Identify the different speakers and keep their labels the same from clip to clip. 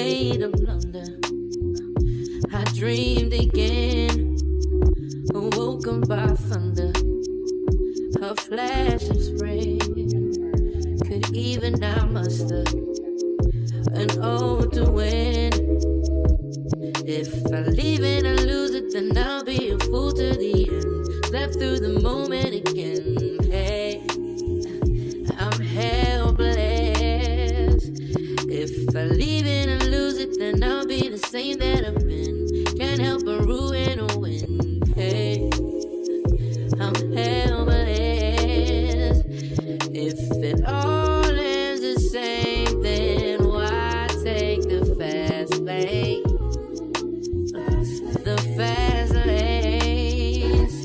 Speaker 1: made a blunder. I dreamed again, awoken by thunder. A flash of spring could even out muster an ode to win. If I leave and I lose it, then I'll be a fool to the end. Slept through the moment again. Hey, I'm helpless. If I leave and I lose it, then I'll be the same that I've been. Can't help but ruin or win. Hey, I'm helpless. If it all ends the same, then why take the fast lane? The fast lanes.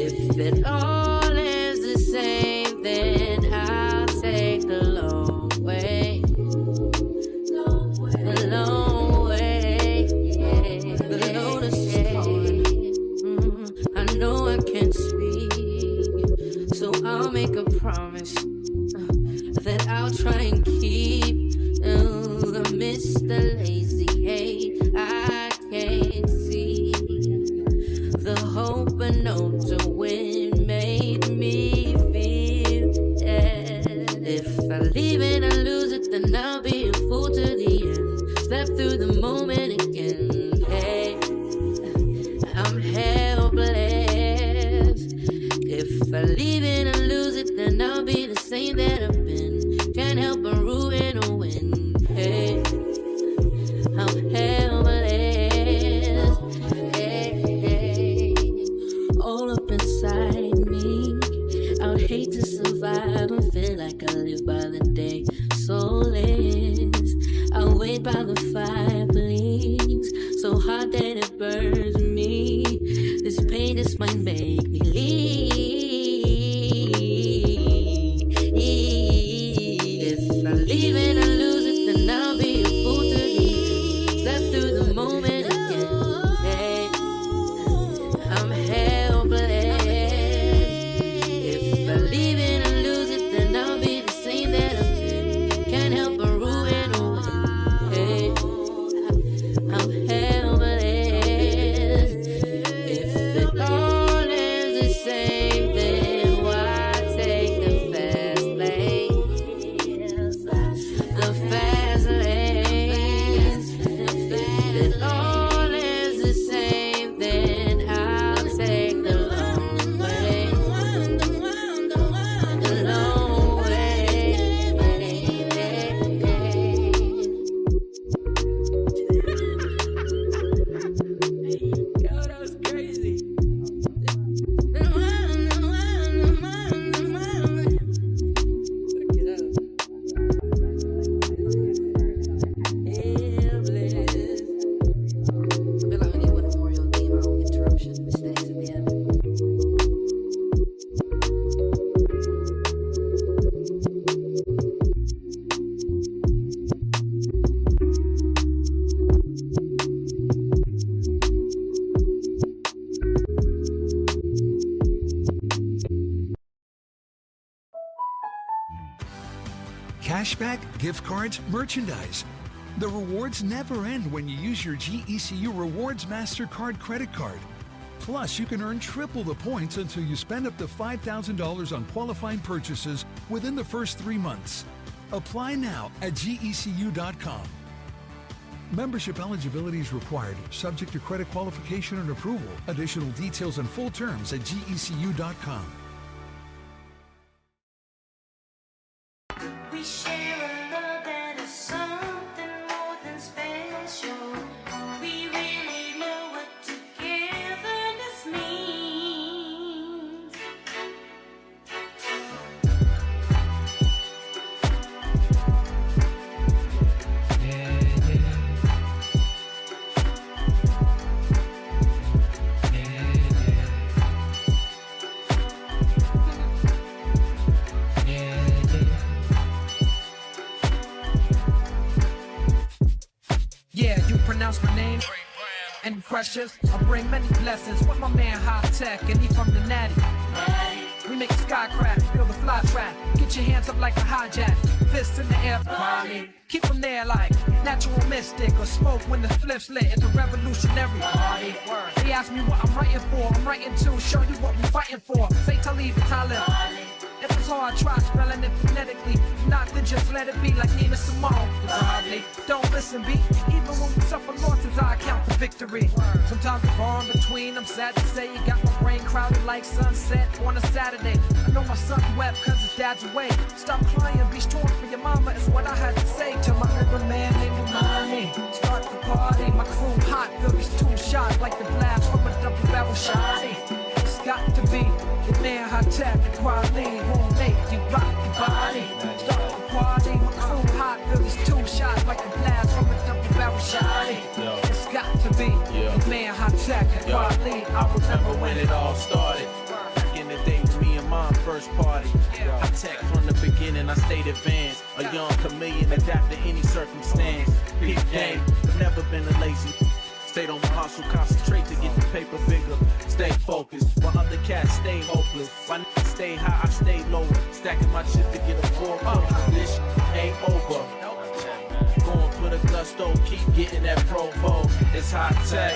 Speaker 1: If it all ends the same, then I'll take the long way. The long way. The lotus is falling. I know I can't speak, so I'll make a promise that I'll try and keep. Amidst the lazy hate, I can't see the hope and no to win made me feel dead. If I leave and I lose it, then I'll be a fool to the end. Slept through the moment again. Hey, I'm helpless. If I leave and I lose it, then I'll be the same that I've been. Can't help but ruin or win. Hey, I'm helpless. Hey, all up inside me. I would hate to survive and feel like I live by the day. Soulless, I wait by the fire, please. So hot that it burns me. This pain just might make me leave. If I leave and I lose it, then I'll be a fool to the end. Slept through the moment again. Hey, I'm helpless. If I leave and I lose it, then I'll be the same that I've been. Can't help but ruin or win. Hey, I'm helpless. If it all ends the same, then why take the fast lane? The fast lanes. If it all ends the same, then I'll take the long way. The long way. Yo, that was crazy. I feel like we need one memorial theme. I don't interruption mistakes at the end.
Speaker 2: Cashback, gift cards, merchandise. The rewards never end when you use your GECU Rewards MasterCard credit card. Plus, you can earn triple the points until you spend up to $5,000 on qualifying purchases within the first 3 months. Apply now at GECU.com. Membership eligibility is required, subject to credit qualification and approval. Additional details and full terms at GECU.com.
Speaker 3: We share a love that is something more than special. We really know what togetherness means.
Speaker 4: Pronounce my name and precious. I bring many blessings with my man High Tech, and he from the Natty. We
Speaker 5: make the sky crack, feel the fly trap. Get your hands up like a hijack, fists in the air, party. Keep them there like natural mystic or smoke when the flips lit. It's a revolutionary party. They ask me what I'm writing for. I'm writing to show you what we're fighting for. Say Talib and Talib. If it's hard, try spelling it phonetically. If not, then just let it be like Nina Simone. Don't listen, B. Even when we suffer losses, I count the victory. Sometimes I'm far in between. I'm sad to say you got my brain crowded like sunset on a Saturday. I know my son wept cause his dad's away. Stop crying, be strong for your mama is what I had to say to my river man named Money. Start the party, my crew hot. Feel these two shots like the blast from a double barrel shotty. It's got to be your man high tech and quality won't make you rock your body. Start the party, my crew hot. Feel these two shots like the blast from a double barrel shotty. It's got to be your man high tech and quality.
Speaker 6: I remember when it all started. Back in the day, me and mom first party. I tech from the beginning, I stayed advanced. A young chameleon, adapt to any circumstance. Peak game, but never been a lazy. Stayed on my hustle, concentrate to get the paper bigger. Stay focused, while other cats stay hopeless. While niggas stay high, I stay lower. Stacking my shit to get a full this ain't over. Going for the gusto, keep getting that provo. It's hot tech,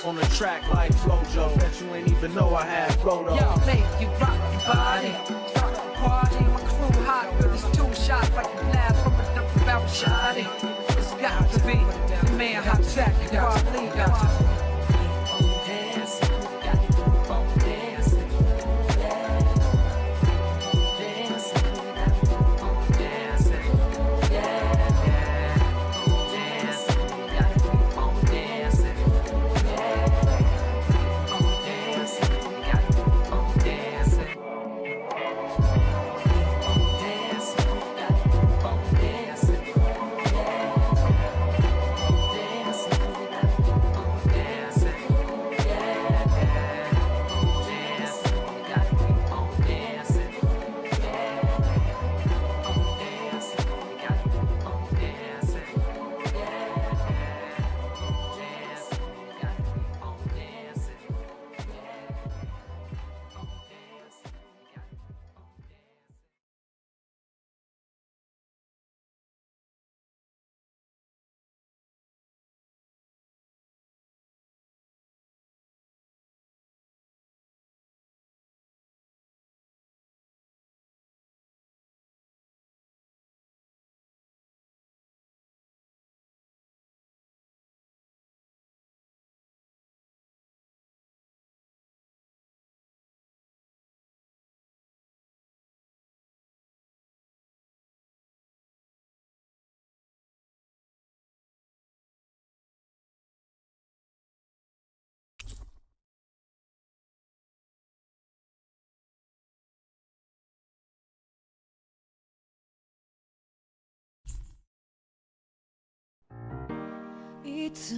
Speaker 6: on the track like Flojo. Bet you ain't even know I had flow though.
Speaker 5: Yo, make you rock your body. Start the party, my crew hot. Feel these two shots like the blast from a double barrel shotty. It's got to be the man hot tech and quality.
Speaker 1: It's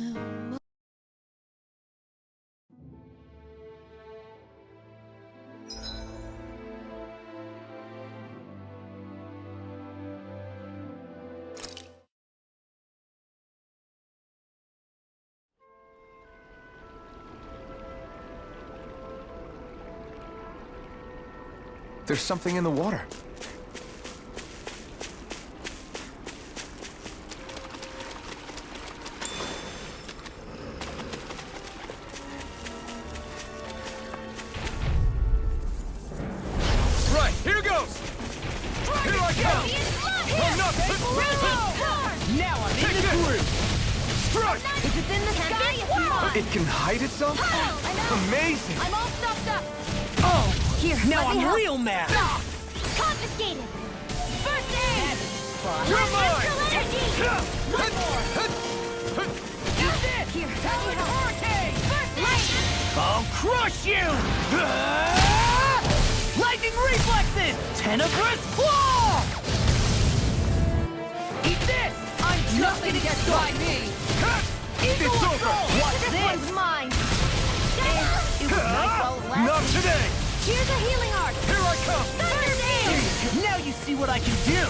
Speaker 7: There's something in the water.
Speaker 8: Right, here goes! Here I come! I'm not...
Speaker 9: Now I'm in the groove.
Speaker 8: Strike!
Speaker 9: If it's in the sky, it's mine.
Speaker 7: It can hide itself? Amazing!
Speaker 9: I'm all stuffed up.
Speaker 5: Oh,
Speaker 9: Here,
Speaker 5: now
Speaker 9: let me
Speaker 5: I'm
Speaker 9: help.
Speaker 5: real mad.
Speaker 9: Confiscated. First aid.
Speaker 8: You're mine!
Speaker 9: Crystal energy. One more. Do this. Here, let me help. Hurricane. First light.
Speaker 5: I'll crush you! Lightning reflexes! Tenebrous claw! Eat this! I'm nothing gets by me! Eagle
Speaker 8: It's over.
Speaker 5: Assault! What's
Speaker 9: This
Speaker 5: this?
Speaker 9: one's mine. It was nice while it
Speaker 8: Not
Speaker 9: lasted.
Speaker 8: today!
Speaker 9: Here's a healing art.
Speaker 8: Here I come!
Speaker 9: First aid.
Speaker 5: Now you see what I can do!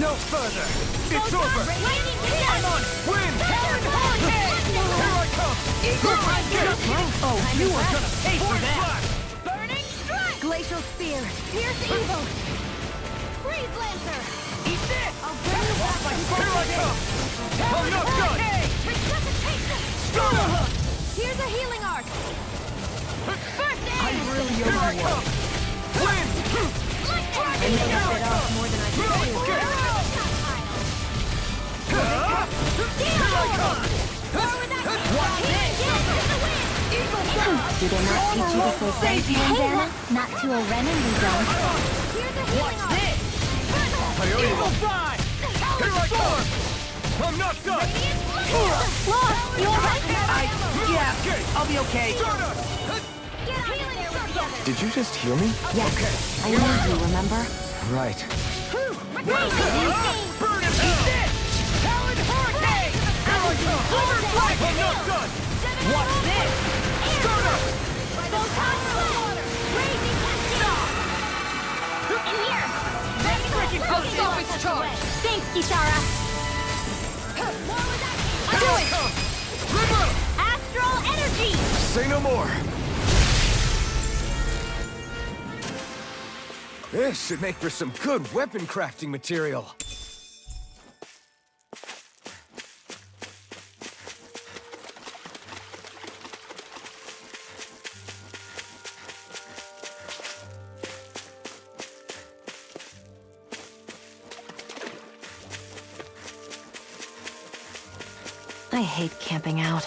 Speaker 8: No further! It's over!
Speaker 9: Lightning hit.
Speaker 5: I'm on
Speaker 8: Win!
Speaker 5: hurricane!
Speaker 8: Here I come!
Speaker 5: Eagle Assault! Oh, you are gonna pay for
Speaker 8: Point
Speaker 5: that!
Speaker 8: flash!
Speaker 9: Burning strike. Glacial spear. Pierce evil. Freeze lancer.
Speaker 5: Eat this!
Speaker 9: I'll bring you back before
Speaker 7: Here I
Speaker 9: the
Speaker 7: come!
Speaker 9: day.
Speaker 7: I'm not done!
Speaker 9: Resuscitation.
Speaker 7: Stop!
Speaker 9: Here's a healing arc. First aid.
Speaker 5: I really
Speaker 7: Here
Speaker 5: owe
Speaker 7: I
Speaker 5: you
Speaker 7: come!
Speaker 5: one.
Speaker 7: Win!
Speaker 9: I may have bit off more than I can chew.
Speaker 7: Okay.
Speaker 9: Here I come. Forward that
Speaker 5: Watch this!
Speaker 9: Eagle
Speaker 8: Do they not teach you to say thank you, Indiana? Not to a Renan, we don't.
Speaker 9: Here's a healing
Speaker 5: Watch
Speaker 9: arc.
Speaker 5: this!
Speaker 7: I owe you
Speaker 5: Eagle
Speaker 7: one.
Speaker 5: fly!
Speaker 7: Here I come! I'm not done!
Speaker 8: Look, you alright?
Speaker 5: Yeah, I'll be okay.
Speaker 7: Stardust!
Speaker 9: Get out of there together.
Speaker 7: Did you just heal me?
Speaker 8: Yes, I need you, remember?
Speaker 7: Right.
Speaker 5: Burn it! Eat this! Talon Hurricane! Silver Black!
Speaker 7: I'm not done!
Speaker 5: Watch this!
Speaker 7: Stardust!
Speaker 9: I'll stop its charge.
Speaker 8: Thanks, Kisara.
Speaker 9: Do it.
Speaker 7: River!
Speaker 8: Astral energy!
Speaker 7: Say no more. This should make for some good weapon crafting material.
Speaker 8: I hate camping out.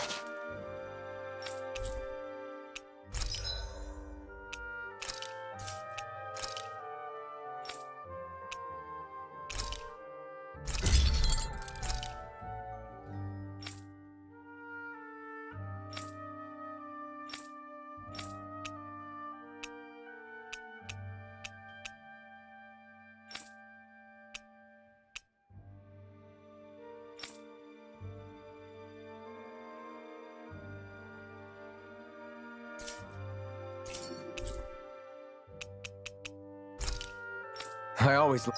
Speaker 7: I always...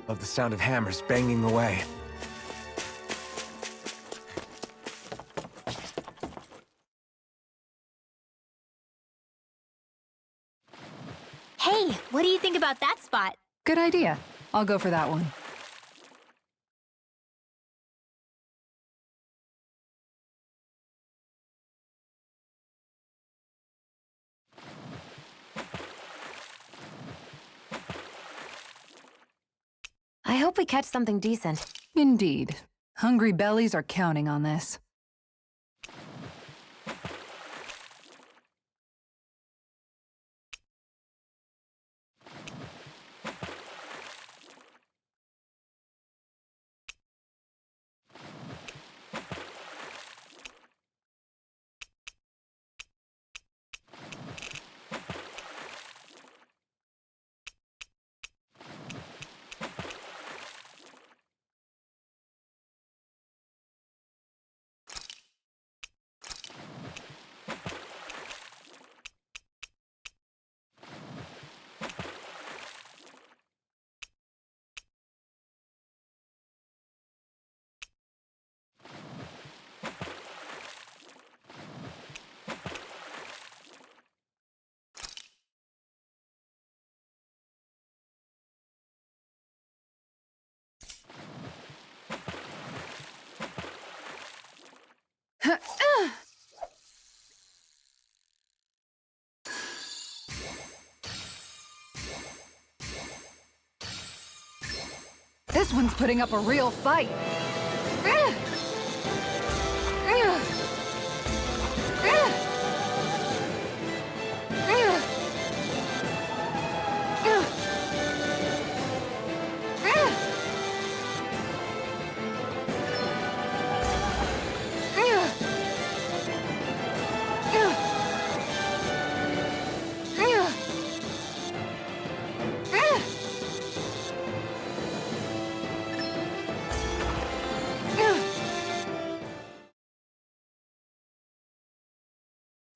Speaker 7: Love the sound of hammers banging away.
Speaker 8: Hey, what do you think about that spot?
Speaker 10: Good idea. I'll go for that one.
Speaker 8: I hope we catch something decent.
Speaker 10: Indeed. Hungry bellies are counting on this. This one's putting up a real fight.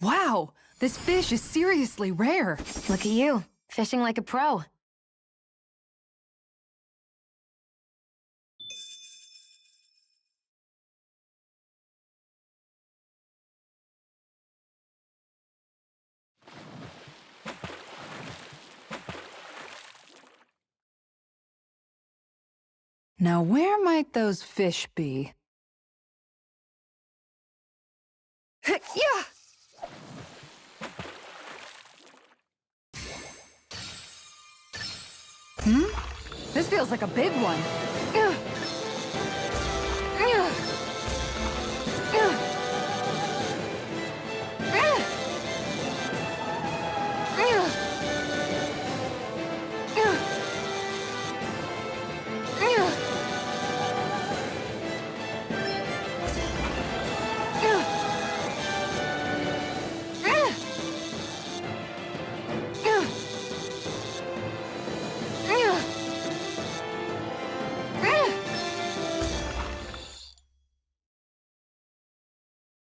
Speaker 10: Wow, this fish is seriously rare.
Speaker 8: Look at you, fishing like a pro.
Speaker 10: Now where might those fish be? Yeah! This feels like a big one.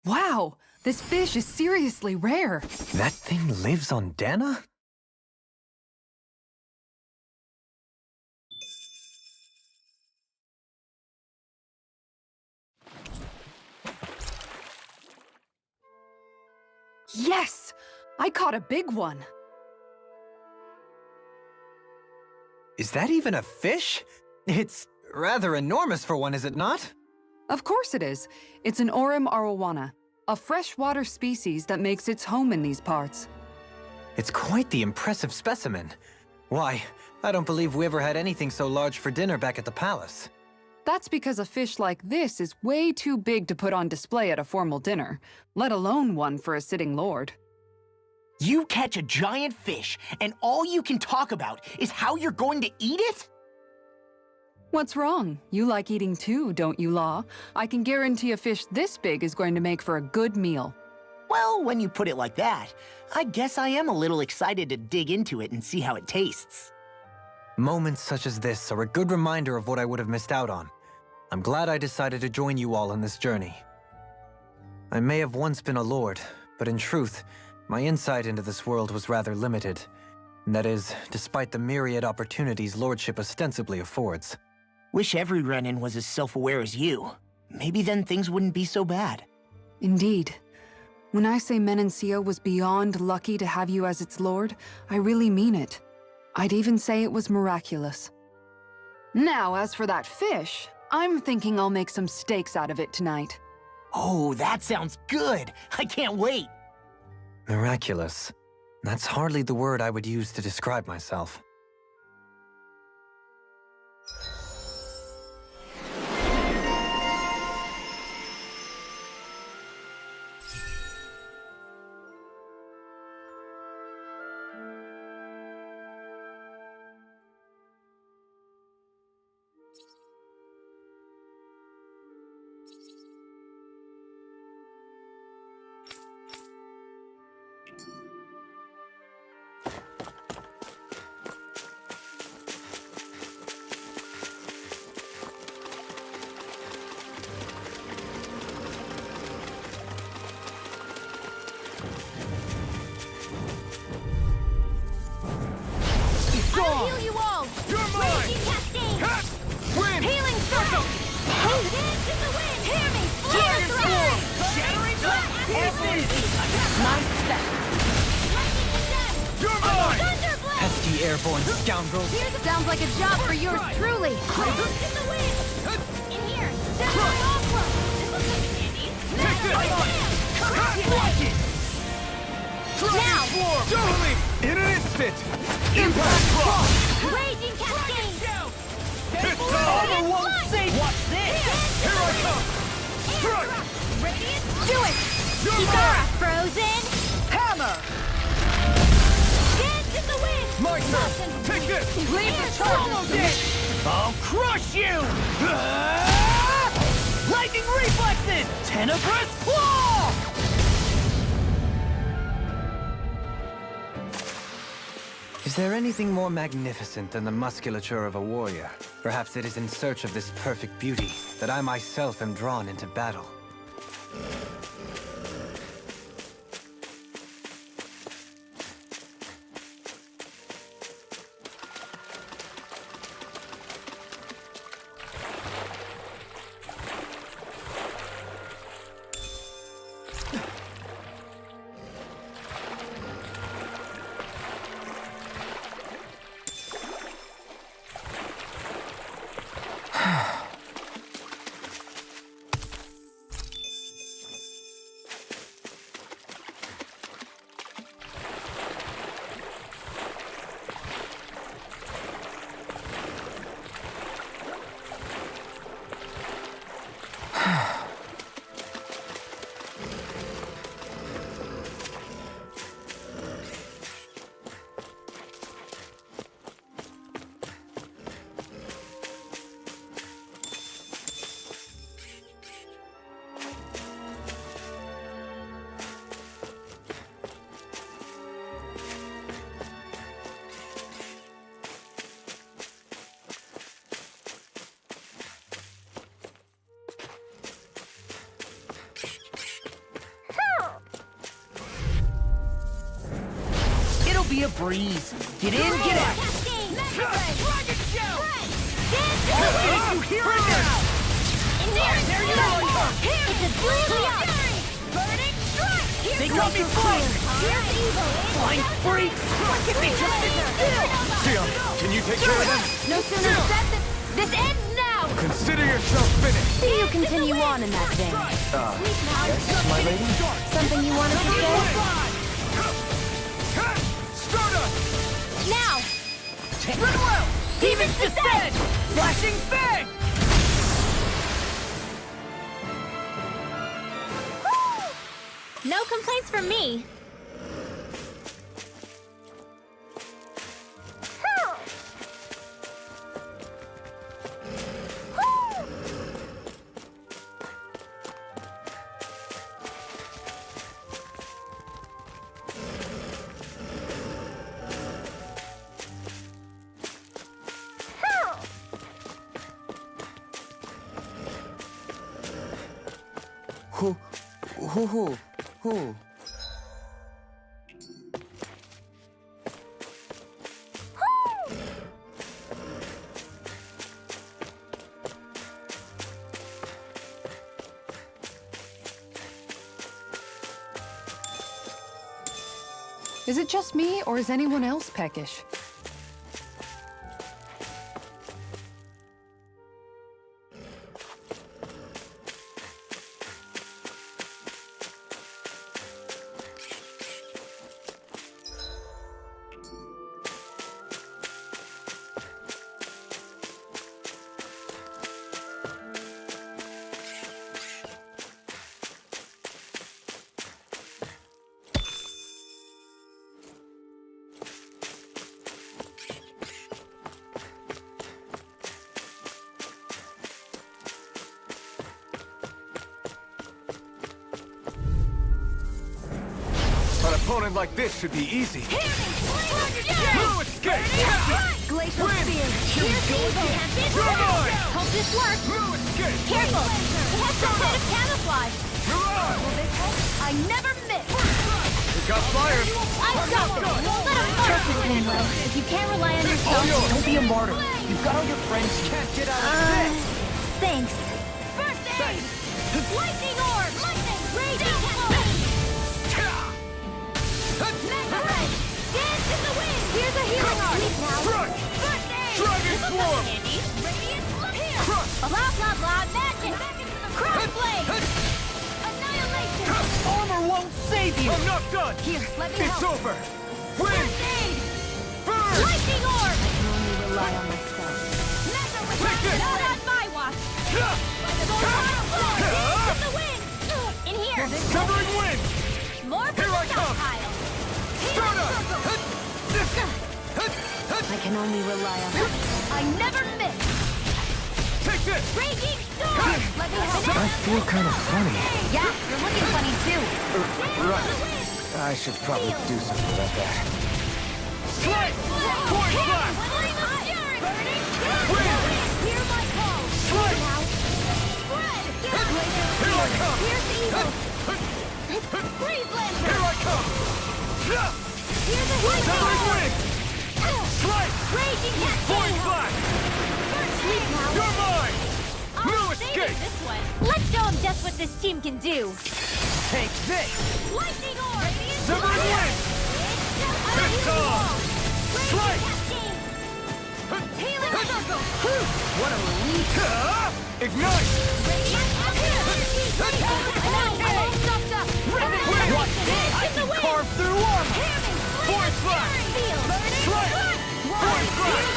Speaker 10: Wow, this fish is seriously rare.
Speaker 7: That thing lives on Dana?
Speaker 10: Yes! I caught a big one.
Speaker 7: Is that even a fish? It's rather enormous for one, is it not?
Speaker 10: Of course it is. It's an Orem arowana, a freshwater species that makes its home in these parts.
Speaker 7: It's quite the impressive specimen. Why, I don't believe we ever had anything so large for dinner back at the palace.
Speaker 10: That's because a fish like this is way too big to put on display at a formal dinner, let alone one for a sitting lord.
Speaker 11: You catch a giant fish, and all you can talk about is how you're going to eat it?
Speaker 10: What's wrong? You like eating too, don't you, Law? I can guarantee a fish this big is going to make for a good meal.
Speaker 11: Well, when you put it like that, I guess I am a little excited to dig into it and see how it tastes.
Speaker 7: Moments such as this are a good reminder of what I would have missed out on. I'm glad I decided to join you all on this journey. I may have once been a lord, but in truth, my insight into this world was rather limited. And that is, despite the myriad opportunities lordship ostensibly affords.
Speaker 11: Wish every Renin was as self-aware as you. Maybe then things wouldn't be so bad.
Speaker 10: Indeed. When I say Menencio was beyond lucky to have you as its lord, I really mean it. I'd even say it was miraculous. Now, as for that fish, I'm thinking I'll make some steaks out of it tonight.
Speaker 11: Oh, that sounds good! I can't wait!
Speaker 7: Miraculous. That's hardly the word I would use to describe myself.
Speaker 8: Hear me! Fire through!
Speaker 9: Shattering blast! Nice step.
Speaker 4: You're mine!
Speaker 7: Pesky airborne scoundrels.
Speaker 8: Sounds like a job for yours truly. In here!
Speaker 4: Take this!
Speaker 9: Watch it!
Speaker 8: Now!
Speaker 4: Totally! In an instant! Impact block!
Speaker 8: Raging cascade!
Speaker 4: This time!
Speaker 9: Armor won't save. What's this?
Speaker 4: Here I come! Strike!
Speaker 8: Radiant! Do it!
Speaker 4: You're
Speaker 8: Kikara!
Speaker 4: mine!
Speaker 8: Frozen!
Speaker 9: Hammer!
Speaker 8: Dance in the wind!
Speaker 4: My turn! Take this!
Speaker 9: Leave the solo dish! I'll crush you! Lightning reflexes! Tenebrous claw!
Speaker 7: Is there anything more magnificent than the musculature of a warrior? Perhaps it is in search of this perfect beauty that I myself am drawn into battle.
Speaker 9: Be a breeze. Get in, get out.
Speaker 8: Dragon Shell!
Speaker 9: Did you hear it now?
Speaker 8: There you go! It's a duel! Burning strike!
Speaker 9: They got me flying!
Speaker 8: Here's evil!
Speaker 9: Flying freaks! Look at me just sit still!
Speaker 4: Sion, can you take care of them?
Speaker 8: No sooner said than this ends now!
Speaker 4: Consider yourself finished!
Speaker 8: See you continue on in that vein.
Speaker 7: Yes, my lady?
Speaker 8: Something you wanted to say? Now!
Speaker 9: Run! Demons descend! Flashing fang!
Speaker 8: No complaints from me.
Speaker 7: Who?
Speaker 10: Is it just me, or is anyone else peckish?
Speaker 4: An opponent like this should be easy.
Speaker 8: Hear me!
Speaker 4: Blue escape!
Speaker 8: Glacial Spear! Here's evil!
Speaker 4: You're mine!
Speaker 8: Hope this works!
Speaker 4: Blue escape!
Speaker 8: Careful! It has some kind of camouflage!
Speaker 4: You're on!
Speaker 8: Will they help? I never miss!
Speaker 4: You got fired!
Speaker 8: I got them! Let them trust me, Manuel. If you can't rely on yourself...
Speaker 9: Don't be a martyr. You've got all your friends.
Speaker 4: Can't get out of this!
Speaker 8: Thanks.
Speaker 9: Slide! Lightning orb! Lightning! Raging Mega Red! Dance in the wind! Here's a healing art!
Speaker 4: Crush!
Speaker 9: First aid!
Speaker 4: Dragon Swarm!
Speaker 9: Radiant look here!
Speaker 4: Crush!
Speaker 9: Blah blah blah magic! Crossblade! Annihilation!
Speaker 11: Armor won't save you!
Speaker 4: I'm not done!
Speaker 9: Here, let me
Speaker 4: It's
Speaker 9: help!
Speaker 4: over! Win!
Speaker 9: First aid!
Speaker 4: Burn!
Speaker 9: Lightning orb!
Speaker 8: I can only rely on myself.
Speaker 9: Mega with
Speaker 4: Take this!
Speaker 9: not on my watch!
Speaker 4: Ha!
Speaker 9: Dance in the wind! In here!
Speaker 4: Covering wind!
Speaker 9: More for
Speaker 4: Here
Speaker 9: the
Speaker 4: I come!
Speaker 9: stockpile!
Speaker 4: Stardust!
Speaker 8: I can only rely on myself.
Speaker 9: I never miss!
Speaker 4: Take this!
Speaker 9: Raging storm! Let me help!
Speaker 7: I feel kind of funny.
Speaker 8: Yeah, you're looking funny too.
Speaker 4: Right. I should probably do something about that. Strike! Point blast! Wind!
Speaker 9: Hear my call!
Speaker 4: Strike!
Speaker 9: Now! Spread!
Speaker 4: Here I come!
Speaker 9: Here's evil! Freeze
Speaker 4: Here
Speaker 9: lantern!
Speaker 4: I come!
Speaker 9: Here's a
Speaker 4: Covering
Speaker 9: lightning!
Speaker 4: wind! Strike!
Speaker 9: Raging
Speaker 4: Point
Speaker 9: cascade!
Speaker 4: blast!
Speaker 9: Sleep now!
Speaker 4: You're mine! No escape!
Speaker 9: This one. Let's show them just what this team can do.
Speaker 4: Take this!
Speaker 9: Lightning orb!
Speaker 4: Severing wind! It's on! Strike!
Speaker 9: Healing circle!
Speaker 4: What a relief! Ignite!
Speaker 11: What? I can carve through armor!
Speaker 4: Point blast! Strike! Point blast!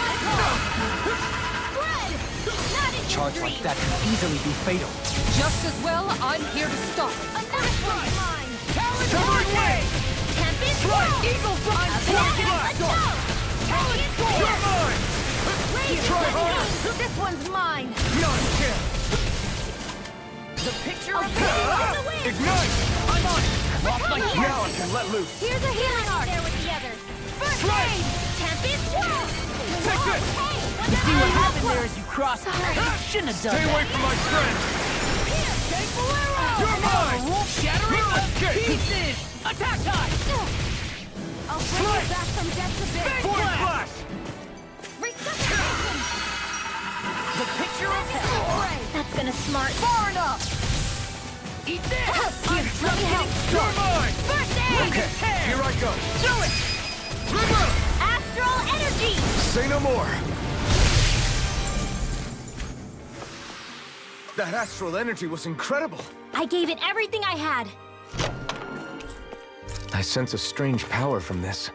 Speaker 7: Charge like that can easily be fatal.
Speaker 10: Just as well, I'm here to stop it.
Speaker 4: Severing wind! Strike!
Speaker 9: Eagle fly!
Speaker 4: Point blast! You're mine! Try harder!
Speaker 9: This one's mine!
Speaker 4: Not a chance!
Speaker 11: The picture of
Speaker 4: Ignite!
Speaker 11: I'm on it! Lost my
Speaker 4: Now I can let loose!
Speaker 9: Here's a healing art! There with the others! First
Speaker 4: Strike!
Speaker 9: aid! Tempest swirl!
Speaker 4: Take this!
Speaker 11: You see what happened there as you crossed? Shouldn't have done
Speaker 4: Stay away
Speaker 11: that.
Speaker 4: from my friend! You're mine!
Speaker 11: Shattering
Speaker 4: No escape!
Speaker 11: pieces! Attack time!
Speaker 9: I'll bring you back from death to bed!
Speaker 4: Point blast!
Speaker 9: Resuscitation!
Speaker 11: The picture of hell!
Speaker 9: That's gonna smart!
Speaker 10: Far enough!
Speaker 11: Eat this!
Speaker 9: Here, let me help!
Speaker 4: You're mine!
Speaker 9: First aid!
Speaker 4: Okay, here I go!
Speaker 11: Do it!
Speaker 9: Astral energy!
Speaker 4: Say no more! That astral energy was incredible!
Speaker 9: I gave it everything I had.
Speaker 4: I sense a strange power from this.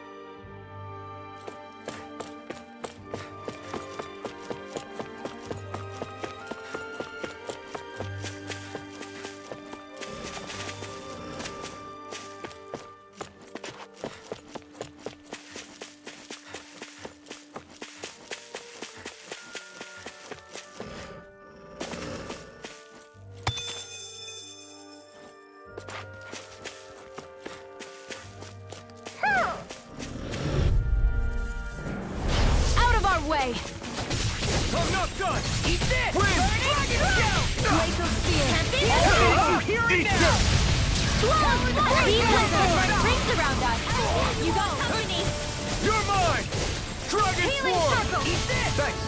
Speaker 9: Out of our way!
Speaker 4: I'm not done!
Speaker 11: Eat this!
Speaker 4: Wind!
Speaker 9: Blades of fear!
Speaker 11: Here and
Speaker 4: Eat
Speaker 11: now!
Speaker 4: this!
Speaker 9: These weapons rings around us! You got company!
Speaker 4: You're mine! Dragon
Speaker 9: Healing
Speaker 4: Swarm!
Speaker 9: circle!
Speaker 4: Thanks!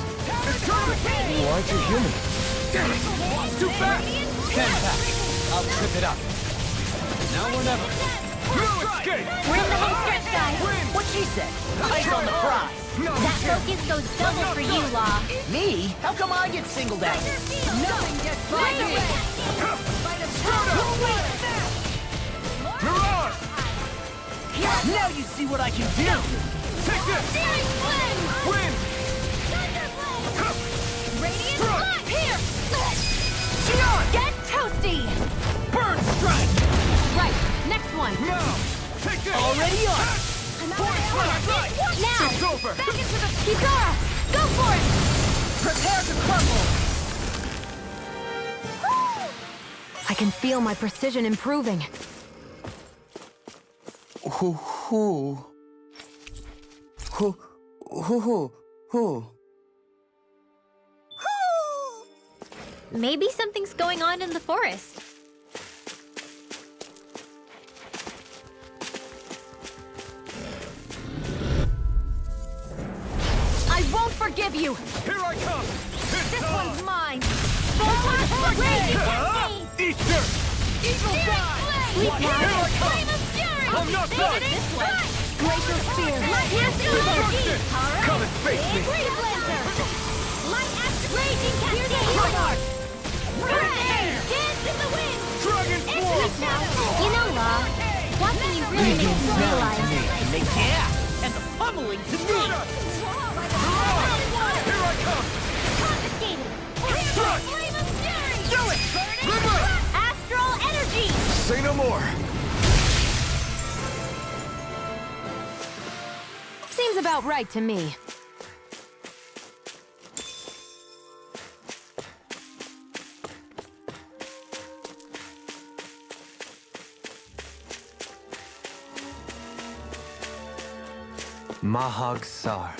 Speaker 4: It's coming! Why aren't you human? Damn it! It's too fast!
Speaker 7: Stand back. I'll trip it up. Now or never.
Speaker 4: No escape!
Speaker 9: We're in the home stretch, guys!
Speaker 11: What she said? Eyes on the prize.
Speaker 4: No
Speaker 9: That
Speaker 4: chance!
Speaker 9: focus goes double for you, Law.
Speaker 11: Me? How come I get singled out?
Speaker 10: Nothing gets by me!
Speaker 4: Mirage!
Speaker 11: Now you see what I can do!
Speaker 4: Take this!
Speaker 9: Searing flame!
Speaker 4: Wind!
Speaker 9: Radiant
Speaker 4: Strike!
Speaker 9: blood! Here!
Speaker 11: Gion!
Speaker 9: Get toasty!
Speaker 11: Burn strike!
Speaker 9: Right, next one.
Speaker 4: Now! Take this!
Speaker 11: Already on!
Speaker 4: Point blast!
Speaker 9: Now!
Speaker 4: It's over!
Speaker 9: Back into the... Kitara! Go for it!
Speaker 11: Prepare to crumble!
Speaker 8: I can feel my precision improving.
Speaker 9: Maybe something's going on in the forest.
Speaker 10: I won't forgive you!
Speaker 4: Here I come! It's
Speaker 10: This
Speaker 4: on!
Speaker 10: one's mine!
Speaker 9: Raging cascade!
Speaker 4: Easter!
Speaker 9: Eagle Fly!
Speaker 8: Sweet
Speaker 9: Here I
Speaker 8: now.
Speaker 9: come! I'm not done!
Speaker 8: This way. Glacial Spear.
Speaker 4: Destruction! Come and face me!
Speaker 8: Breeze Lancer. Light Astral. Raging Cascade.
Speaker 9: Come on!
Speaker 8: Dance in the wind.
Speaker 4: Dragon
Speaker 8: Sweet
Speaker 4: Force!
Speaker 8: now. You know, Law. Watching you really makes me realize.
Speaker 11: Yeah, and the pummeling to me!
Speaker 4: Here I come!
Speaker 8: Confiscated.
Speaker 4: Strike!
Speaker 8: Flame of Fury.
Speaker 4: Do it! River!
Speaker 8: Astral Energy.
Speaker 4: Say no more!
Speaker 8: Seems about right to me.
Speaker 7: Mahag Sar,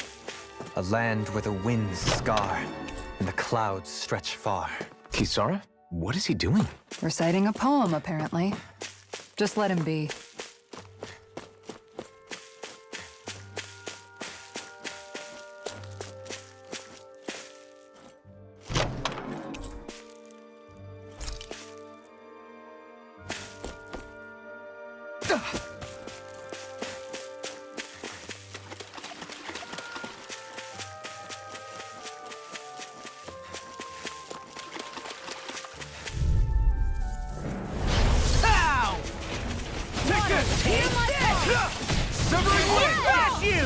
Speaker 7: a land where the winds scar and the clouds stretch far.
Speaker 4: Kisara? What is he doing?
Speaker 10: Reciting a poem, apparently. Just let him be.
Speaker 11: Pow!
Speaker 4: Take this! Severing wind!
Speaker 11: Smash you!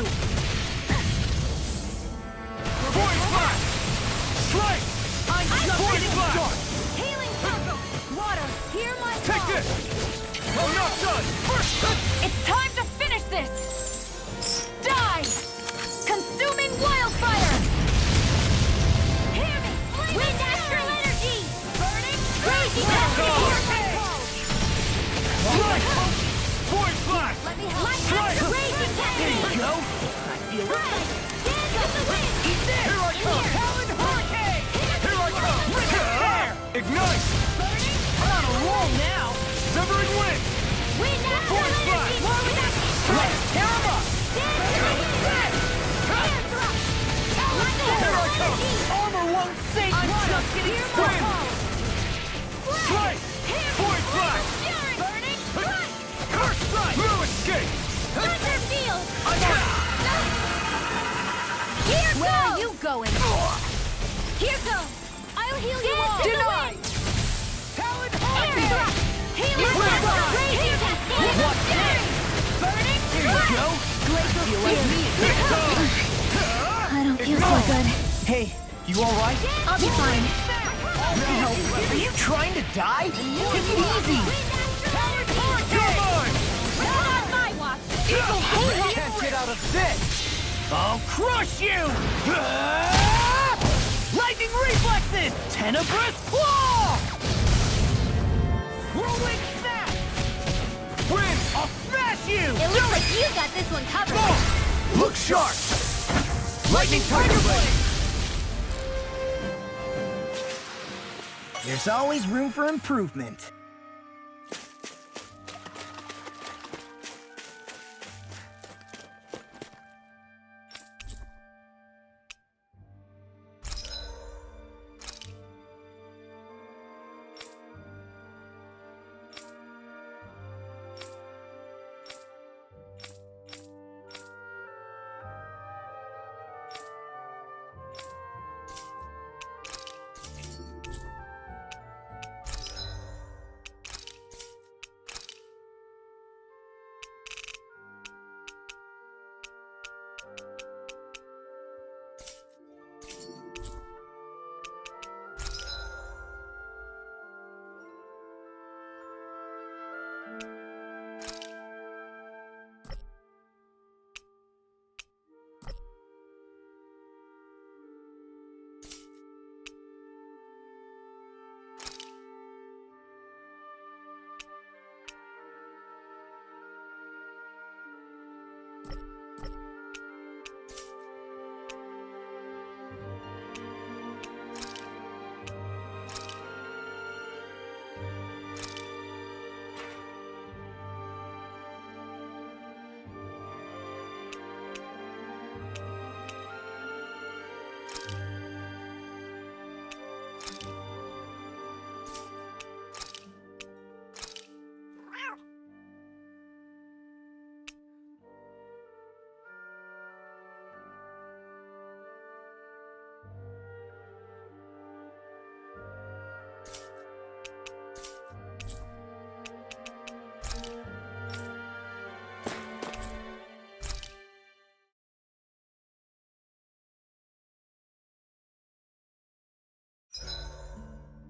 Speaker 4: Void Flash! Strike!
Speaker 11: I'm
Speaker 4: Void
Speaker 11: just
Speaker 4: Flash!
Speaker 8: Healing Circle. Water, hear my
Speaker 4: Take
Speaker 8: call.
Speaker 4: this! I'm not done!
Speaker 8: It's time to finish this! Die! Consuming wildfire! Hear me! Wind Astral Energy! Burning Raging Cascade!
Speaker 4: Strike! Void Flash!
Speaker 8: Let me help. Light Astral Raging Cascade!
Speaker 11: There you go. I feel it.
Speaker 8: Dance in the wind!
Speaker 4: Here I come!
Speaker 11: Talon Hurricane!
Speaker 4: Here I come! Ignite!
Speaker 8: Burning
Speaker 11: I'm on a roll now.
Speaker 4: Severing wind!
Speaker 8: Wind Astral
Speaker 4: Void
Speaker 8: Energy!
Speaker 4: Flash!
Speaker 8: More with that!
Speaker 11: Let's tear 'em up.
Speaker 8: Dance in the wind! Air thrust! Light
Speaker 4: Here I
Speaker 8: Astral
Speaker 4: come!
Speaker 8: Energy!
Speaker 11: Armor won't save
Speaker 8: I'm
Speaker 11: me.
Speaker 8: just getting
Speaker 4: Wind!
Speaker 8: started!
Speaker 4: Strike! Void Flash!
Speaker 8: Fury! Burning strike!
Speaker 4: Curse Strike! No escape!
Speaker 8: Thunder field!
Speaker 11: I'm on it.
Speaker 8: Here goes! Where are you going? Here goes! I'll heal you all!
Speaker 11: Denied. Talon
Speaker 8: Air
Speaker 11: Hurricane!
Speaker 8: thrust! Healing
Speaker 11: Wind!
Speaker 8: Blast! Raging Cascade!
Speaker 11: What's
Speaker 8: Fury! Burning
Speaker 11: Here you
Speaker 8: strike!
Speaker 11: go.
Speaker 8: Glacial
Speaker 11: Feel like me.
Speaker 8: I don't feel so good.
Speaker 11: Hey, you all right?
Speaker 8: I'll be fine.
Speaker 11: Are you trying to die? Take it easy.
Speaker 4: You're mine!
Speaker 8: Not on my watch!
Speaker 11: I can't get out of this. I'll crush you! Lightning reflexes! Tenebrous claw! Rolling snap!
Speaker 4: Wind!
Speaker 11: I'll smash you!
Speaker 8: It looks like you got this one covered.
Speaker 4: Look sharp! Lightning Tiger Blade!
Speaker 11: There's always room for improvement.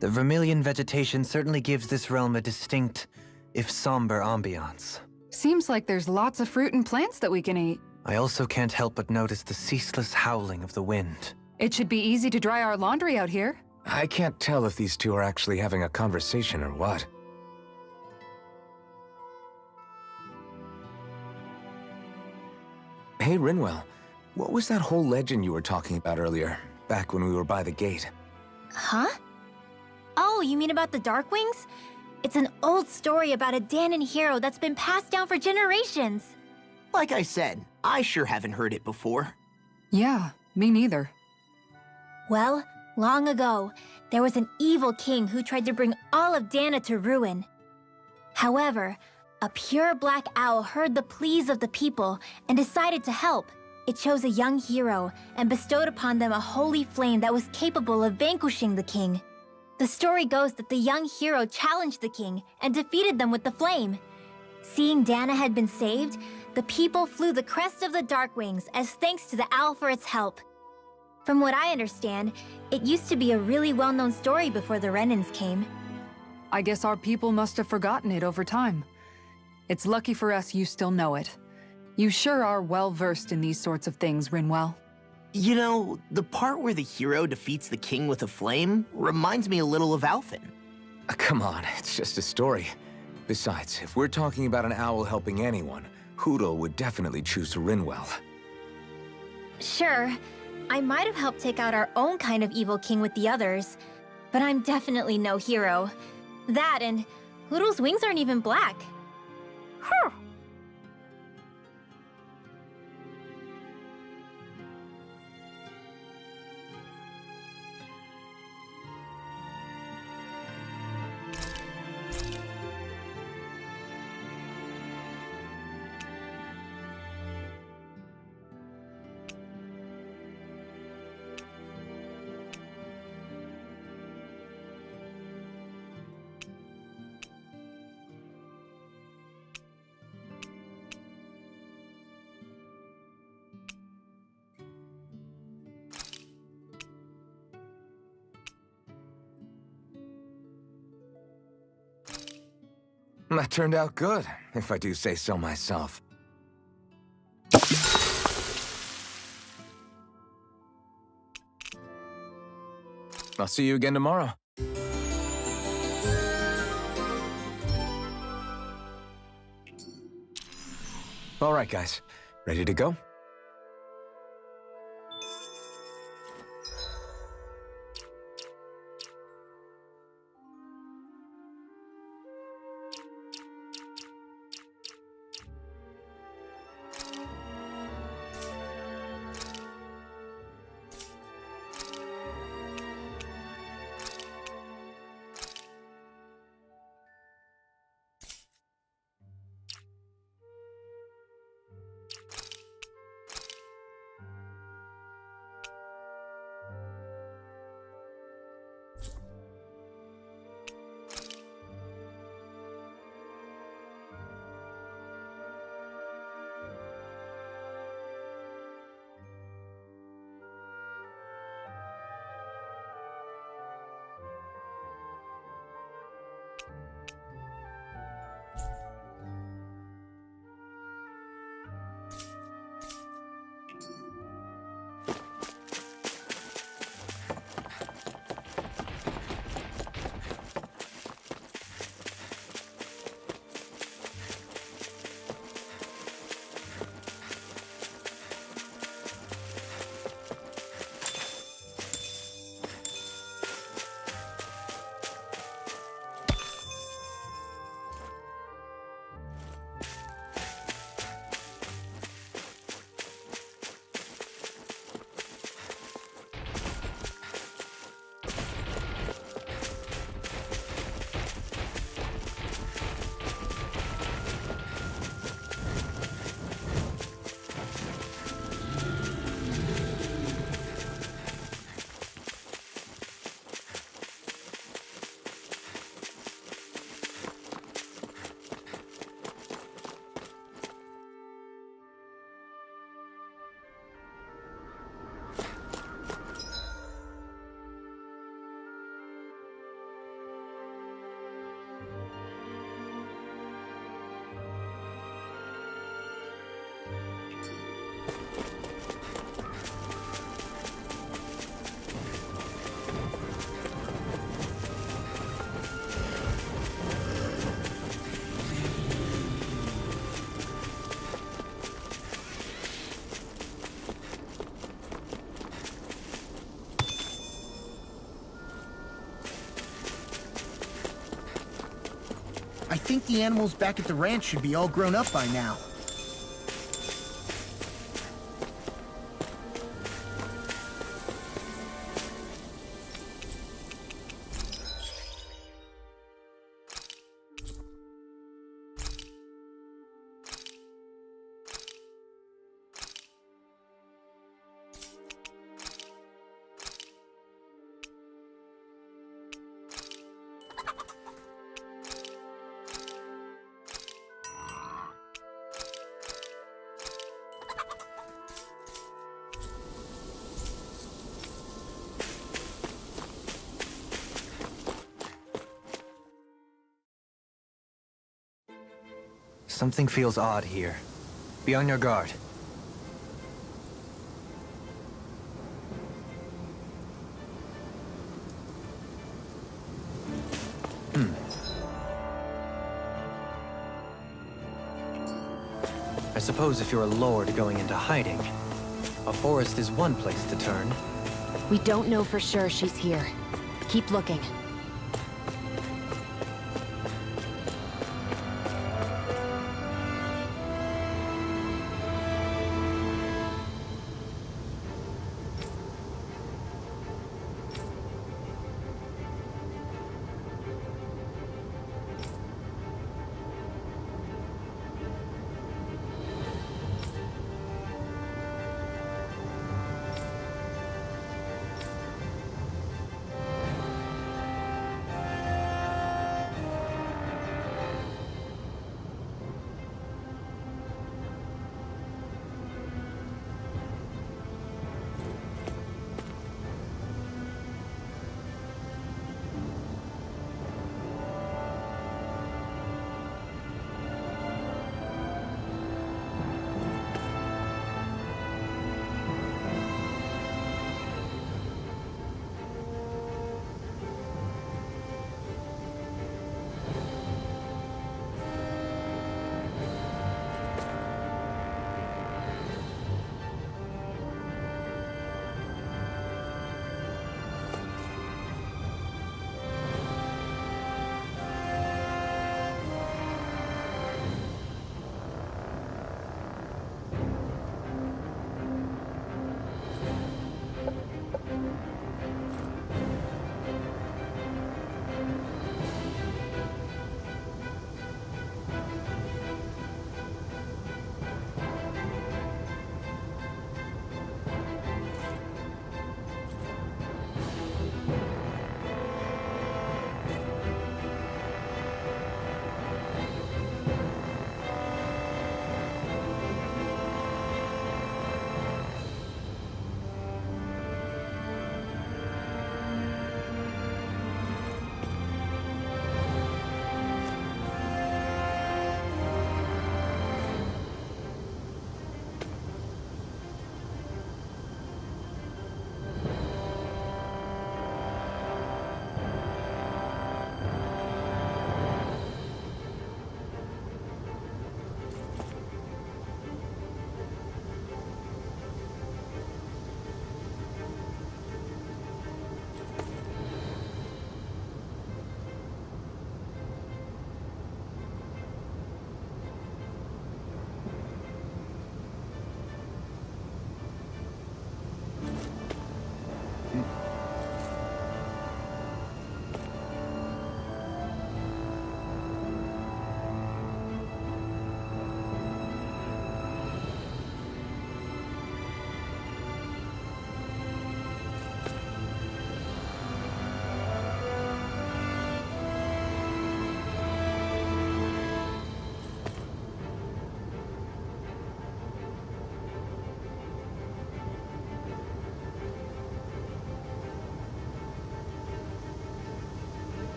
Speaker 7: The vermilion vegetation certainly gives this realm a distinct, if somber, ambiance.
Speaker 10: Seems like there's lots of fruit and plants that we can eat.
Speaker 7: I also can't help but notice the ceaseless howling of the wind.
Speaker 10: It should be easy to dry our laundry out here.
Speaker 4: I can't tell if these two are actually having a conversation or what. Hey, Rinwell. What was that whole legend you were talking about earlier, back when we were by the gate?
Speaker 8: Huh? Oh, you mean about the Darkwings? It's an old story about a Danon hero that's been passed down for generations.
Speaker 11: Like I said, I sure haven't heard it before.
Speaker 10: Yeah, me neither.
Speaker 8: Well, long ago, there was an evil king who tried to bring all of Dana to ruin. However, a pure black owl heard the pleas of the people and decided to help. It chose a young hero and bestowed upon them a holy flame that was capable of vanquishing the king. The story goes that the young hero challenged the king and defeated them with the flame. Seeing Dana had been saved, the people flew the crest of the Darkwings as thanks to the owl for its help. From what I understand, it used to be a really well-known story before the Renans came.
Speaker 10: I guess our people must have forgotten it over time. It's lucky for us you still know it. You sure are well-versed in these sorts of things, Rinwell.
Speaker 11: You know, the part where the hero defeats the king with a flame reminds me a little of Alphen.
Speaker 4: Come on, it's just a story. Besides, if we're talking about an owl helping anyone, Hootle would definitely choose Rinwell.
Speaker 8: Sure, I might have helped take out our own kind of evil king with the others, but I'm definitely no hero. That and Hootle's wings aren't even black. Huh.
Speaker 4: That turned out good, if I do say so myself. I'll see you again tomorrow. All right, guys. Ready to go?
Speaker 11: think the animals back at the ranch should be all grown up by now.
Speaker 7: Something feels odd here. Be on your guard. I suppose if you're a lord going into hiding, a forest is one place to turn.
Speaker 12: We don't know for sure she's here. Keep looking.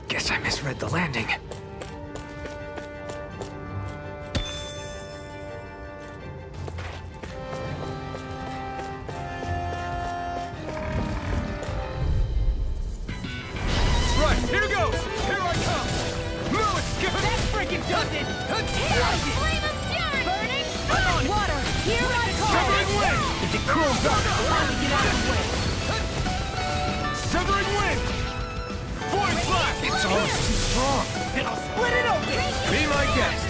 Speaker 4: Guess I misread the landing.
Speaker 9: Right, here goes! Here I come! No escape! That freaking does it!
Speaker 3: Flame of fury! Burning sun! Water! Here I come!
Speaker 9: Severing wind!
Speaker 5: If it cools up, allow me to get out of the way.
Speaker 9: Severing wind! Void blast!
Speaker 4: It's almost too strong.
Speaker 5: Then I'll split it open!
Speaker 4: Be my guest.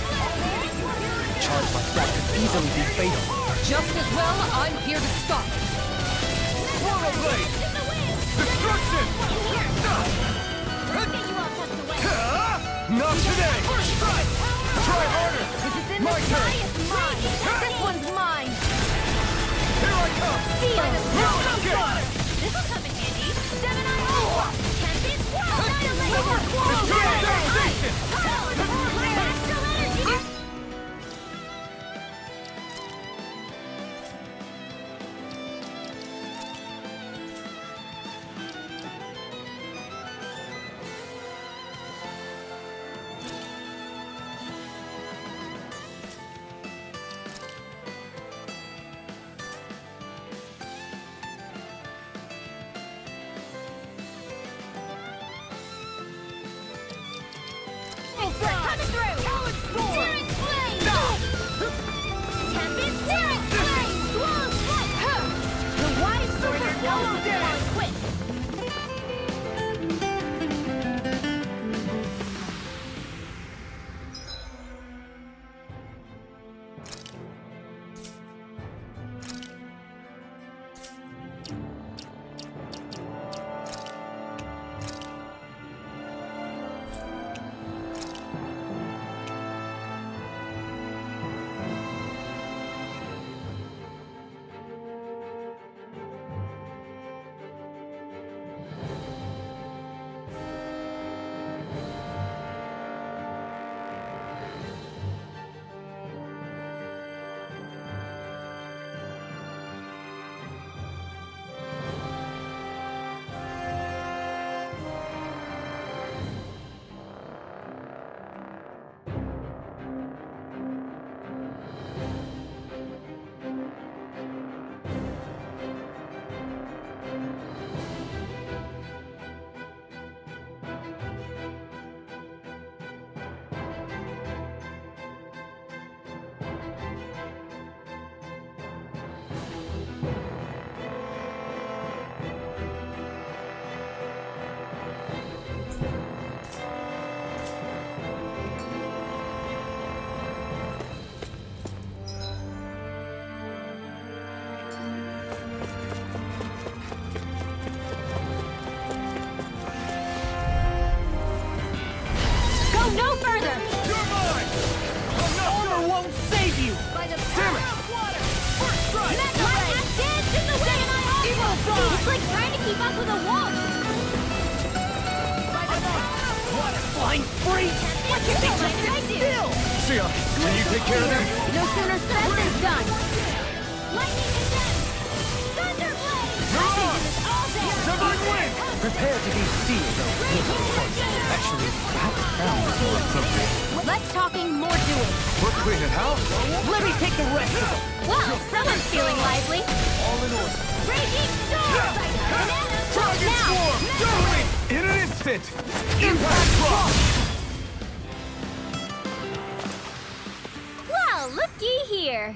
Speaker 5: Charge like that could easily be fatal.
Speaker 3: Just as well, I'm here to stop.
Speaker 9: Portal blade! Destruction! Not today!
Speaker 3: First strike!
Speaker 9: Try harder!
Speaker 3: If it's in
Speaker 9: My
Speaker 3: the
Speaker 9: turn!
Speaker 3: sky, it's mine! This one's mine!
Speaker 9: Here I come!
Speaker 3: Seal!
Speaker 9: No escape!
Speaker 3: This'll come in handy! Gemini Eye! Tempest! Annihilate!
Speaker 9: Eternal devastation!
Speaker 3: Astral energy! Coming through! Talon Storm! Tearing flame! Tempest! Tearing flame! Swallow strike! The wise sword knows how to quit! No further!
Speaker 9: You're mine!
Speaker 5: Armor won't save you!
Speaker 3: By the
Speaker 9: Damn it!
Speaker 3: power of water!
Speaker 9: First strike!
Speaker 3: Dance in the wind!
Speaker 5: Evil Fly!
Speaker 3: It's like trying to keep up with a wall! By the
Speaker 5: Water flying free! Why can't they just sit still?
Speaker 9: Sia, can you take care of them?
Speaker 3: No sooner said than done! Lightning and death! Thunder blade!
Speaker 9: You're on!
Speaker 3: All day!
Speaker 9: Severing wind!
Speaker 7: Prepare to be sealed, Actually, perhaps that is more appropriate.
Speaker 3: Less talking, more doing.
Speaker 9: We're cleaning house.
Speaker 5: Let me take the rest of them!
Speaker 3: Well, someone's feeling lively.
Speaker 9: All in order.
Speaker 3: Raging storm!
Speaker 9: Dragon
Speaker 3: Now!
Speaker 9: swarm! Dominate! In an instant! Impact drop!
Speaker 3: Well, looky here.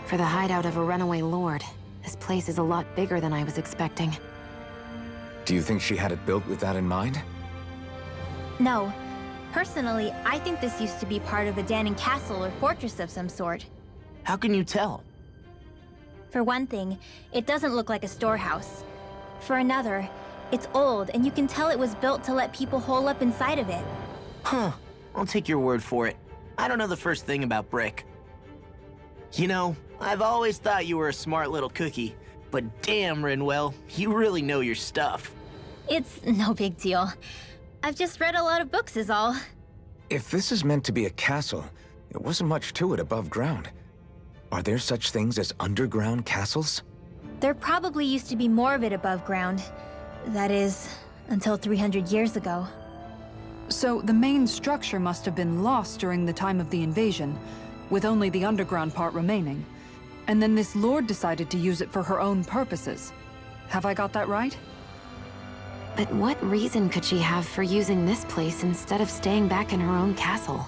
Speaker 12: For the hideout of a runaway lord, this place is a lot bigger than I was expecting.
Speaker 4: Do you think she had it built with that in mind?
Speaker 8: No. Personally, I think this used to be part of a Danon castle or fortress of some sort.
Speaker 11: How can you tell?
Speaker 8: For one thing, it doesn't look like a storehouse. For another, it's old, and you can tell it was built to let people hole up inside of it.
Speaker 11: Huh. I'll take your word for it. I don't know the first thing about brick. You know, I've always thought you were a smart little cookie, but damn, Rinwell, you really know your stuff.
Speaker 8: It's no big deal. I've just read a lot of books is all.
Speaker 4: If this is meant to be a castle, there wasn't much to it above ground. Are there such things as underground castles?
Speaker 8: There probably used to be more of it above ground. That is, until 300 years ago.
Speaker 10: So the main structure must have been lost during the time of the invasion, with only the underground part remaining. And then this lord decided to use it for her own purposes. Have I got that right?
Speaker 12: But what reason could she have for using this place instead of staying back in her own castle?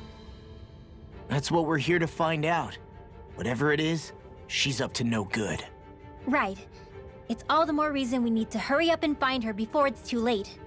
Speaker 11: That's what we're here to find out. Whatever it is, she's up to no good.
Speaker 8: Right. It's all the more reason we need to hurry up and find her before it's too late.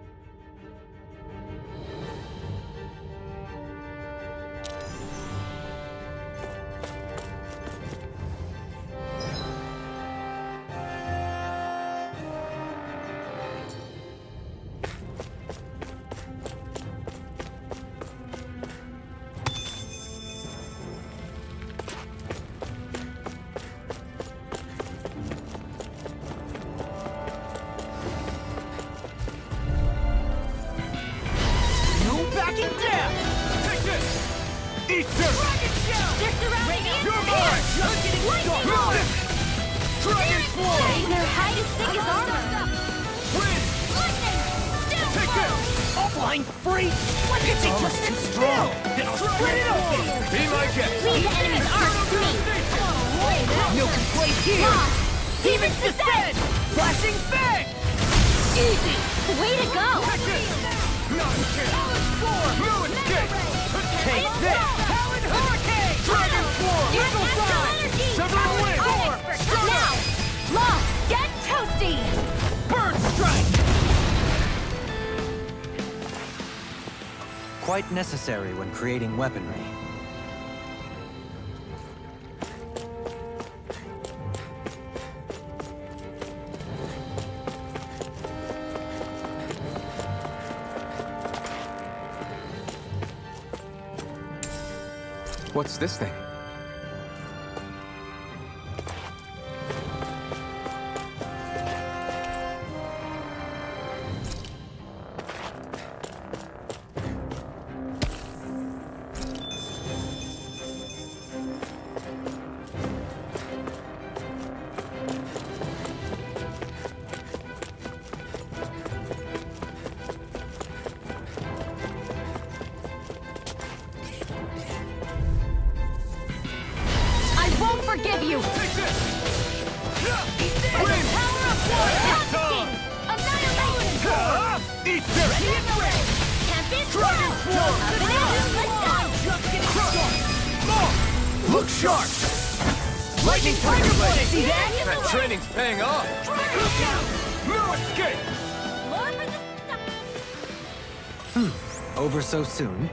Speaker 7: Quite necessary when creating weaponry.
Speaker 4: What's this thing?
Speaker 9: Forgive you! Power of war! Annihilation!
Speaker 6: Eat this!
Speaker 9: Champion Dragon Form!
Speaker 6: Look sharp!
Speaker 9: Lightning Tiger Blade! See that?
Speaker 6: That training's paying off! No escape!
Speaker 7: Over so soon?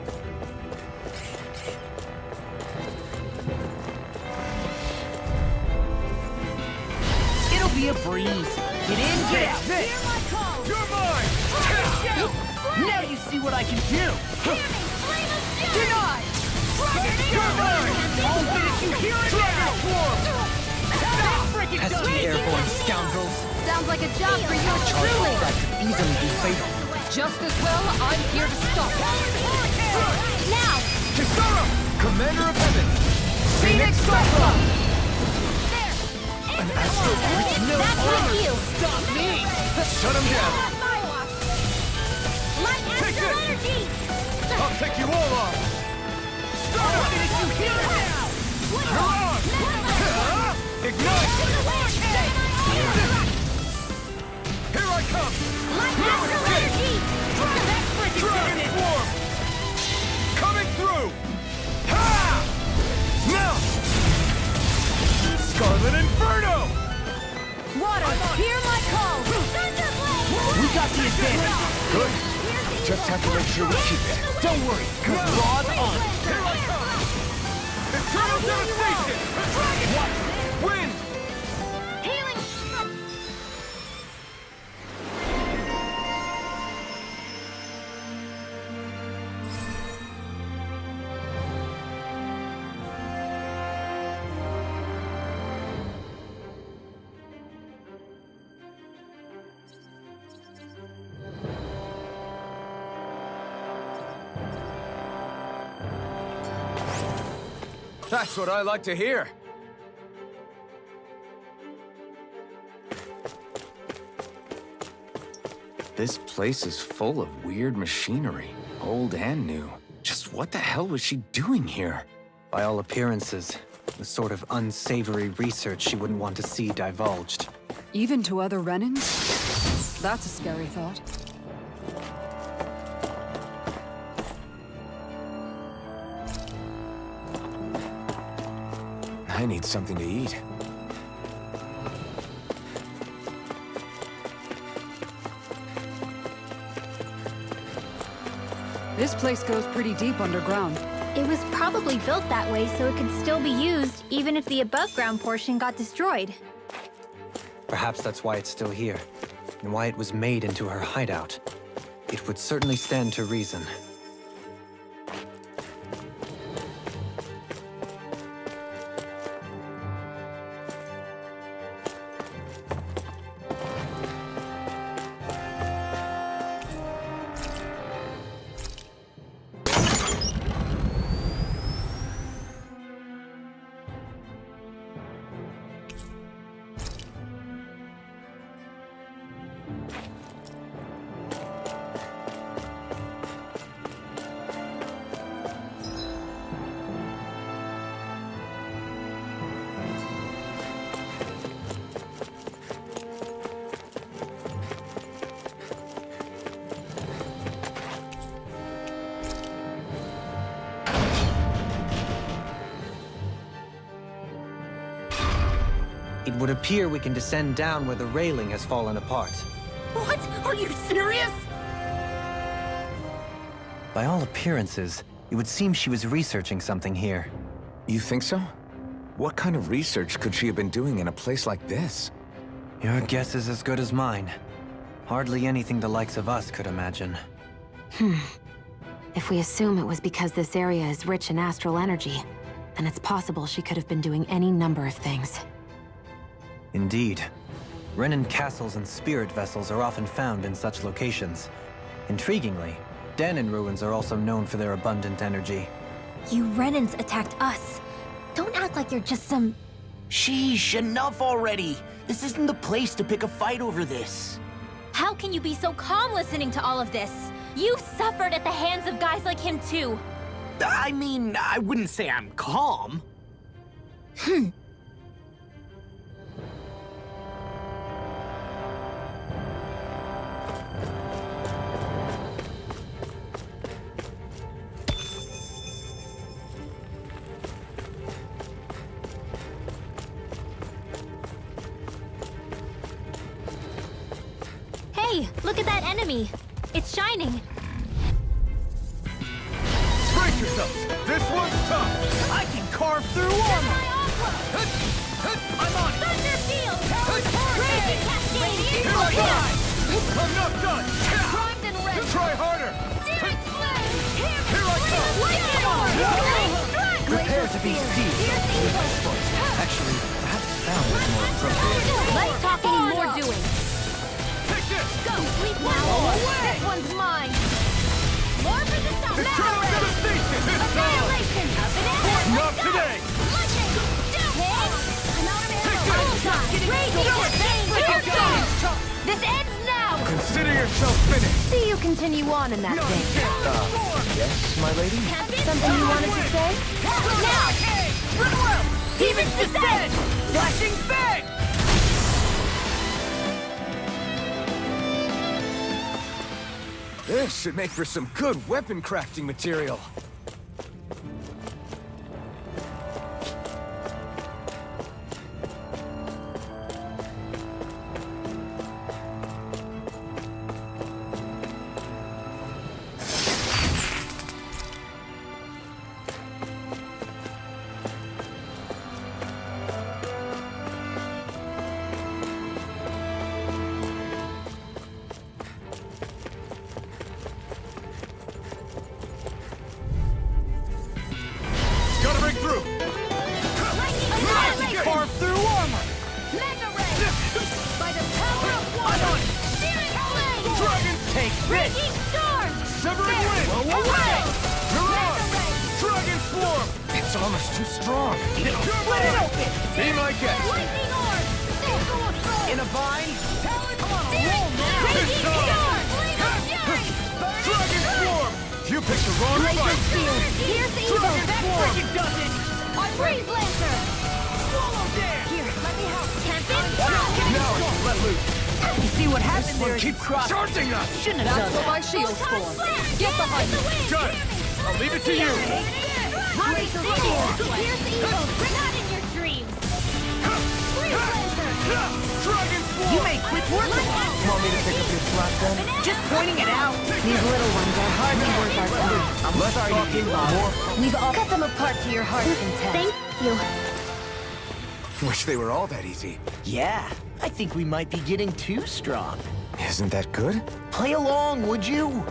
Speaker 11: Be a breeze. Get in, get out.
Speaker 9: Hear my call!
Speaker 6: You're mine!
Speaker 11: Now you see what I can do.
Speaker 9: Hear me! Flame of fury!
Speaker 11: Denied!
Speaker 6: You're mine!
Speaker 11: I'll finish you here and now.
Speaker 7: Pesky airborne scoundrels.
Speaker 9: Sounds like a job for you truly!
Speaker 7: That could easily be fatal.
Speaker 9: Just as well, I'm here to stop it. Now!
Speaker 6: Kisara! Commander of Heaven!
Speaker 9: Phoenix Cyclone!
Speaker 6: An Astro Blitz? No armor!
Speaker 11: Stop me!
Speaker 6: Shut him down!
Speaker 9: Light
Speaker 6: Take
Speaker 9: Astral
Speaker 6: this!
Speaker 9: Energy!
Speaker 6: I'll take you all on! Start up!
Speaker 11: Here and now!
Speaker 6: You're on! Ignite! Here I come!
Speaker 9: Light
Speaker 6: No
Speaker 9: Astral
Speaker 6: escape!
Speaker 9: Energy!
Speaker 6: Dragon form! Coming through! Ha! Now! Scarlet
Speaker 9: Silent Inferno! Water, hear my call!
Speaker 11: We got the advantage.
Speaker 4: Good. Just have to make sure we keep it.
Speaker 11: Don't worry, cause Raw's on.
Speaker 9: Here I come!
Speaker 6: Eternal devastation!
Speaker 9: Dragon!
Speaker 6: Wind!
Speaker 9: Healing!
Speaker 4: That's what I like to hear. This place is full of weird machinery, old and new. Just what the hell was she doing here?
Speaker 7: By all appearances, the sort of unsavory research she wouldn't want to see divulged.
Speaker 10: Even to other Renans? That's a scary thought.
Speaker 4: I need something to eat.
Speaker 10: This place goes pretty deep underground.
Speaker 8: It was probably built that way so it could still be used, even if the above-ground portion got destroyed.
Speaker 7: Perhaps that's why it's still here, and why it was made into her hideout. It would certainly stand to reason. It would appear we can descend down where the railing has fallen apart.
Speaker 9: What? Are you serious?
Speaker 7: By all appearances, it would seem she was researching something here.
Speaker 4: You think so? What kind of research could she have been doing in a place like this?
Speaker 7: Your guess is as good as mine. Hardly anything the likes of us could imagine.
Speaker 12: If we assume it was because this area is rich in astral energy, then it's possible she could have been doing any number of things.
Speaker 7: Indeed. Renan castles and spirit vessels are often found in such locations. Intriguingly, Danon ruins are also known for their abundant energy.
Speaker 8: You Renans attacked us. Don't act like you're just some...
Speaker 11: Sheesh, enough already. This isn't the place to pick a fight over this.
Speaker 8: How can you be so calm listening to all of this? You've suffered at the hands of guys like him too.
Speaker 11: I mean, I wouldn't say I'm calm.
Speaker 8: Hey, look at that enemy. It's shining.
Speaker 6: Brace yourselves! This one's tough!
Speaker 11: I can carve through armor!
Speaker 9: I'm on it!
Speaker 8: Thunder field!
Speaker 9: Raging
Speaker 8: Cascade!
Speaker 6: Here I come! I'm not done!
Speaker 9: Primed and ready!
Speaker 6: Try harder!
Speaker 9: Searing flame!
Speaker 6: Here I come!
Speaker 9: Lightning orb!
Speaker 7: Prepare to be seized. Actually, perhaps found is more appropriate.
Speaker 8: Less talking, more doing.
Speaker 6: Take this!
Speaker 9: Go, sweet now! This one's mine! More for the sun!
Speaker 6: Eternal devastation! It's time!
Speaker 9: Annihilation!
Speaker 6: Not today!
Speaker 9: Lightning! I'm out of arrows!
Speaker 6: Take
Speaker 9: Raging Cascade! This ends now!
Speaker 6: Consider yourself finished!
Speaker 12: See you continue on in that vein.
Speaker 4: Yes, my lady?
Speaker 12: Something you wanted to say?
Speaker 9: Now! Rinwell! Demon's Descent! Flashing Fang!
Speaker 4: This should make for some good weapon crafting material.
Speaker 9: this!
Speaker 1: Raging storm!
Speaker 9: Severing wind! Away! You're on! Dragon swarm!
Speaker 4: It's almost too strong.
Speaker 9: Split it open!
Speaker 4: Be my guest.
Speaker 1: Lightning orb!
Speaker 9: In a vine? Come on,
Speaker 1: Raging
Speaker 9: roll now!
Speaker 1: storm! Flame of fury!
Speaker 9: Dragon swarm! You picked the wrong fight!
Speaker 1: Here's evil!
Speaker 9: Dragon swarm!
Speaker 1: It does it! Freeze Lancer!
Speaker 9: Swallow dare!
Speaker 1: Here, let me help. Tempest!
Speaker 9: Now it's let loose!
Speaker 10: You see what happened there?
Speaker 9: Keep charging us!
Speaker 10: Shouldn't have done that. My shield's full. Get behind me.
Speaker 9: Got it! I'll leave it to you!
Speaker 1: Glacial Sword! Here's evil! Not in your dreams! Freeze Lancer!
Speaker 9: Dragon swarm!
Speaker 10: You may quit work.
Speaker 4: Want me to pick up your slack then?
Speaker 10: Just pointing it out. These little ones are hardly worth our time.
Speaker 4: I'm less talking, more.
Speaker 8: We've all cut them apart to your heart's content. Thank you.
Speaker 4: Wish they were all that easy.
Speaker 11: Yeah, I think we might be getting too strong.
Speaker 4: Isn't that good?
Speaker 11: Play along, would you?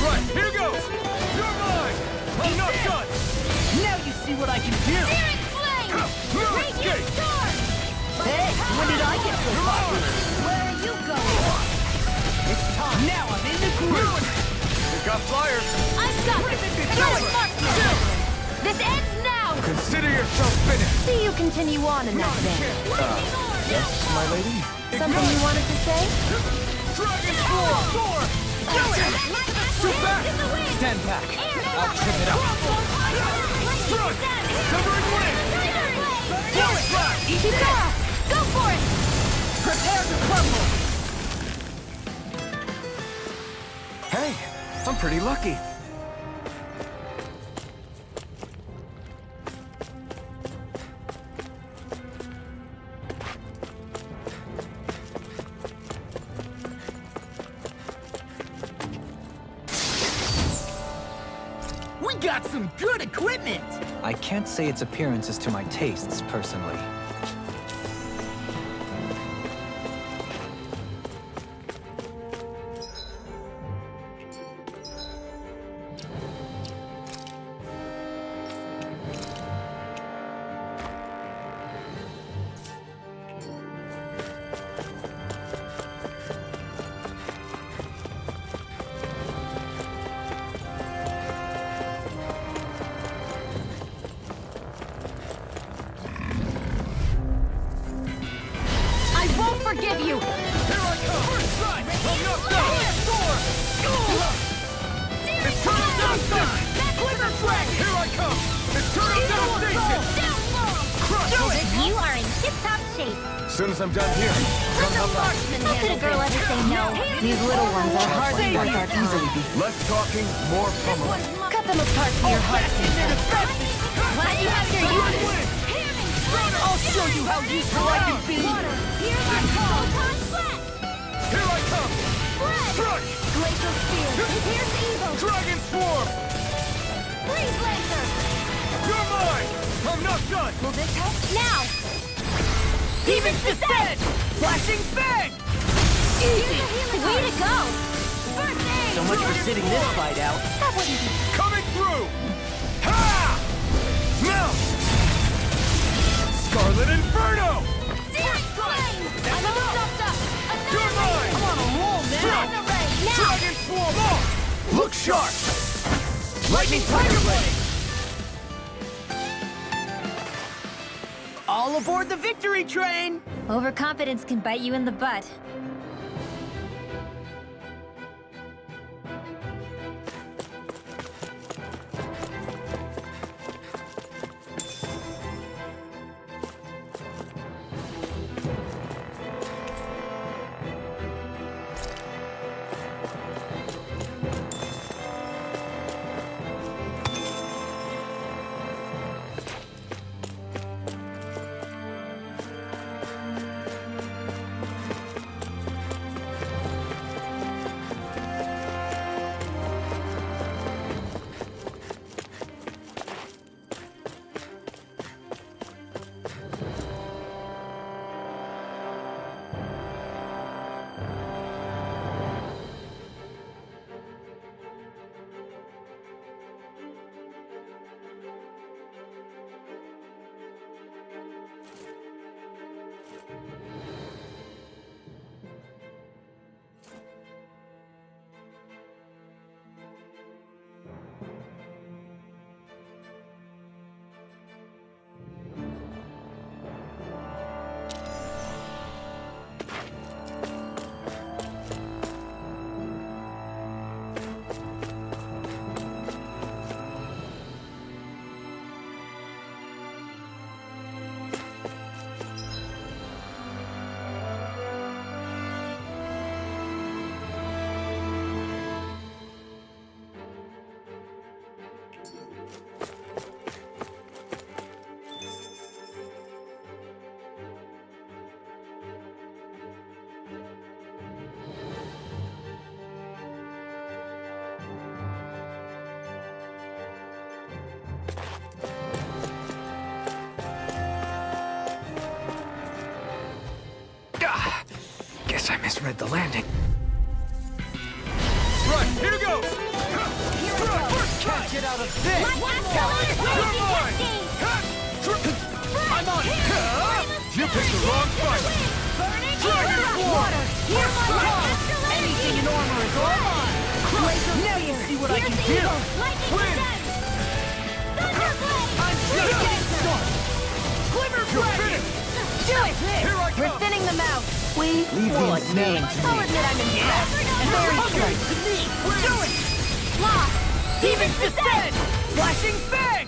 Speaker 9: Right, here goes! You're mine! I'm not done!
Speaker 10: Now you see what I can do.
Speaker 1: Searing Flame! Raging Storm!
Speaker 10: Hey, when did I get so popular?
Speaker 1: Where are you going?
Speaker 10: It's time. Now I'm in the groove.
Speaker 9: They got flyers!
Speaker 1: I've got this! Throw it, Marksman! This ends now!
Speaker 4: Consider yourself finished.
Speaker 8: See you continue on in that vein.
Speaker 4: Yes, my lady?
Speaker 8: Something you wanted to say?
Speaker 9: Dragon swarm! Soar!
Speaker 1: Do it!
Speaker 9: Step back!
Speaker 4: Stand back. I'll trip it up.
Speaker 9: Strike! Severing wind! Flowing flash!
Speaker 1: Keep going! Go for it!
Speaker 10: Prepare to crumble.
Speaker 4: Hey, I'm pretty lucky.
Speaker 10: We got some good equipment.
Speaker 7: I can't say its appearance is to my tastes, personally.
Speaker 1: Forgive you!
Speaker 9: Here I come! First strike! I'm not done! Soar! It's turn of devastation! Quiver dragon! Here I come! It's turn of devastation! Crush! Do it!
Speaker 8: You are in tip-top shape.
Speaker 4: As soon as I'm done here, come help out.
Speaker 8: How could a girl ever say no? These little ones are hardly worth our time.
Speaker 4: Less talking, more pummeling.
Speaker 8: Cut them apart to your heart's content. Glad you have your uses.
Speaker 10: I'll show you how useful I can be.
Speaker 9: Here I come! Strike!
Speaker 1: Glacial Spear! Here's evil!
Speaker 9: Dragon swarm!
Speaker 1: Freeze Lancer!
Speaker 9: You're mine! I'm not done!
Speaker 1: Will this help? Now!
Speaker 10: Demon's Descent! Flashing Fang!
Speaker 1: Easy! Way to go! First aid!
Speaker 11: So much for sitting this fight out.
Speaker 1: That wouldn't be...
Speaker 9: Coming through! Ha! Now! Scarlet Inferno!
Speaker 1: Searing Flame! I'm all stopped up!
Speaker 9: You're mine!
Speaker 10: I'm on a roll now.
Speaker 1: Strike the ray! Now!
Speaker 9: Dragon swarm off! Look sharp!
Speaker 10: Lightning Tiger Blade! All aboard the victory train!
Speaker 8: Overconfidence can bite you in the butt.
Speaker 4: Guess I misread the landing.
Speaker 9: Right, here goes!
Speaker 5: Can't get out of this!
Speaker 9: You're mine!
Speaker 5: I'm on it!
Speaker 9: You picked the wrong fight! Dragon
Speaker 5: Water! Here's my call! Anything in armor is all mine! Now you see what I can do!
Speaker 9: Win!
Speaker 5: I'm just getting started! Glimmer Dragon!
Speaker 9: finished!
Speaker 5: Do it!
Speaker 9: Here I
Speaker 5: We're
Speaker 9: come!
Speaker 5: thinning them out!
Speaker 11: Leave these names to
Speaker 5: I'll
Speaker 11: me.
Speaker 5: admit I'm impressed! And very straight to me! Do it! Lock! Demon's Descent! Flashing Fang!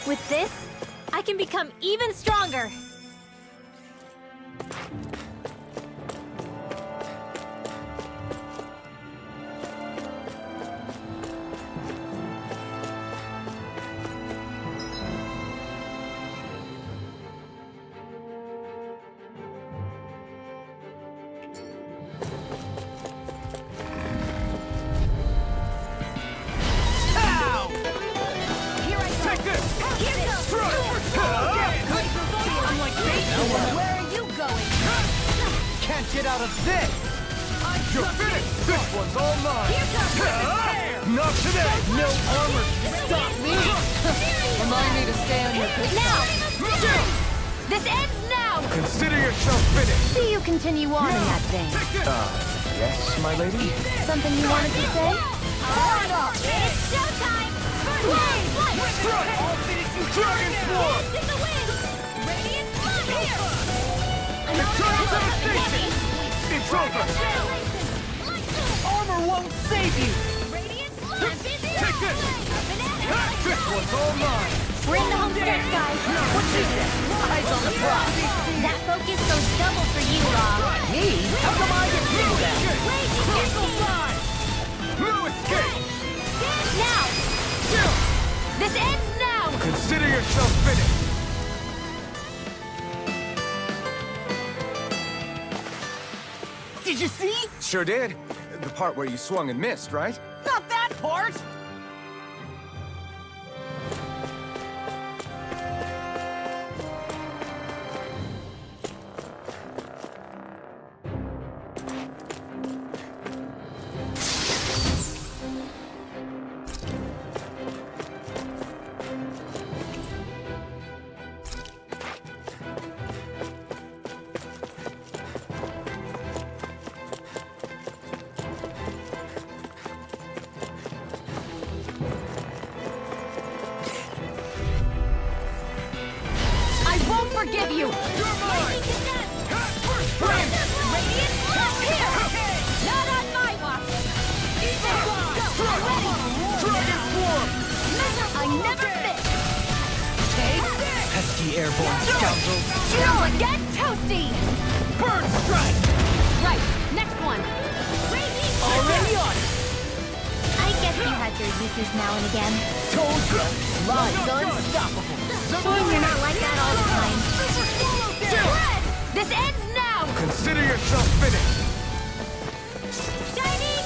Speaker 8: With this, I can become even stronger.
Speaker 5: Pow!
Speaker 9: Take this!
Speaker 5: Unlike where are you going? Can't get out of this!
Speaker 9: You're finished! This one's all mine! Not today!
Speaker 5: No armor can stop me! Remind me to stay on your good
Speaker 8: Now!
Speaker 5: side.
Speaker 8: This ends now!
Speaker 9: Consider yourself finished!
Speaker 8: See you continue on in that vein.
Speaker 4: Yes, my lady?
Speaker 8: Something you wanted to say? It's showtime! Flight!
Speaker 9: Strike! Dragon Swarm!
Speaker 8: In the wind! Radiant flood here!
Speaker 9: Eternal devastation! It's over!
Speaker 5: Armor won't save you!
Speaker 8: Radiant flood!
Speaker 9: Take this! This one's all mine!
Speaker 8: We're in the home stretch, guys.
Speaker 5: What she said? Eyes on the prize!
Speaker 8: That focus goes double for you, Law.
Speaker 5: Me? How come I get pulled out?
Speaker 9: Crystal Side! No escape!
Speaker 8: Now! This ends now!
Speaker 9: Consider yourself finished!
Speaker 5: Did you see?
Speaker 4: Sure did. The part where you swung and missed, right?
Speaker 5: Not that part! I won't forgive you!
Speaker 9: You're mine!
Speaker 8: Radiant flood here! Not on my watch!
Speaker 9: Dragon Swarm!
Speaker 8: I never miss!
Speaker 5: Pesky airborne scoundrel!
Speaker 8: Chill and get toasty!
Speaker 5: Bird strike!
Speaker 8: Right, next one!
Speaker 5: Already on it!
Speaker 8: I guess you had your uses now and again.
Speaker 5: Told you! Live's unstoppable!
Speaker 8: Shame you're not like that all the time. This ends now!
Speaker 9: Consider yourself finished!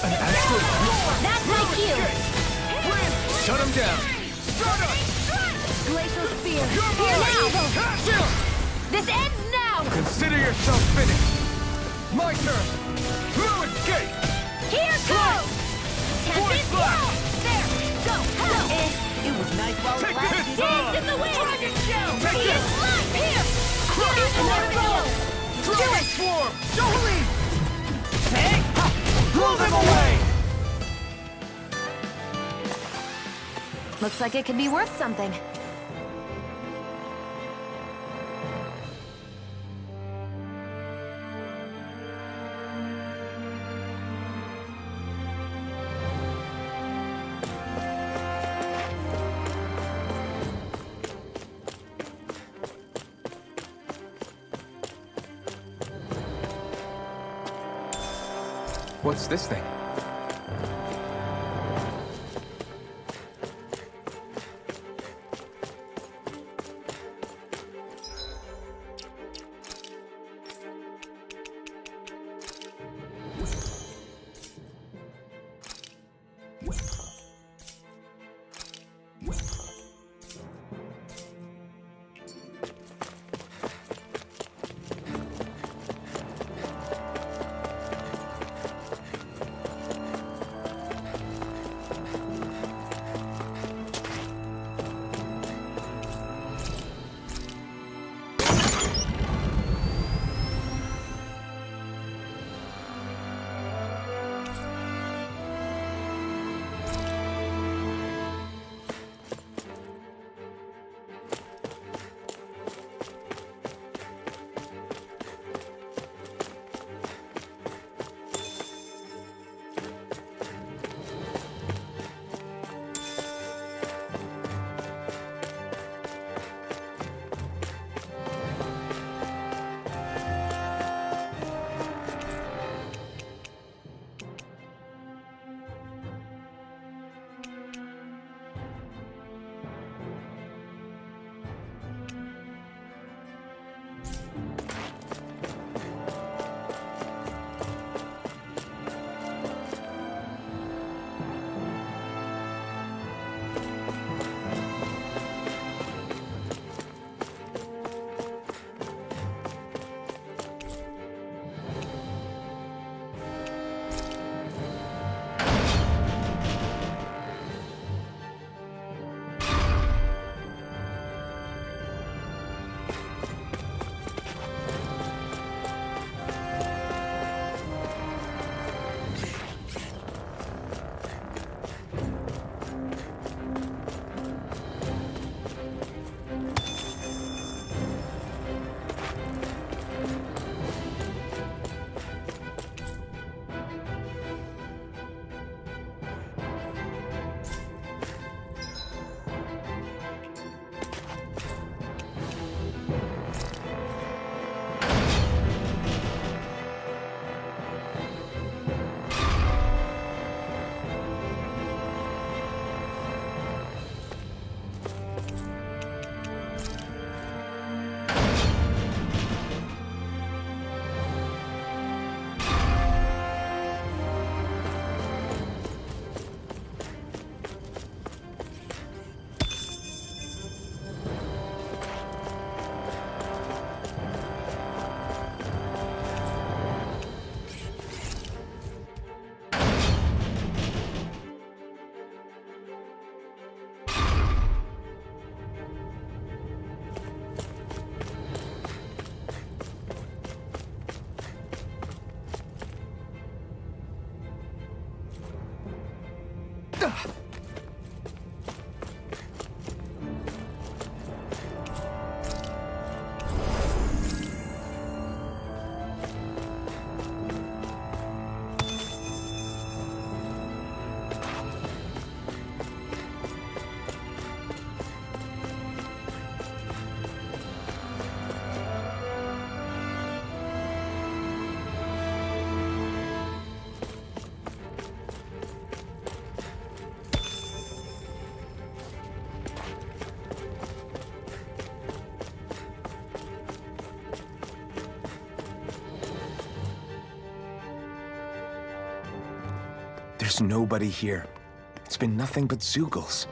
Speaker 8: An
Speaker 9: astral
Speaker 8: That's my cue!
Speaker 9: Shut him down!
Speaker 8: Glacial Spear!
Speaker 9: You're
Speaker 8: Here
Speaker 9: mine!
Speaker 8: now! This ends now!
Speaker 9: Consider yourself finished! My turn! No escape!
Speaker 8: Here goes! Tempest
Speaker 9: Blast!
Speaker 8: There! Go!
Speaker 5: It was nice while it
Speaker 9: Take
Speaker 5: lasted.
Speaker 9: this!
Speaker 8: Dance in the wind!
Speaker 5: Dragon shell!
Speaker 8: Radiant flood! Here!
Speaker 9: Crush!
Speaker 8: Another deal!
Speaker 9: Dragon Swarm!
Speaker 5: Don't leave! Hey! Blow them away!
Speaker 12: Looks like it could be worth something.
Speaker 4: What's this thing? There's nobody here. It's been nothing but Zeugles.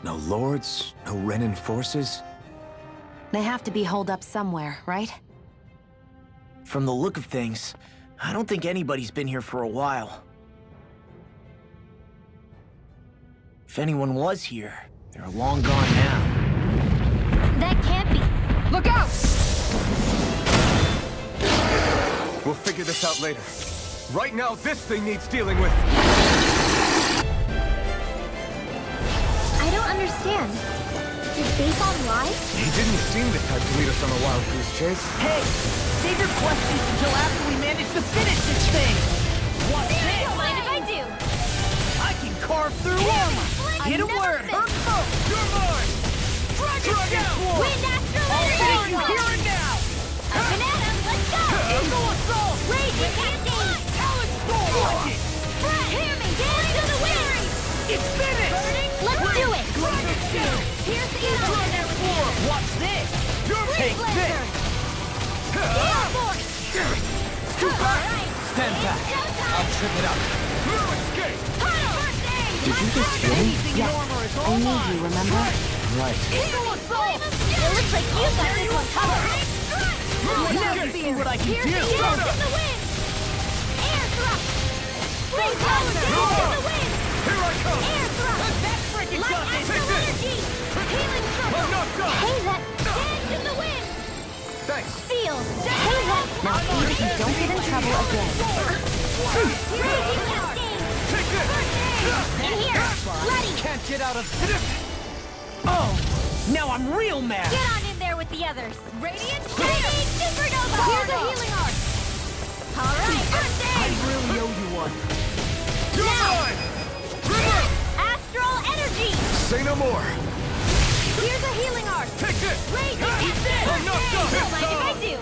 Speaker 4: No lords, no Renan forces.
Speaker 12: They have to be holed up somewhere, right?
Speaker 11: From the look of things, I don't think anybody's been here for a while. If anyone was here, they're long gone now.
Speaker 8: That can't be.
Speaker 10: Look out!
Speaker 4: We'll figure this out later. Right now, this thing needs dealing with.
Speaker 8: I don't understand. Did Bason lie?
Speaker 4: He didn't seem the type to lead us on a wild goose chase.
Speaker 9: Hey, save your questions until after we manage to finish this thing. What's
Speaker 8: Don't
Speaker 9: this?
Speaker 8: mind if I do.
Speaker 9: I can carve through armor. Hit him where it hurts most. You're mine. Dragon Sword.
Speaker 8: Wind Astral
Speaker 9: I'll
Speaker 8: Energy!
Speaker 9: finish you here and now.
Speaker 8: Up and at 'em, let's go!
Speaker 9: Eagle Assault.
Speaker 8: Raging Cascade!
Speaker 9: Talon Storm. Watch it.
Speaker 8: Brett, hear me! Dance to the wind!
Speaker 9: It's finished.
Speaker 8: Let's do it!
Speaker 9: Dragon Shield.
Speaker 8: Here's the Eagle!
Speaker 9: Dragon Form. What's this? Take
Speaker 8: Blazer!
Speaker 9: this.
Speaker 8: Gale Force! Alright!
Speaker 4: Stand back. I'll trip it up.
Speaker 8: Did
Speaker 4: you just hear me?
Speaker 9: Anything in armor is all
Speaker 12: I need
Speaker 9: mine.
Speaker 12: you, remember?
Speaker 4: Right.
Speaker 9: Eagle Assault.
Speaker 8: It looks like you got this one covered!
Speaker 9: Now you see what I can
Speaker 8: Here's
Speaker 9: do.
Speaker 8: the Dance in the wind! Air thrust! Spring Power! Dance in the wind!
Speaker 4: Here I come.
Speaker 8: Air thrust!
Speaker 9: That freaking
Speaker 8: Light
Speaker 9: does it.
Speaker 8: Astral Energy! Healing Circle!
Speaker 4: I'm not done.
Speaker 8: Hey, that Dance in the wind!
Speaker 4: Thanks.
Speaker 8: Seal! Hey, that
Speaker 12: Now see that you don't get in trouble again.
Speaker 8: Raging Cascade!
Speaker 4: Take this.
Speaker 8: In here! Bloody!
Speaker 9: Can't get out of this. Oh, now I'm real mad.
Speaker 8: Get on in there with the others! Radiant Supernova! Here's a healing arc! Alright, first
Speaker 9: I
Speaker 8: aid!
Speaker 9: really owe you one.
Speaker 8: Now! Astral Energy!
Speaker 4: Say no more.
Speaker 8: Here's a healing arc!
Speaker 4: Take this.
Speaker 8: Raging
Speaker 4: Eat this. I'm not done.
Speaker 8: Don't mind if I do!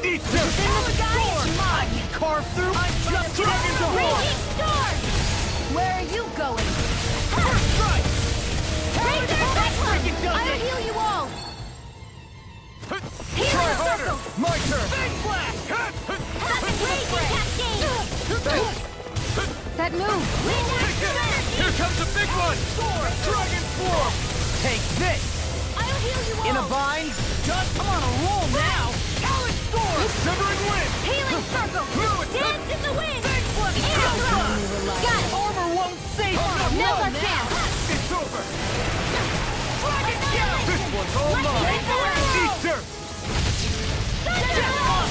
Speaker 4: Eat this.
Speaker 8: In the sky, it's
Speaker 9: I
Speaker 8: mine!
Speaker 9: can carve through. I'm just dragon to war.
Speaker 8: Raging Storm! Where are you going?
Speaker 9: First strike.
Speaker 8: Razor Cyclone!
Speaker 9: freaking does
Speaker 8: I'll
Speaker 9: it.
Speaker 8: heal you all!
Speaker 4: Try
Speaker 8: Healing
Speaker 4: harder.
Speaker 8: Circle!
Speaker 4: My turn.
Speaker 9: Big blast.
Speaker 8: Raging Cascade!
Speaker 10: That move!
Speaker 8: Wind Astral Energy!
Speaker 4: Here comes the big one.
Speaker 9: Dragon Form. Take this.
Speaker 8: I'll heal you all!
Speaker 9: In a bind. Just I'm on a roll now. Talon Storm.
Speaker 4: Shivering wind.
Speaker 8: Healing Circle! Dance in the wind!
Speaker 9: Big blast.
Speaker 8: Air thrust! Got it!
Speaker 9: Armor won't save me.
Speaker 8: Now's our chance!
Speaker 4: It's over.
Speaker 9: Dragon Shield.
Speaker 4: This one's all mine. Eat dirt.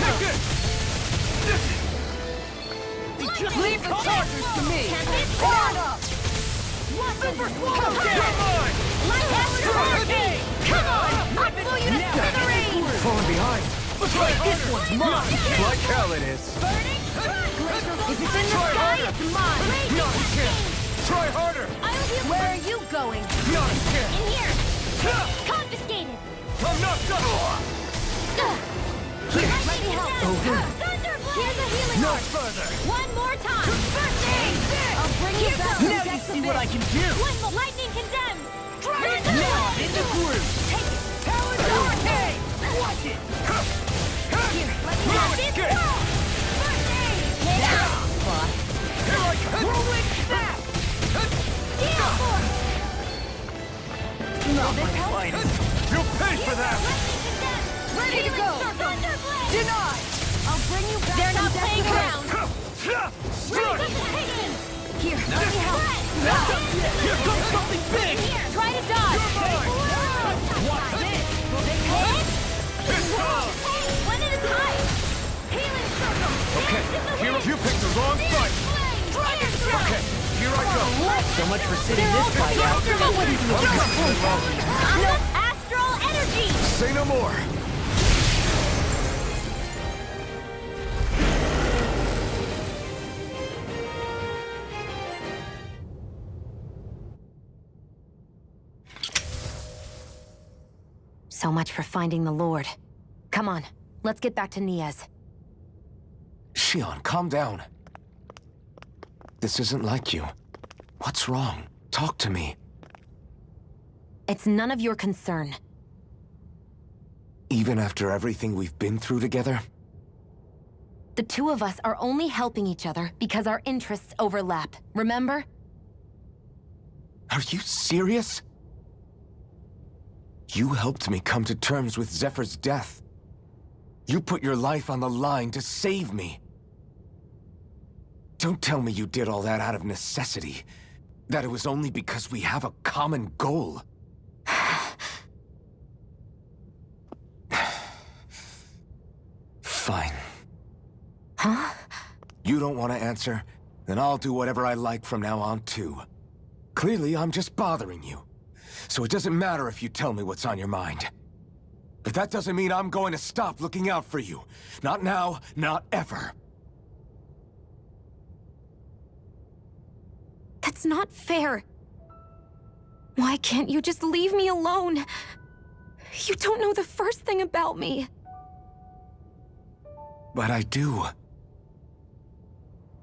Speaker 4: Take it.
Speaker 9: Leave the chargers to me.
Speaker 8: Hard up!
Speaker 9: Super Swallow.
Speaker 4: You're mine.
Speaker 8: Light Astral Energy! Come on! I'll blow you to smithereens!
Speaker 4: Falling behind.
Speaker 9: Try this one's mine.
Speaker 4: Like hell it is.
Speaker 8: Burning Strike! If it's in the
Speaker 4: Try
Speaker 8: sky,
Speaker 4: harder.
Speaker 8: it's mine! Raging
Speaker 4: Not a chance.
Speaker 8: Cascade!
Speaker 4: Try harder.
Speaker 8: I'll heal. Where are you going?
Speaker 4: Not a chance.
Speaker 8: In here! Confiscated!
Speaker 4: I'm not done.
Speaker 8: Let me help! Thunderblade! Here's a healing
Speaker 4: No
Speaker 8: arc!
Speaker 4: further.
Speaker 8: One more time! First aid! I'll bring you back!
Speaker 9: Now you see what I can do.
Speaker 8: One more! Lightning condemns!
Speaker 9: Dragon Now in the groove.
Speaker 8: Take it!
Speaker 9: Talon Hurricane. Watch it.
Speaker 8: Here, let me have this!
Speaker 4: Escape.
Speaker 8: First aid! Lay down!
Speaker 4: Here I come.
Speaker 9: Whirlwind snap.
Speaker 8: Steel force!
Speaker 9: Not my finest.
Speaker 4: You'll pay for that.
Speaker 8: Lightning condemns!
Speaker 10: Ready to go.
Speaker 8: Thunderblade!
Speaker 10: Denied!
Speaker 8: I'll bring you back! They're not playing around!
Speaker 4: Strike.
Speaker 8: Here, let me help!
Speaker 9: Here comes something big.
Speaker 8: Here, try to dodge!
Speaker 9: Watch this.
Speaker 8: Hit! Hey, one at a time! Healing circle!
Speaker 4: Okay,
Speaker 8: Dance in the
Speaker 4: here
Speaker 8: wind!
Speaker 4: you picked the wrong fight.
Speaker 8: Dragon thrust!
Speaker 4: Okay, here I go.
Speaker 11: So much for sitting this guy out.
Speaker 9: That wouldn't be a good No astral energy!
Speaker 4: Say no more!
Speaker 12: So much for finding the Lord. Come on, let's get back to Niaz.
Speaker 4: Shion, calm down. This isn't like you. What's wrong? Talk to me.
Speaker 12: It's none of your concern.
Speaker 4: Even after everything we've been through together?
Speaker 12: The two of us are only helping each other because our interests overlap, remember?
Speaker 4: Are you serious? You helped me come to terms with Zephyr's death. You put your life on the line to save me. Don't tell me you did all that out of necessity. That it was only because we have a common goal. Fine.
Speaker 12: Huh?
Speaker 4: You don't want to answer? Then I'll do whatever I like from now on, too. Clearly, I'm just bothering you. So it doesn't matter if you tell me what's on your mind. But that doesn't mean I'm going to stop looking out for you. Not now, not ever.
Speaker 12: That's not fair. Why can't you just leave me alone? You don't know the first thing about me.
Speaker 4: But I do.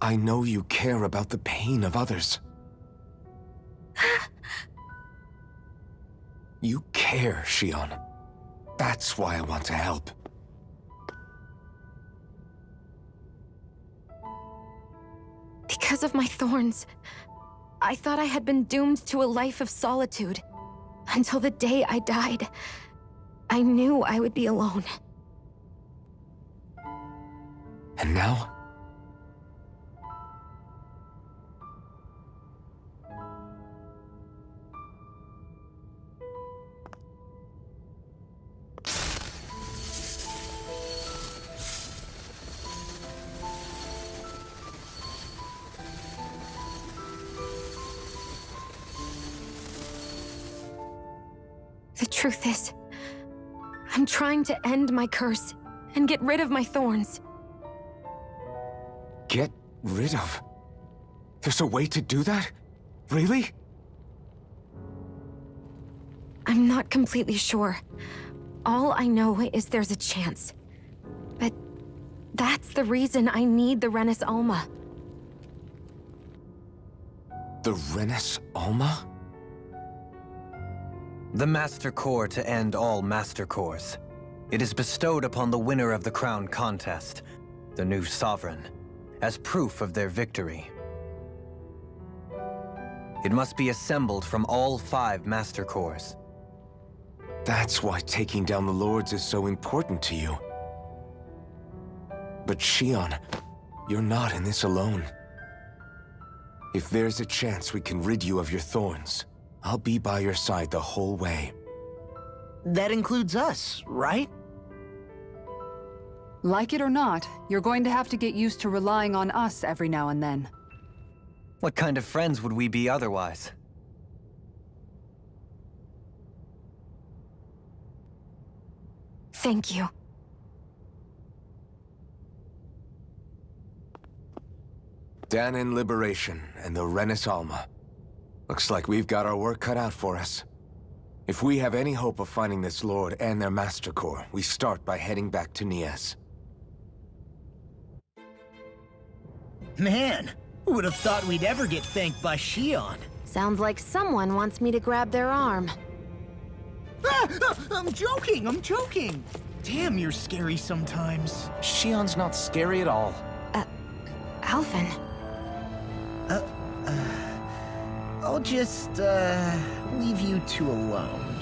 Speaker 4: I know you care about the pain of others. You care, Shion. That's why I want to help.
Speaker 12: Because of my thorns, I thought I had been doomed to a life of solitude. Until the day I died, I knew I would be alone.
Speaker 4: And now?
Speaker 12: The truth is, I'm trying to end my curse and get rid of my thorns.
Speaker 4: Get rid of? There's a way to do that? Really?
Speaker 12: I'm not completely sure. All I know is there's a chance. But that's the reason I need the Renis Alma.
Speaker 4: The Renis Alma?
Speaker 7: The Master Core to end all Master Cores. It is bestowed upon the winner of the Crown Contest, the new Sovereign, as proof of their victory. It must be assembled from all 5 Master Cores.
Speaker 4: That's why taking down the Lords is so important to you. But Shion, you're not in this alone. If there's a chance we can rid you of your thorns, I'll be by your side the whole way.
Speaker 11: That includes us, right?
Speaker 10: Like it or not, you're going to have to get used to relying on us every now and then.
Speaker 7: What kind of friends would we be otherwise?
Speaker 12: Thank you.
Speaker 4: Danon Liberation and the Renis Alma. Looks like we've got our work cut out for us. If we have any hope of finding this Lord and their Master Core, we start by heading back to Niaz.
Speaker 13: Man, who would have thought we'd ever get thanked by Shion?
Speaker 12: Sounds like someone wants me to grab their arm.
Speaker 13: I'm joking! Damn, you're scary sometimes.
Speaker 4: Shion's not scary at all.
Speaker 12: Alvin.
Speaker 13: I'll just, leave you two alone.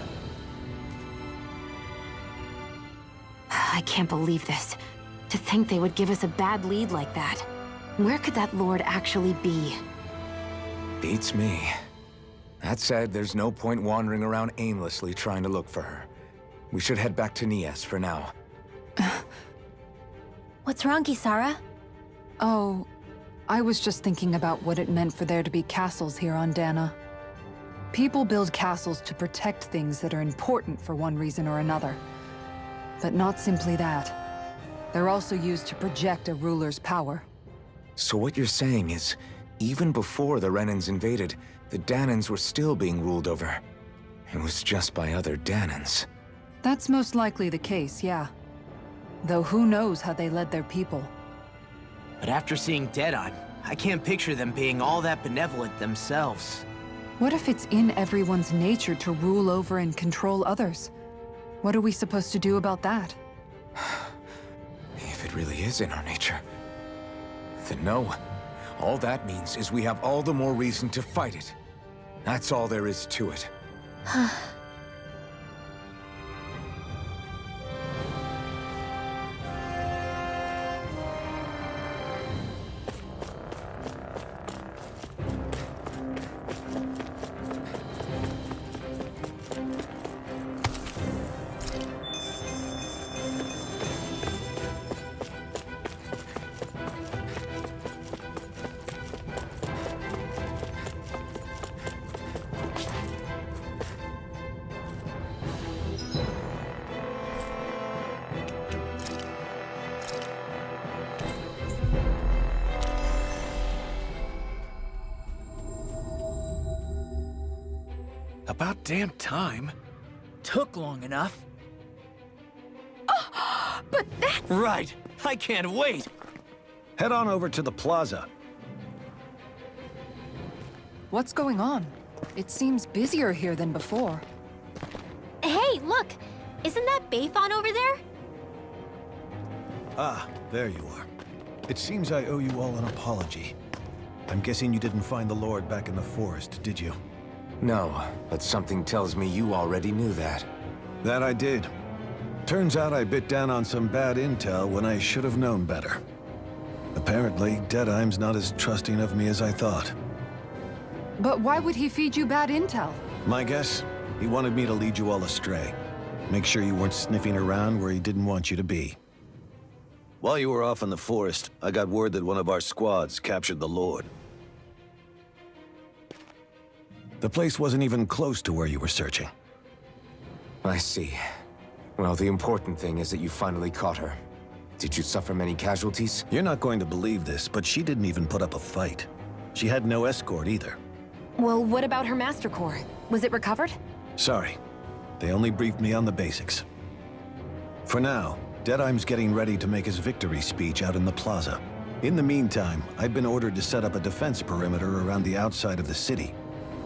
Speaker 12: I can't believe this. To think they would give us a bad lead like that. Where could that Lord actually be?
Speaker 4: Beats me. That said, there's no point wandering around aimlessly trying to look for her. We should head back to Niaz for now.
Speaker 8: What's wrong, Kisara?
Speaker 10: Oh, I was just thinking about what it meant for there to be castles here on Dana. People build castles to protect things that are important for one reason or another. But not simply that. They're also used to project a ruler's power.
Speaker 4: So what you're saying is, even before the Renans invaded, the Danans were still being ruled over. It was just by other Danans.
Speaker 10: That's most likely the case, yeah. Though who knows how they led their people.
Speaker 11: But after seeing Deadeye, I can't picture them being all that benevolent themselves.
Speaker 10: What if it's in everyone's nature to rule over and control others? What are we supposed to do about that?
Speaker 4: If it really is in our nature, then no. All that means is we have all the more reason to fight it. That's all there is to it.
Speaker 13: About damn time. Took long enough.
Speaker 12: But that's...
Speaker 11: Right. I can't wait.
Speaker 14: Head on over to the plaza.
Speaker 10: What's going on? It seems busier here than before.
Speaker 8: Hey, look! Isn't that Bayfon over there?
Speaker 14: Ah, there you are. It seems I owe you all an apology. I'm guessing you didn't find the Lord back in the forest, did you?
Speaker 4: No, but something tells me you already knew that.
Speaker 14: That I did. Turns out I bit down on some bad intel when I should have known better. Apparently, Deadeye's not as trusting of me as I thought.
Speaker 10: But why would he feed you bad intel?
Speaker 14: My guess? He wanted me to lead you all astray. Make sure you weren't sniffing around where he didn't want you to be. While you were off in the forest, I got word that one of our squads captured the Lord. The place wasn't even close to where you were searching.
Speaker 4: I see. Well, the important thing is that you finally caught her. Did you suffer many casualties?
Speaker 14: You're not going to believe this, but she didn't even put up a fight. She had no escort either.
Speaker 12: Well, what about her Master Core? Was it recovered?
Speaker 14: Sorry. They only briefed me on the basics. For now, Deadeye's getting ready to make his victory speech out in the plaza. In the meantime, I've been ordered to set up a defense perimeter around the outside of the city,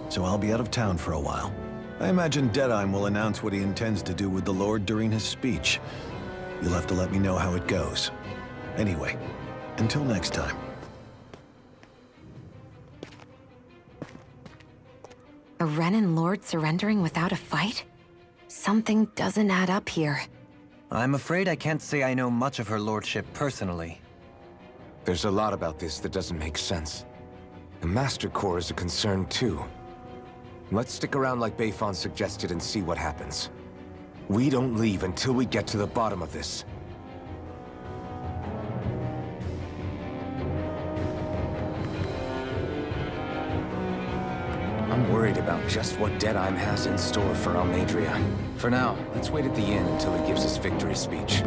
Speaker 14: so I'll be out of town for a while. I imagine Deadeye will announce what he intends to do with the Lord during his speech. You'll have to let me know how it goes. Anyway, until next time.
Speaker 12: A Renan Lord surrendering without a fight? Something doesn't add up here.
Speaker 7: I'm afraid I can't say I know much of her lordship personally.
Speaker 4: There's a lot about this that doesn't make sense. The Master Core is a concern too. Let's stick around like Bayfon suggested and see what happens. We don't leave until we get to the bottom of this. I'm worried about just what Deadeye has in store for Almadria. For now, let's wait at the inn until he gives his victory speech.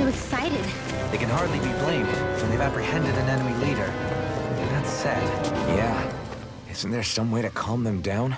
Speaker 8: excited.
Speaker 7: They can hardly be blamed when they've apprehended an enemy leader. That's sad.
Speaker 4: Yeah. Isn't there some way to calm them down?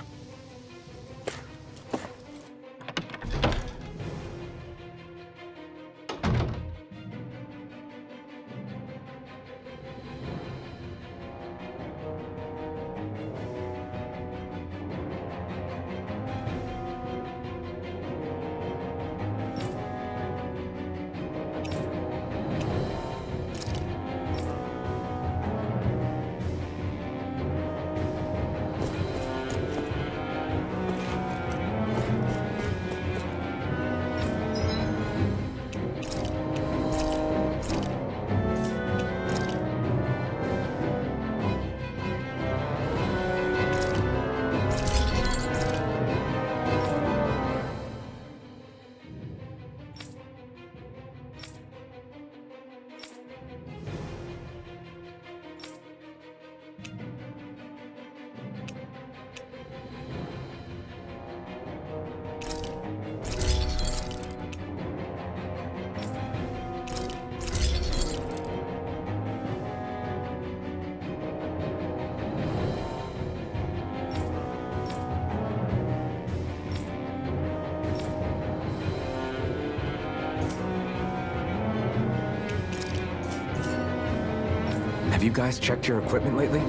Speaker 4: Have you guys checked your equipment lately?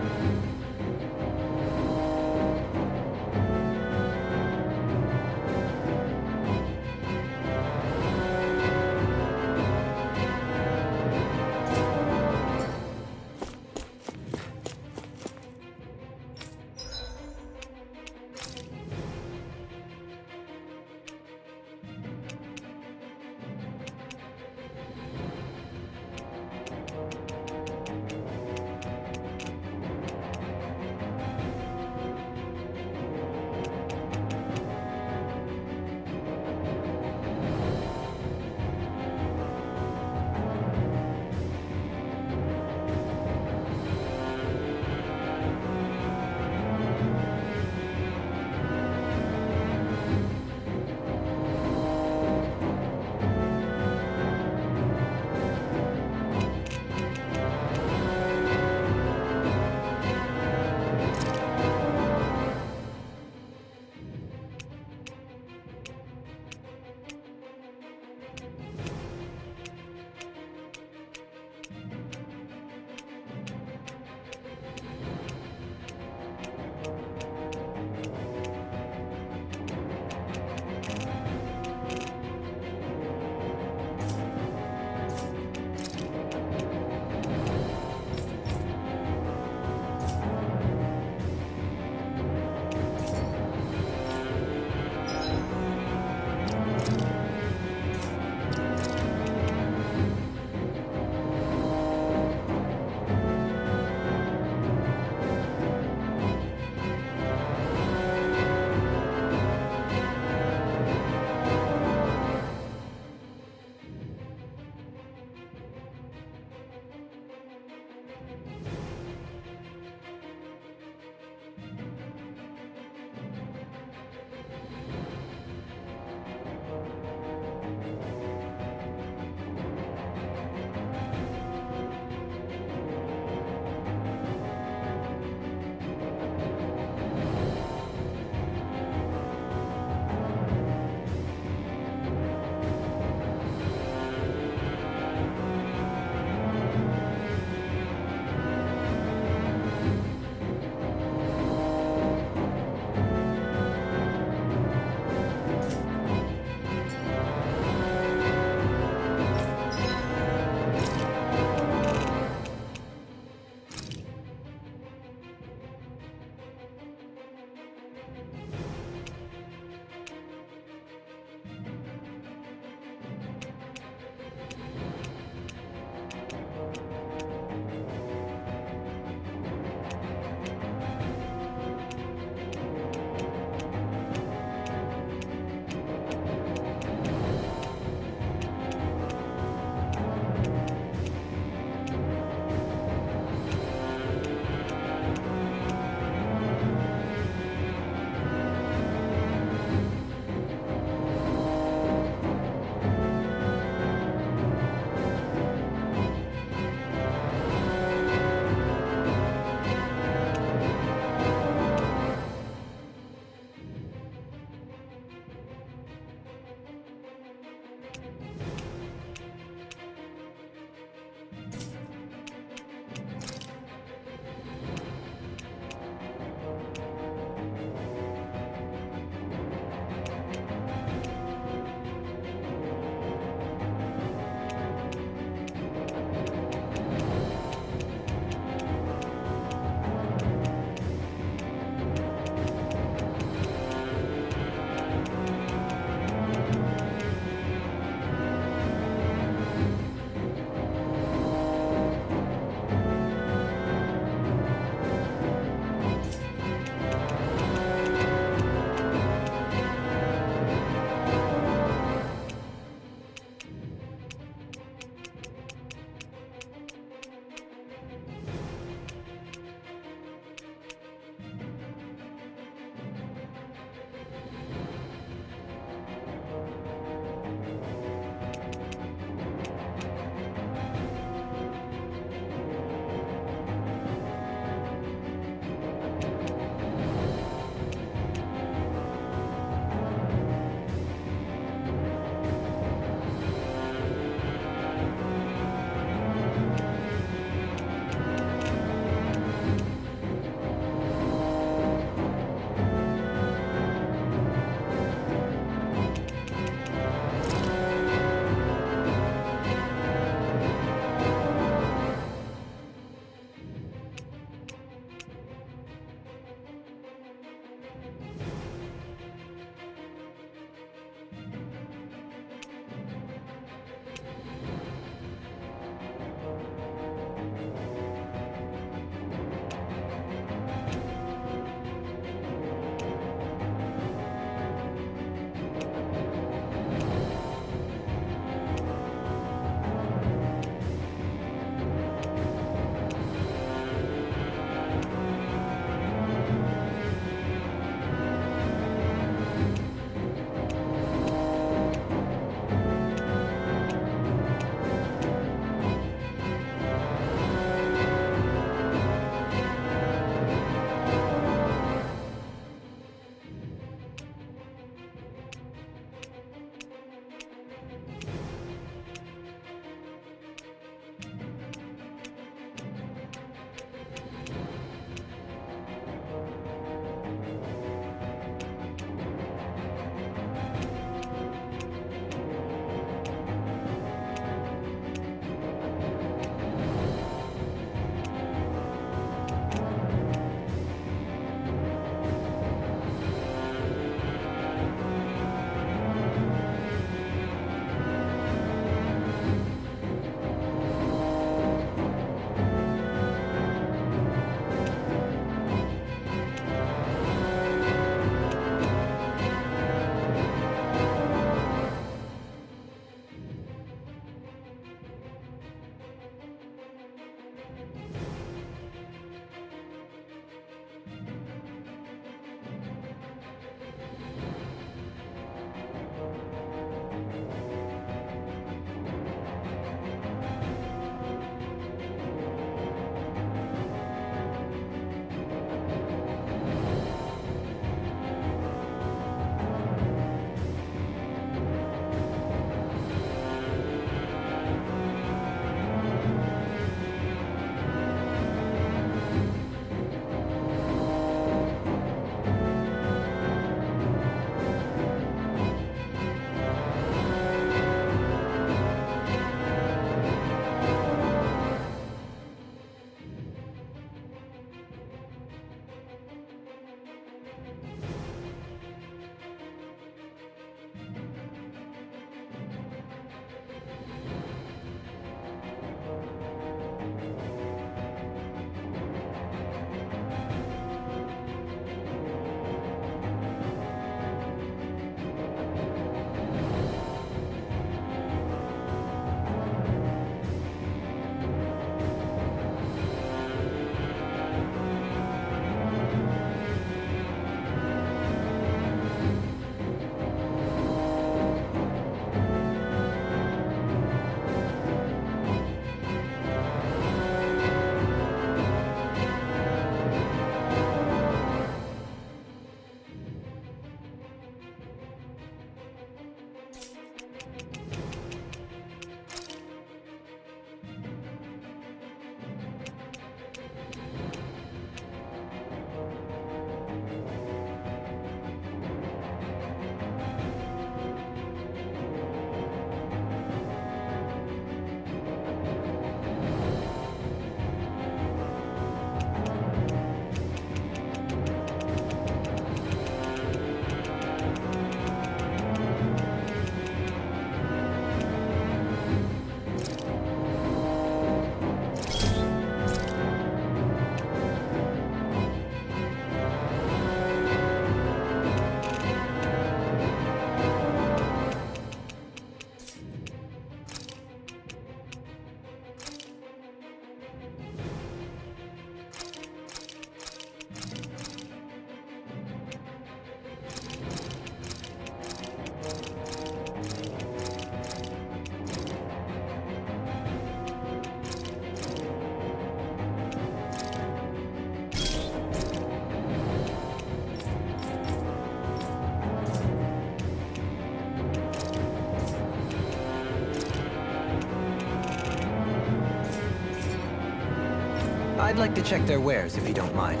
Speaker 7: I'd like to check their wares, if you don't mind.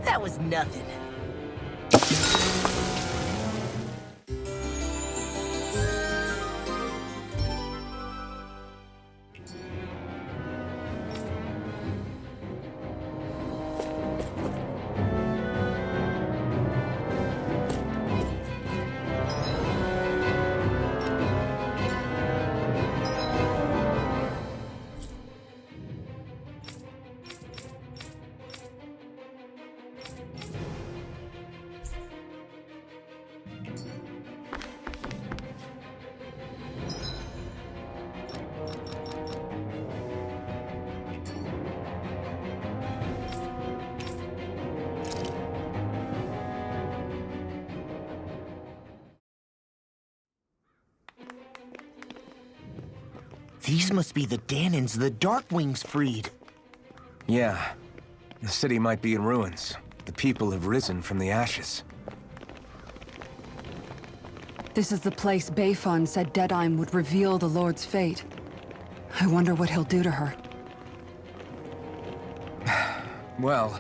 Speaker 11: That was nothing. These must be the Danons the Darkwings freed.
Speaker 4: Yeah. The city might be in ruins. The people have risen from the ashes.
Speaker 10: This is the place Bayfon said Deadime would reveal the Lord's fate. I wonder what he'll do to her.
Speaker 4: Well...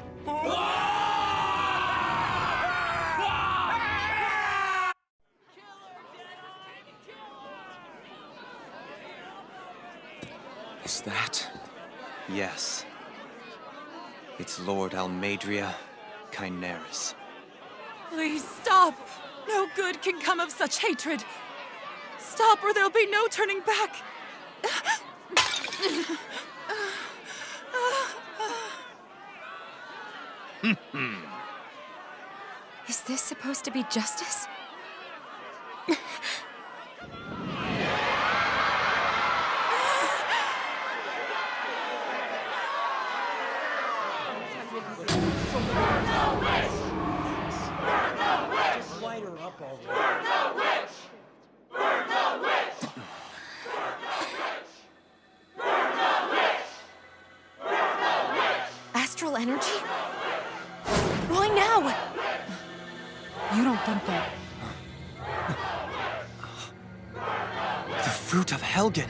Speaker 4: Is that...
Speaker 15: Yes. It's Lord Almadria Kynaris.
Speaker 16: Please stop! No good can come of such hatred. Stop or there'll be no turning back.
Speaker 12: Is this supposed to be justice? Astral energy? Why now?
Speaker 10: You don't think that...
Speaker 15: The fruit of Helgen.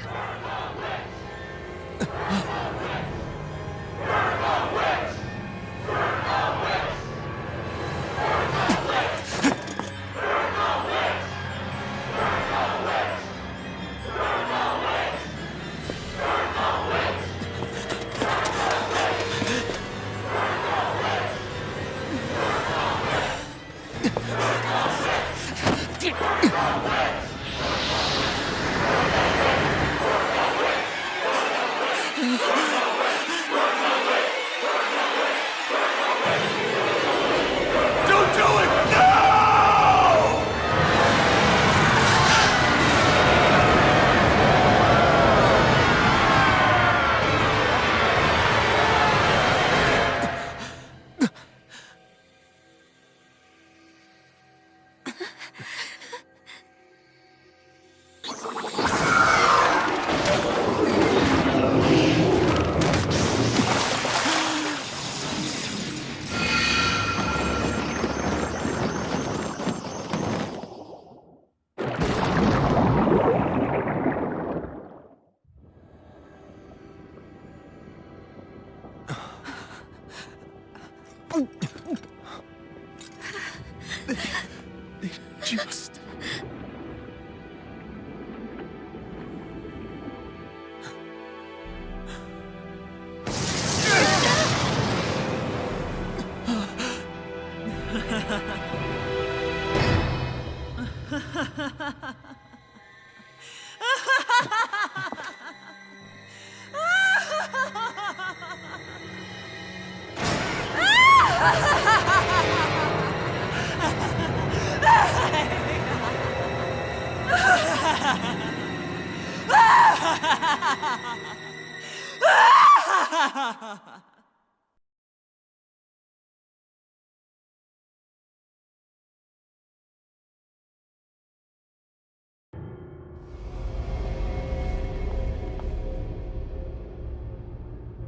Speaker 13: just...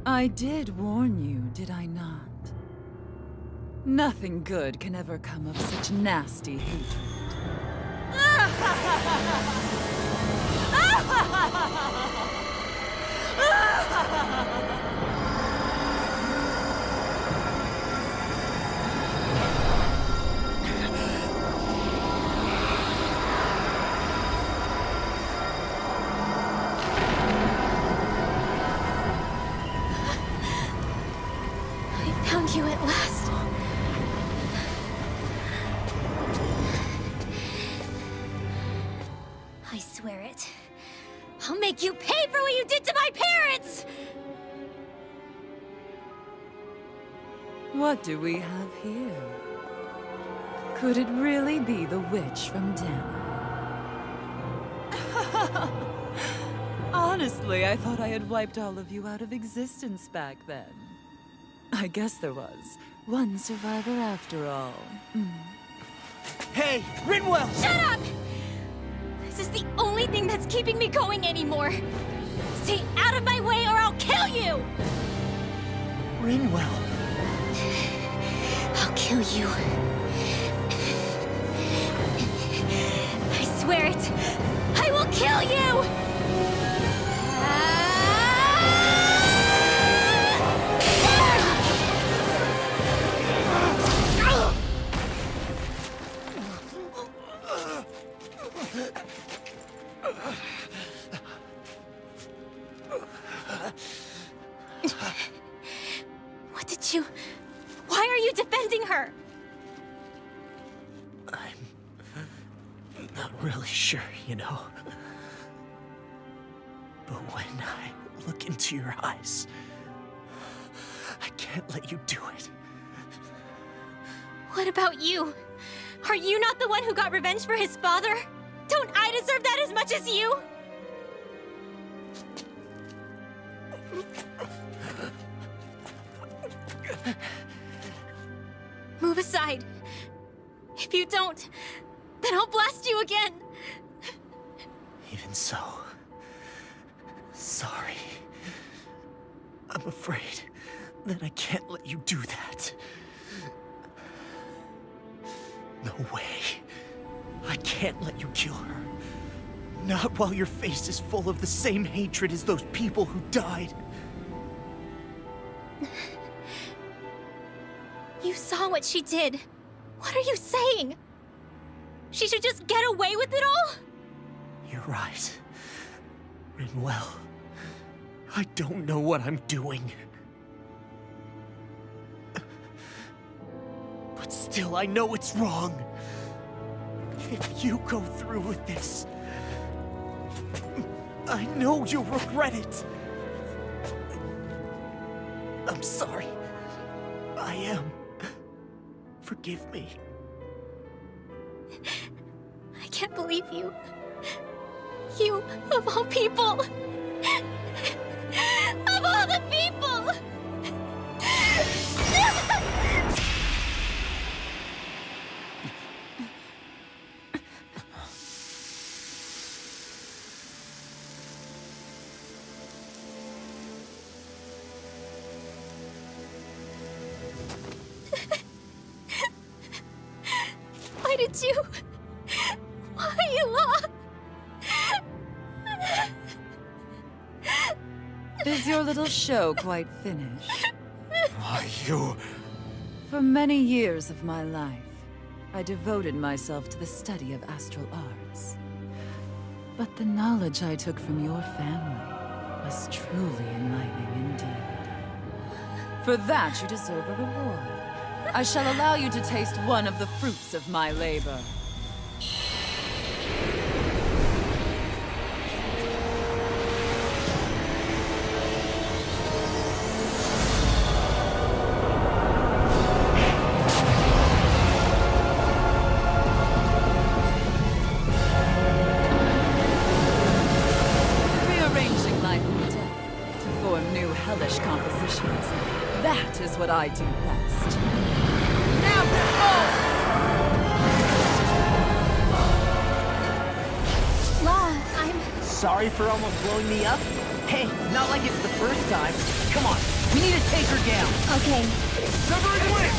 Speaker 16: I did warn you, did I not? Nothing good can ever come of such nasty hatred.
Speaker 12: I found you at last.
Speaker 8: I swear it. I'll make you pay for what you did to my parents!
Speaker 16: What do we have here? Could it really be the witch from Dana? Honestly, I thought I had wiped all of you out of existence back then. I guess there was one survivor after all.
Speaker 13: Hey, Rinwell!
Speaker 8: Shut up! This is the only thing that's keeping me going anymore. Stay out of my way or I'll kill you!
Speaker 13: Rinwell.
Speaker 8: I'll kill you. I swear it. I will kill you! What did you... Why are you defending her?
Speaker 13: I'm not really sure, you know. But when I look into your eyes, I can't let you do it.
Speaker 8: What about you? Are you not the one who got revenge for his father? Don't I deserve that as much as you? Move aside. If you don't, then I'll blast you again.
Speaker 13: Even so, sorry. I'm afraid that I can't let you do that. No way. I can't let you kill her. Not while your face is full of the same hatred as those people who died.
Speaker 8: You saw what she did. What are you saying? She should just get away with it all?
Speaker 13: You're right. Rinwell. I don't know what I'm doing. But still, I know it's wrong. If you go through with this, I know you'll regret it. I'm sorry. I am. Forgive me.
Speaker 8: I can't believe you. You, of all people. Of all the people! Why did you... Why you lost?
Speaker 16: Is your little show quite finished?
Speaker 4: Why, you...
Speaker 16: For many years of my life, I devoted myself to the study of astral arts. But the knowledge I took from your family was truly enlightening indeed. For that, you deserve a reward. I shall allow you to taste one of the fruits of my labor. Rearranging life and death to form new hellish compositions. That is what I do best. Now
Speaker 8: Law, I'm...
Speaker 11: Sorry for almost blowing me up? Hey, not like it's the first time. Come on, we need to take her down.
Speaker 8: Okay.
Speaker 5: Severing Wind!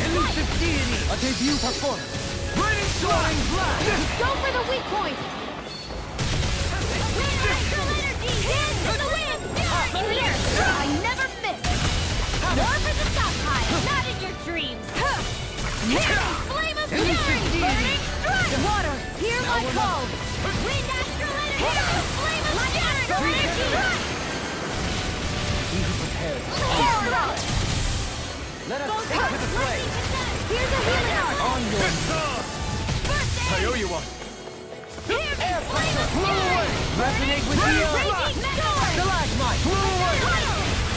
Speaker 5: Elusive Deity!
Speaker 15: A debut performance.
Speaker 5: Raining Flying Blast!
Speaker 8: Go for the weak point! Astral energy! Dance in the wind! Here! I never miss! More for the stockpile, not in your dreams! Flame of fury! Burning strike! Water, hear my call! Wind astral energy! Flame of fury! Burning strike!
Speaker 15: He who prepares. Let us take to the fray.
Speaker 8: Here's a healing arm!
Speaker 15: On your
Speaker 5: I owe you one.
Speaker 8: Air pressure!
Speaker 15: resonate with the earth. Stalagmite.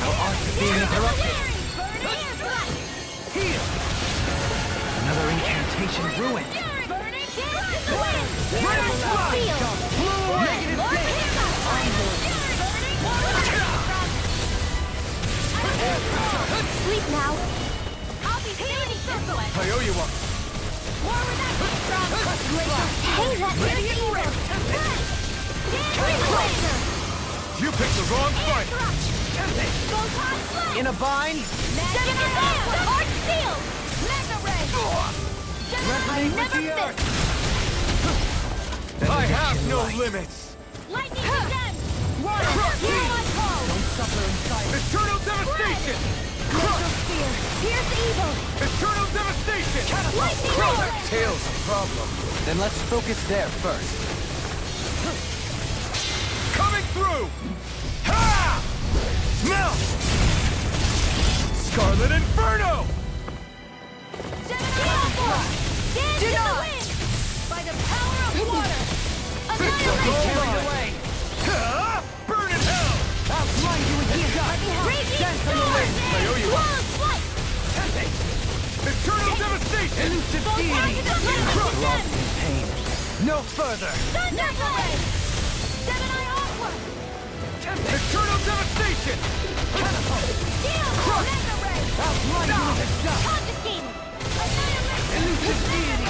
Speaker 15: Our art is being interrupted.
Speaker 5: Heal!
Speaker 15: Another incantation ruined.
Speaker 8: Sleep now. I'll be healing circle.
Speaker 5: I owe you one.
Speaker 8: Hey, that
Speaker 5: You picked the wrong fight.
Speaker 15: In a bind.
Speaker 8: Arch Steel! Mega Ray!
Speaker 15: Resonate with the earth.
Speaker 5: I have no limits.
Speaker 8: Lightning again! Water! Hear my call!
Speaker 15: Don't suffer in silence.
Speaker 5: Eternal devastation!
Speaker 8: Mental Spear! Here's evil!
Speaker 5: Eternal devastation!
Speaker 8: Lightning roar!
Speaker 5: Tail's a problem.
Speaker 15: Then let's focus there first.
Speaker 5: Coming through! Ha! Melt! Scarlet Inferno!
Speaker 8: Dance in the wind! By the power of water!
Speaker 15: Carried away.
Speaker 5: Ha! Burn in hell!
Speaker 15: I'll blind you with the shot.
Speaker 8: Raging
Speaker 15: Dance in the wind.
Speaker 5: I owe you one.
Speaker 8: Swallow's flight!
Speaker 5: Eternal devastation!
Speaker 15: Elusive
Speaker 8: Go
Speaker 15: deity.
Speaker 8: back to the front again!
Speaker 15: In pain. No further.
Speaker 8: Thunder Blade! Seven Eye Aqua!
Speaker 5: Eternal devastation!
Speaker 8: Steel! Mega Ray!
Speaker 15: I'll blind you with a shot.
Speaker 8: Confiscated! Annihilation!
Speaker 15: Elusive deity.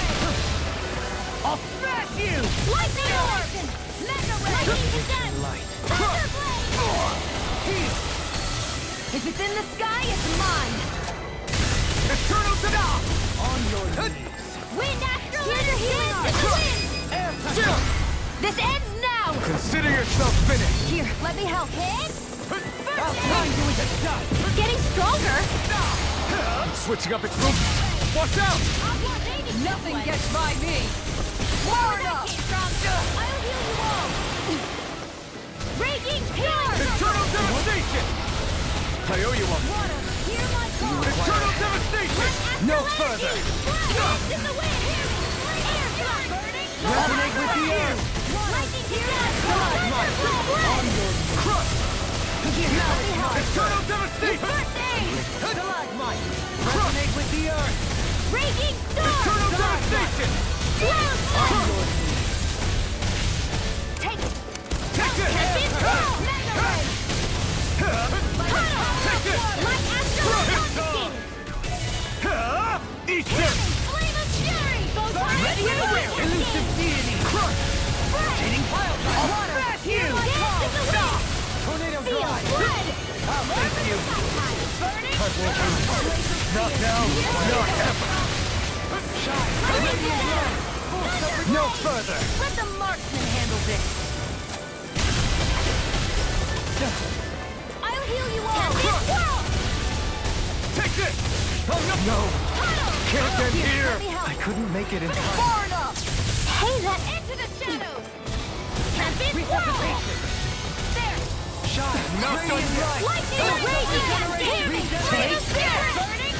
Speaker 5: I'll smash you!
Speaker 8: Lightning Orb! Mega Ray! Lightning Descent!
Speaker 15: Light.
Speaker 8: Thunder Blade! If it's in the sky, it's mine!
Speaker 5: Eternal devastation!
Speaker 15: On your knees.
Speaker 8: Wind Astral Energy! Dance in the wind!
Speaker 15: Air pressure.
Speaker 8: This ends now!
Speaker 5: Consider yourself finished!
Speaker 8: Here, let me help. Hit!
Speaker 15: I'll blind you with a shot.
Speaker 8: It's getting stronger!
Speaker 5: Switching up its movement! Watch out!
Speaker 8: Nothing gets by me! Florida! I'll heal you all! Raging Healer!
Speaker 5: Eternal devastation! I owe you one.
Speaker 8: Water, hear my call!
Speaker 5: Eternal devastation!
Speaker 15: No further.
Speaker 8: Dance in the wind! Air strike! Burning!
Speaker 15: Resonate with the earth.
Speaker 8: Lightning Healer!
Speaker 15: On your knees.
Speaker 5: Crush!
Speaker 15: Stalagmite.
Speaker 5: Eternal devastation!
Speaker 15: Stalagmite. Resonate with the earth.
Speaker 8: Raging Storm!
Speaker 5: Eternal devastation!
Speaker 8: Swallow's
Speaker 15: On
Speaker 8: flight!
Speaker 15: your knees.
Speaker 8: Take it!
Speaker 5: Take it!
Speaker 8: Mega Ray!
Speaker 5: Take it!
Speaker 8: Light Astral Confiscated!
Speaker 5: Eat this!
Speaker 8: Flame of Fury!
Speaker 5: Ready and win!
Speaker 15: Elusive deity.
Speaker 5: Crush!
Speaker 15: Raining pile drive.
Speaker 5: I'll smash you!
Speaker 15: Stop. Tornado drive. I'll thank you.
Speaker 5: I won't lose. Not now, not ever!
Speaker 15: Radiant light. No further.
Speaker 8: Let the marksman handle this! I'll heal you all! Whirl!
Speaker 5: Take this! Oh no!
Speaker 15: No. can't end here!
Speaker 7: I couldn't make it in time.
Speaker 9: Far enough!
Speaker 8: Hey, that
Speaker 9: Into the shadows! Tempest wall! There!
Speaker 15: Shine! Not done yet!
Speaker 9: Lightning raging! Damage! Flame of spirit! Burning!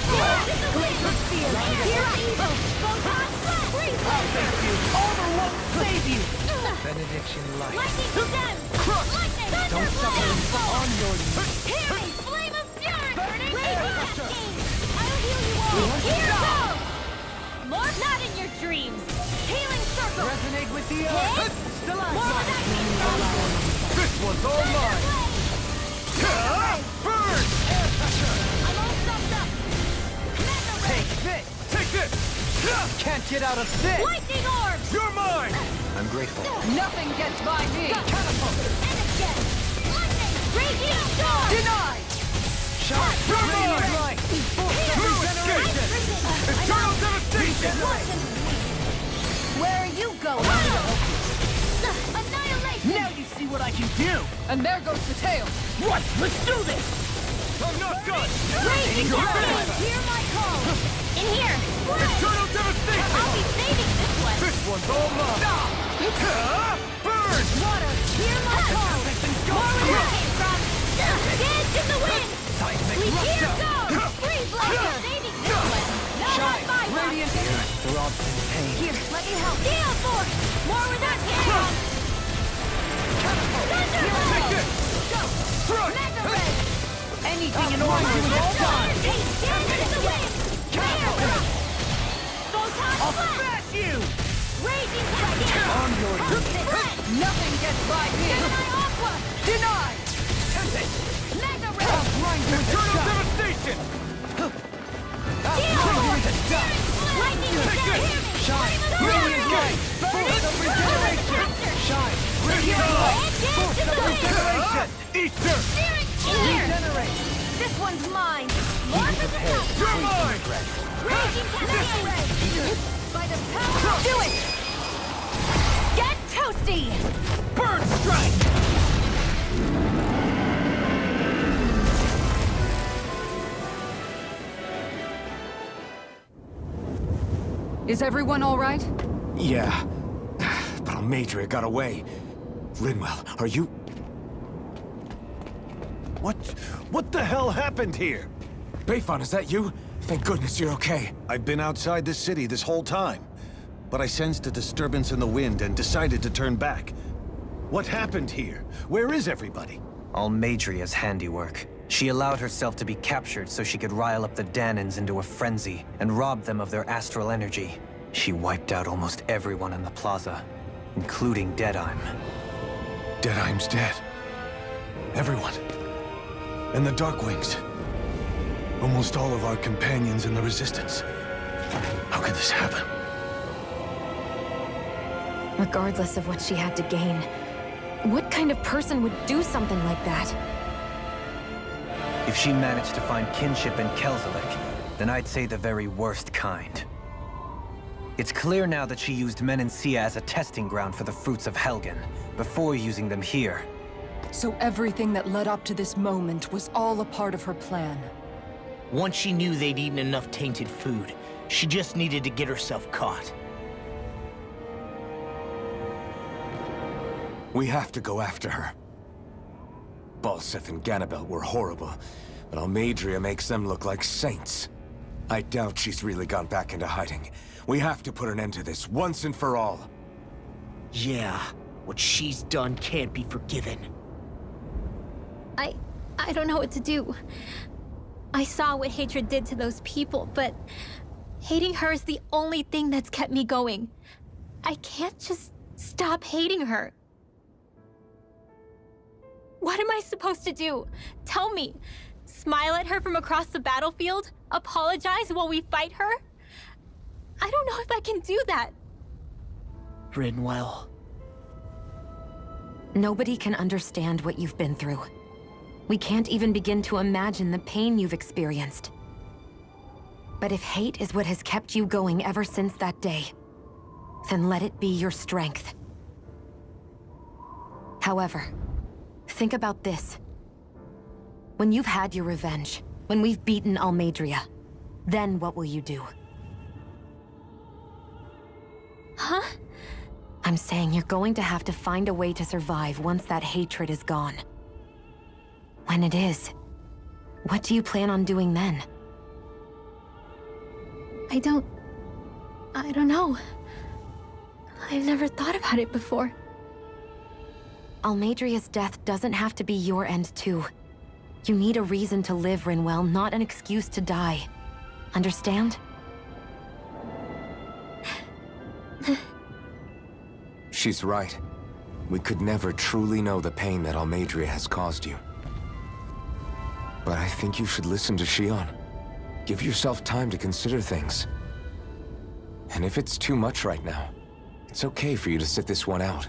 Speaker 9: Glacial steel! Here evil! Photon flash! Freeze laser!
Speaker 15: Armor won't save you!
Speaker 7: Benediction light.
Speaker 9: Lightning stem! Lightning!
Speaker 7: Don't suffer on your knees.
Speaker 9: Healing! Flame of fury! Burning! Raging! I'll heal you all! Here goes! More not in your dreams! Healing circle!
Speaker 15: Resonate with the
Speaker 9: Hit!
Speaker 15: earth!
Speaker 9: More of that beam!
Speaker 15: This one's all mine! Burn!
Speaker 9: I'm all sucked up!
Speaker 15: Take this! Take this! Can't get out of this!
Speaker 9: Lightning orbs!
Speaker 15: You're mine!
Speaker 7: I'm grateful.
Speaker 10: Nothing gets by me!
Speaker 9: Catapult! And again! Lightning! Raging storm!
Speaker 10: Denied!
Speaker 15: Shine! You're mine! Force of regeneration! Eternal devastation!
Speaker 9: Where are you going? Annihilation!
Speaker 13: Now you see what I can do!
Speaker 10: And there goes the tail!
Speaker 13: What? Let's do this!
Speaker 15: I'm not done!
Speaker 9: Raging
Speaker 15: You're
Speaker 9: storm! Hear my call! In here!
Speaker 15: Eternal devastation!
Speaker 9: I'll be saving this one!
Speaker 15: This one's all mine! Burn!
Speaker 9: Water! Hear my call! More where that came from! Dance in the wind! We here go! Freeze laser! Saving this one! No on my watch!
Speaker 7: Radiant throbs in pain.
Speaker 9: Here, let me help! Gale force! More where that came from!
Speaker 15: Take this!
Speaker 9: Go!
Speaker 15: Thrust!
Speaker 9: Mega ray!
Speaker 15: Anything in order to all done!
Speaker 9: Dance in the wind! Fire! Photon
Speaker 13: I'll
Speaker 9: flash!
Speaker 13: smash you!
Speaker 9: Raging dragon!
Speaker 7: On your
Speaker 9: Spread!
Speaker 10: Nothing gets by me!
Speaker 9: Gemini Aqua!
Speaker 10: Denied!
Speaker 9: Mega ray!
Speaker 15: Eternal devastation!
Speaker 9: Lightning
Speaker 15: Shine! Brilliant light! Force of regeneration! Shine! Brilliant light! Force of regeneration! Easter!
Speaker 9: Regenerate! This one's mine! More for the top!
Speaker 15: You're mine!
Speaker 9: Raging cascade! By the power! Do it! Get toasty!
Speaker 13: Bird strike!
Speaker 10: Is everyone all right?
Speaker 4: Yeah. But Almadria got away. Linwell, are you...
Speaker 14: What the hell happened here?
Speaker 4: Bayfon, is that you? Thank goodness you're okay.
Speaker 14: I've been outside the city this whole time, but I sensed a disturbance in the wind and decided to turn back. What happened here? Where is everybody?
Speaker 7: Almadria's handiwork. She allowed herself to be captured so she could rile up the Danans into a frenzy and rob them of their astral energy. She wiped out almost everyone in the plaza, including Deadheim.
Speaker 14: Deadheim's dead. Everyone. And the Darkwings. Almost all of our companions in the Resistance. How could this happen?
Speaker 12: Regardless of what she had to gain, what kind of person would do something like that?
Speaker 7: If she managed to find kinship in Kelzelik, then I'd say the very worst kind. It's clear now that she used Menancia as a testing ground for the fruits of Helgen, before using them here.
Speaker 10: So everything that led up to this moment was all a part of her plan.
Speaker 11: Once she knew they'd eaten enough tainted food, she just needed to get herself caught.
Speaker 4: We have to go after her. Balseth and Ganabel were horrible, but Almadria makes them look like saints. I doubt she's really gone back into hiding. We have to put an end to this once and for all.
Speaker 11: Yeah, what she's done can't be forgiven.
Speaker 8: I don't know what to do. I saw what hatred did to those people, but hating her is the only thing that's kept me going. I can't just stop hating her. What am I supposed to do? Tell me. Smile at her from across the battlefield? Apologize while we fight her? I don't know if I can do that.
Speaker 11: Rinwell.
Speaker 12: Nobody can understand what you've been through. We can't even begin to imagine the pain you've experienced. But if hate is what has kept you going ever since that day, then let it be your strength. However, think about this. When you've had your revenge, when we've beaten Almadria, then what will you do?
Speaker 8: Huh?
Speaker 12: I'm saying you're going to have to find a way to survive once that hatred is gone. When it is, what do you plan on doing then?
Speaker 8: I don't know. I've never thought about it before.
Speaker 12: Almadria's death doesn't have to be your end too. You need a reason to live, Rinwell, not an excuse to die. Understand?
Speaker 4: She's right. We could never truly know the pain that Almadria has caused you. But I think you should listen to Shion. Give yourself time to consider things. And if it's too much right now, it's okay for you to sit this one out.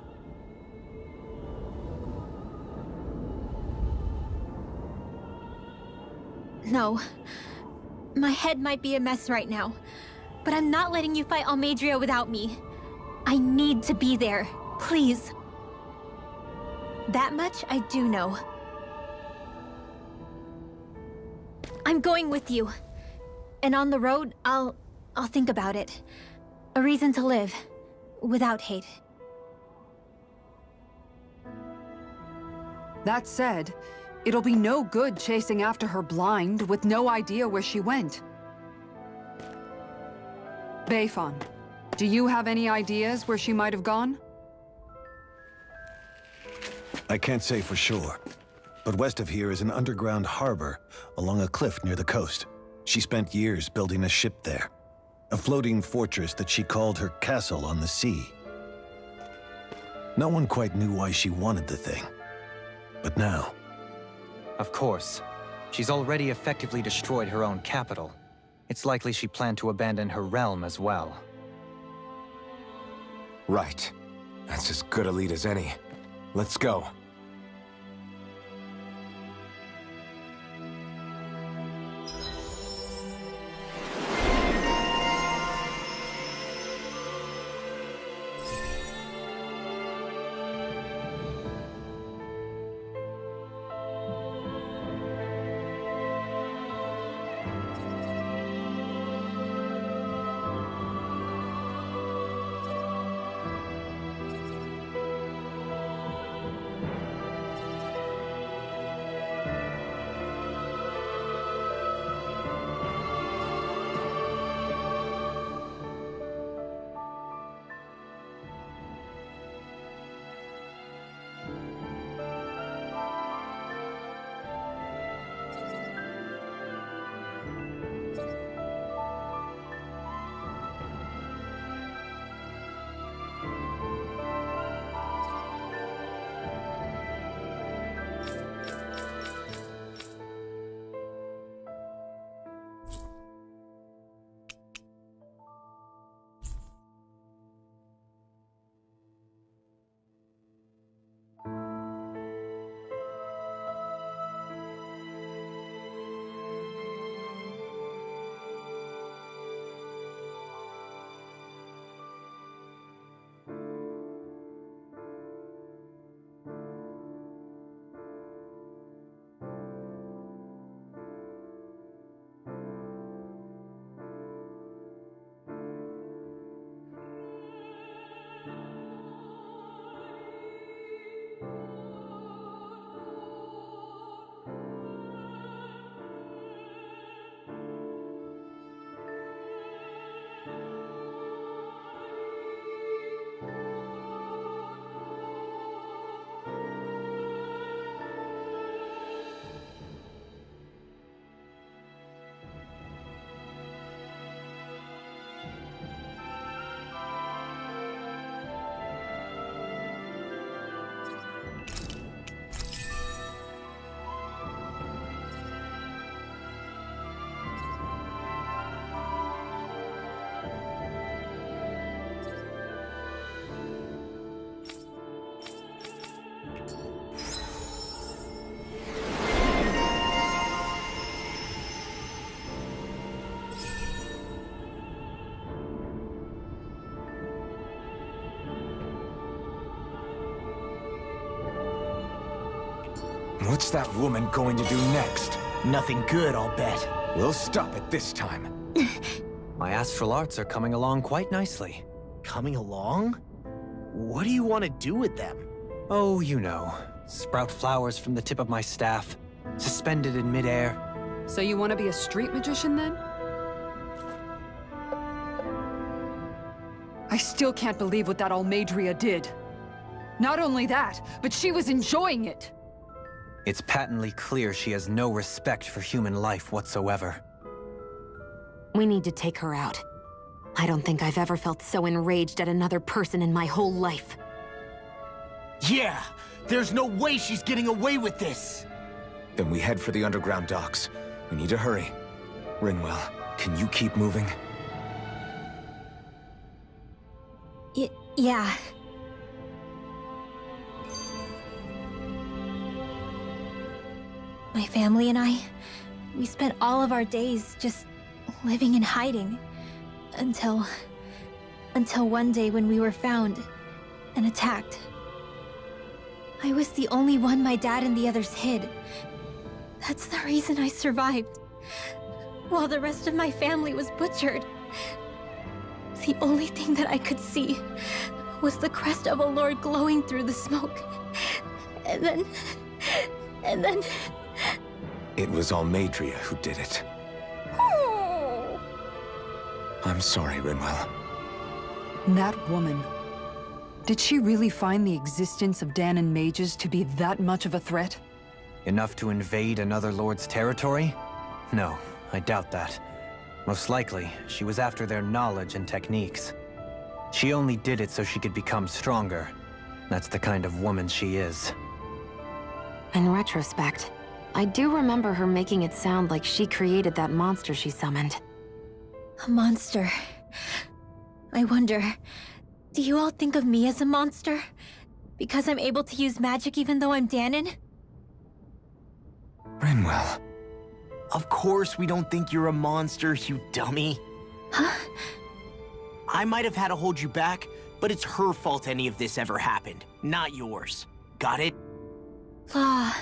Speaker 8: No. My head might be a mess right now, but I'm not letting you fight Almadria without me. I need to be there, please. That much I do know. I'm going with you. And on the road, I'll think about it. A reason to live, without hate.
Speaker 10: That said, it'll be no good chasing after her blind with no idea where she went. Beifan, do you have any ideas where she might have gone?
Speaker 14: I can't say for sure, but west of here is an underground harbor along a cliff near the coast. She spent years building a ship there, a floating fortress that she called her castle on the sea. No one quite knew why she wanted the thing, but now...
Speaker 7: Of course. She's already effectively destroyed her own capital. It's likely she planned to abandon her realm as well.
Speaker 4: Right. That's as good a lead as any. Let's go. What's that woman going to do next?
Speaker 13: Nothing good, I'll bet.
Speaker 4: We'll stop it this time.
Speaker 7: My astral arts are coming along quite nicely.
Speaker 11: coming along? What do you want to do with them?
Speaker 7: Oh, you know. Sprout flowers from the tip of my staff, suspended in midair.
Speaker 10: So you want to be a street magician then? I still can't believe what that Almadria did. Not only that, but she was enjoying it.
Speaker 7: It's patently clear she has no respect for human life whatsoever.
Speaker 12: We need to take her out. I don't think I've ever felt so enraged at another person in my whole life.
Speaker 11: Yeah! There's no way she's getting away with this!
Speaker 4: Then we head for the underground docks. We need to hurry. Rinwell, can you keep moving?
Speaker 8: Yeah. My family and I, we spent all of our days just living in hiding. Until one day when we were found and attacked. I was the only one my dad and the others hid. That's the reason I survived. While the rest of my family was butchered. The only thing that I could see was the crest of a lord glowing through the smoke. And then...
Speaker 4: It was Almadria who did it. I'm sorry, Rinwell.
Speaker 10: That woman. Did she really find the existence of Danon mages to be that much of a threat?
Speaker 7: Enough to invade another lord's territory? No, I doubt that. Most likely, she was after their knowledge and techniques. She only did it so she could become stronger. That's the kind of woman she is.
Speaker 12: In retrospect, I do remember her making it sound like she created that monster she summoned.
Speaker 8: A monster. I wonder, do you all think of me as a monster? Because I'm able to use magic even though I'm Danon?
Speaker 4: Rinwell.
Speaker 11: Of course we don't think you're a monster, you dummy.
Speaker 8: Huh?
Speaker 11: I might have had to hold you back, but it's her fault any of this ever happened, not yours. Got it?
Speaker 8: Ah.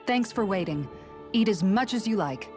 Speaker 10: Thanks for waiting. Eat as much as you like.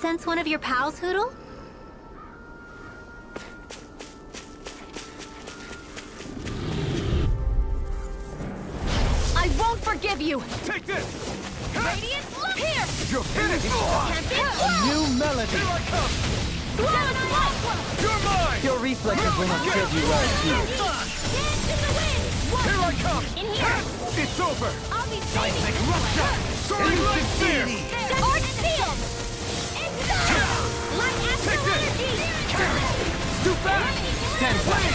Speaker 8: sense one of your pals, Hoodle?
Speaker 9: I won't forgive you!
Speaker 15: Take this!
Speaker 9: Radiant, look here!
Speaker 15: You're finished!
Speaker 9: A
Speaker 15: new melody! Here I come! You're mine!
Speaker 7: Your reflexes will not serve you well here.
Speaker 9: Dance in the wind!
Speaker 15: Here I come!
Speaker 9: In here!
Speaker 15: It's over!
Speaker 9: I'll be saving you!
Speaker 15: Soaring light spear!
Speaker 9: Art field! Light astral energy!
Speaker 15: Too fast!
Speaker 7: Stand back.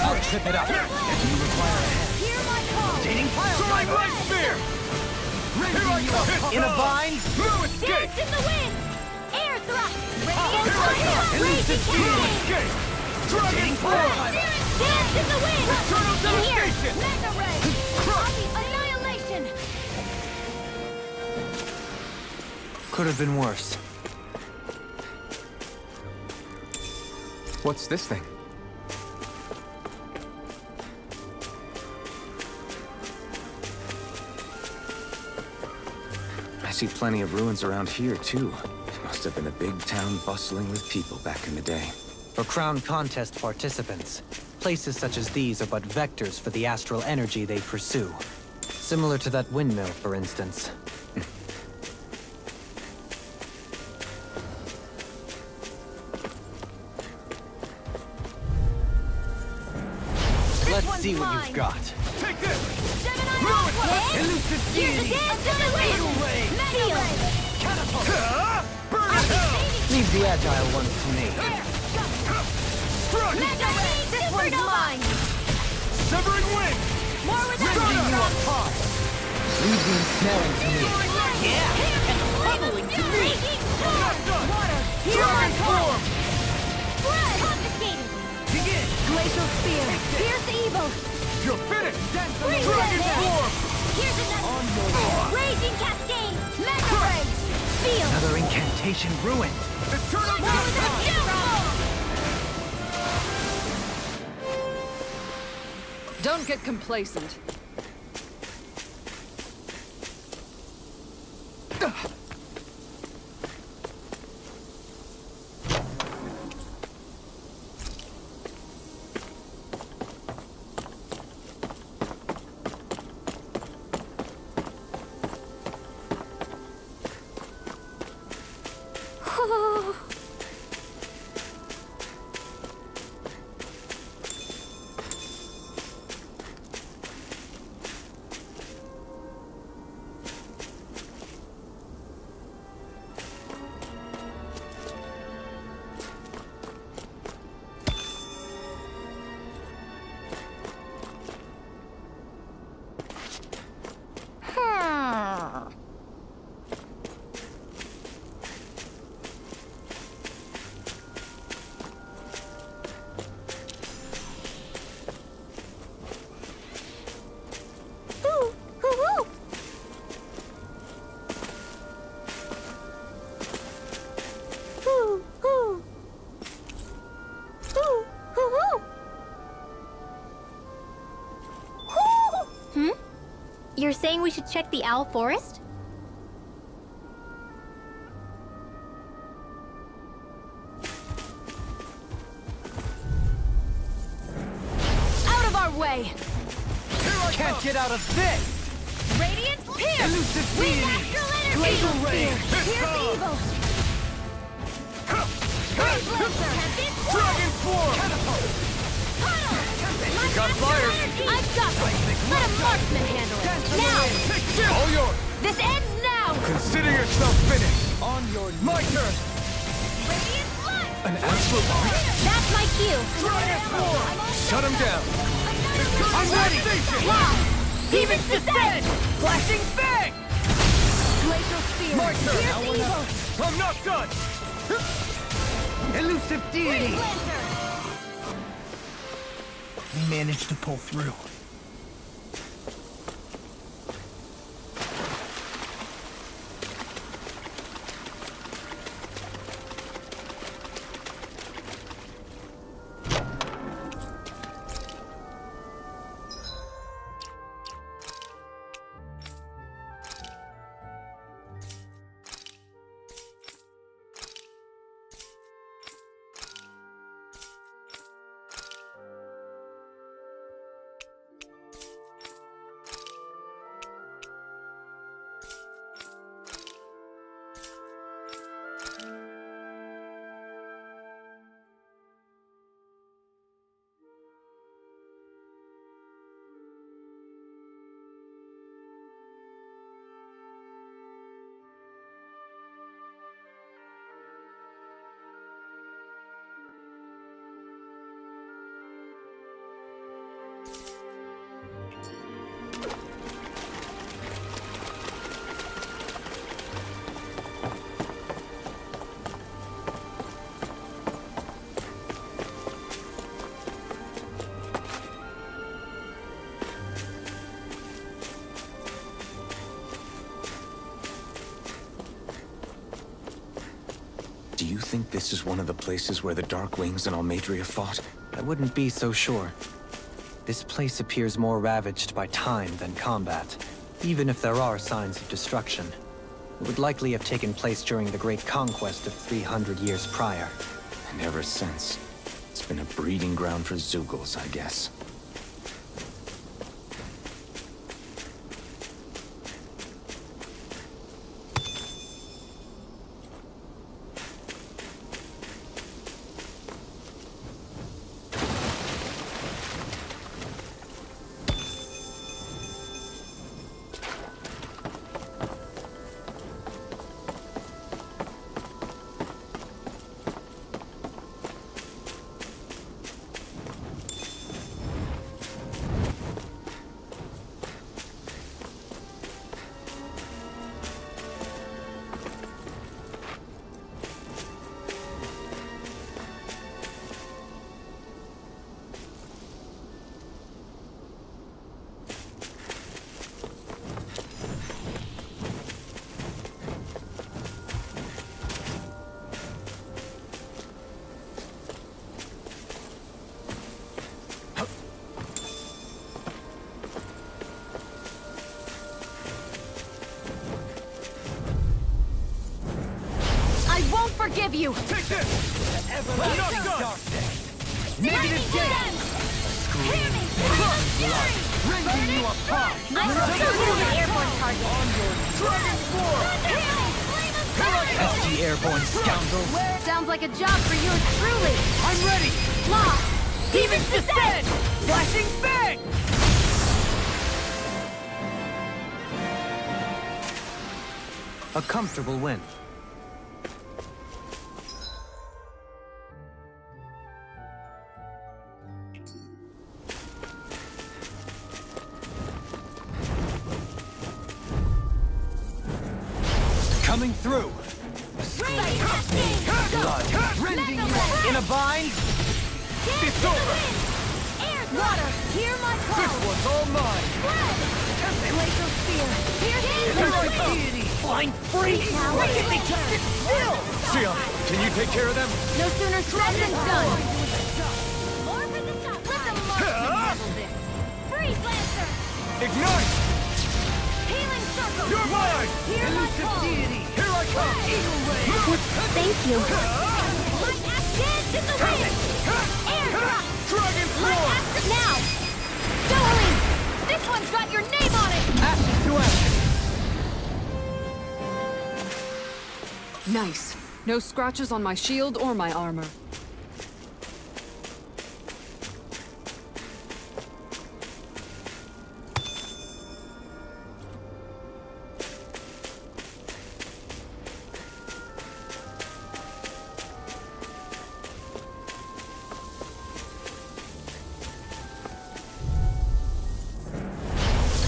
Speaker 7: I'll trip it up. If you require a hand.
Speaker 9: Hear my call!
Speaker 15: Soaring light spear! Here I come!
Speaker 7: In a vine?
Speaker 15: Blue escape!
Speaker 9: Dance in the wind! Air thrust! Radiant
Speaker 15: Here I come!
Speaker 9: Raging
Speaker 15: Blue
Speaker 9: cascade!
Speaker 15: escape! Dragon form!
Speaker 9: Dance in the wind!
Speaker 15: Eternal
Speaker 9: In here!
Speaker 15: devastation!
Speaker 9: Mega ray! Annihilation!
Speaker 7: Could have been worse.
Speaker 4: What's this thing? I see plenty of ruins around here, too. It must have been a big town bustling with people back in the day.
Speaker 7: For Crown Contest participants, places such as these are but vectors for the astral energy they pursue. Similar to that windmill, for instance. Let's see what you've got.
Speaker 15: Take this!
Speaker 9: Elusive deity! Dance in the wind! Mega ray!
Speaker 15: Catapult! Burn in hell!
Speaker 7: Leave the agile ones to me.
Speaker 15: Struck!
Speaker 9: Mega ray! This one's mine!
Speaker 15: Severing wing!
Speaker 9: More with that!
Speaker 15: Rending you apart!
Speaker 7: Leave the ensnaring to me.
Speaker 9: Yeah! And bubbling to me!
Speaker 15: Not done!
Speaker 9: Water! Here I
Speaker 15: Dragon
Speaker 9: come!
Speaker 15: form!
Speaker 9: Blood! Confiscated!
Speaker 15: Begin!
Speaker 9: Glacial spear! Fierce evil!
Speaker 15: You're finished!
Speaker 9: Freeze
Speaker 15: Dragon
Speaker 9: it!
Speaker 15: form!
Speaker 9: Here's another! Raging cascade! Mega ray! Feel!
Speaker 7: Another incantation ruined.
Speaker 15: Eternal
Speaker 9: More with that jump!
Speaker 16: Don't get complacent.
Speaker 8: You're saying we should check the Owl Forest?
Speaker 9: Out of our way!
Speaker 15: Can't get out of this!
Speaker 9: Radiant pierce!
Speaker 15: Elusive
Speaker 9: Wind
Speaker 15: deity!
Speaker 9: astral energy!
Speaker 15: Glacial ray!
Speaker 9: Here's evil! Great blaster!
Speaker 15: Dragon form! Got fire!
Speaker 9: I've got this! Let a marksman handle it! Now!
Speaker 15: All yours!
Speaker 9: This ends now!
Speaker 15: Consider yourself finished! On your my turn!
Speaker 9: Radiant light!
Speaker 15: An astral arc?
Speaker 8: That's my cue!
Speaker 15: Dragon form! Shut him down! I'm ready!
Speaker 9: Wow! Demon's descent! Flashing fang! Glacial spear!
Speaker 15: My turn!
Speaker 9: Here's evil!
Speaker 15: I'm not done!
Speaker 7: Elusive deity!
Speaker 13: We managed to pull through.
Speaker 4: this is one of the places where the Dark Wings and Almadria fought?
Speaker 7: I wouldn't be so sure. This place appears more ravaged by time than combat, even if there are signs of destruction. It would likely have taken place during the Great Conquest of 300 years prior.
Speaker 4: And ever since, it's been a breeding ground for Zeugles, I guess.
Speaker 9: Forgive you!
Speaker 15: Take this! Not done! Negative gain!
Speaker 9: Hear me!
Speaker 15: Rending you apart!
Speaker 9: I'm still the airborne target!
Speaker 15: Dragon form!
Speaker 7: Pesky airborne scoundrel!
Speaker 9: Sounds like a job for you truly!
Speaker 15: I'm ready!
Speaker 9: Law!
Speaker 15: Demons descend! Flashing fang!
Speaker 7: A comfortable win. Coming through! Blood rending you in a bind!
Speaker 15: It's over!
Speaker 9: Air water! Hear my call!
Speaker 15: This one's all mine!
Speaker 9: Glacial spear!
Speaker 15: Deity! Flying free! Why can't they just sit still? Sion, can you take care of them?
Speaker 9: No sooner said than done! More for the top! Let the Lord handle this! Freeze Lancer!
Speaker 15: Ignite!
Speaker 9: Healing circle!
Speaker 15: You're mine!
Speaker 9: Hear my call!
Speaker 15: Deity! Here I come! Eagle ray!
Speaker 8: Thank you.
Speaker 9: Light axe dance in the wind! Air drop!
Speaker 15: Dragon
Speaker 9: Light
Speaker 15: form!
Speaker 9: axe now! Doeling! This one's got your name on it!
Speaker 7: Action to action!
Speaker 10: Nice. No scratches on my shield or my armor.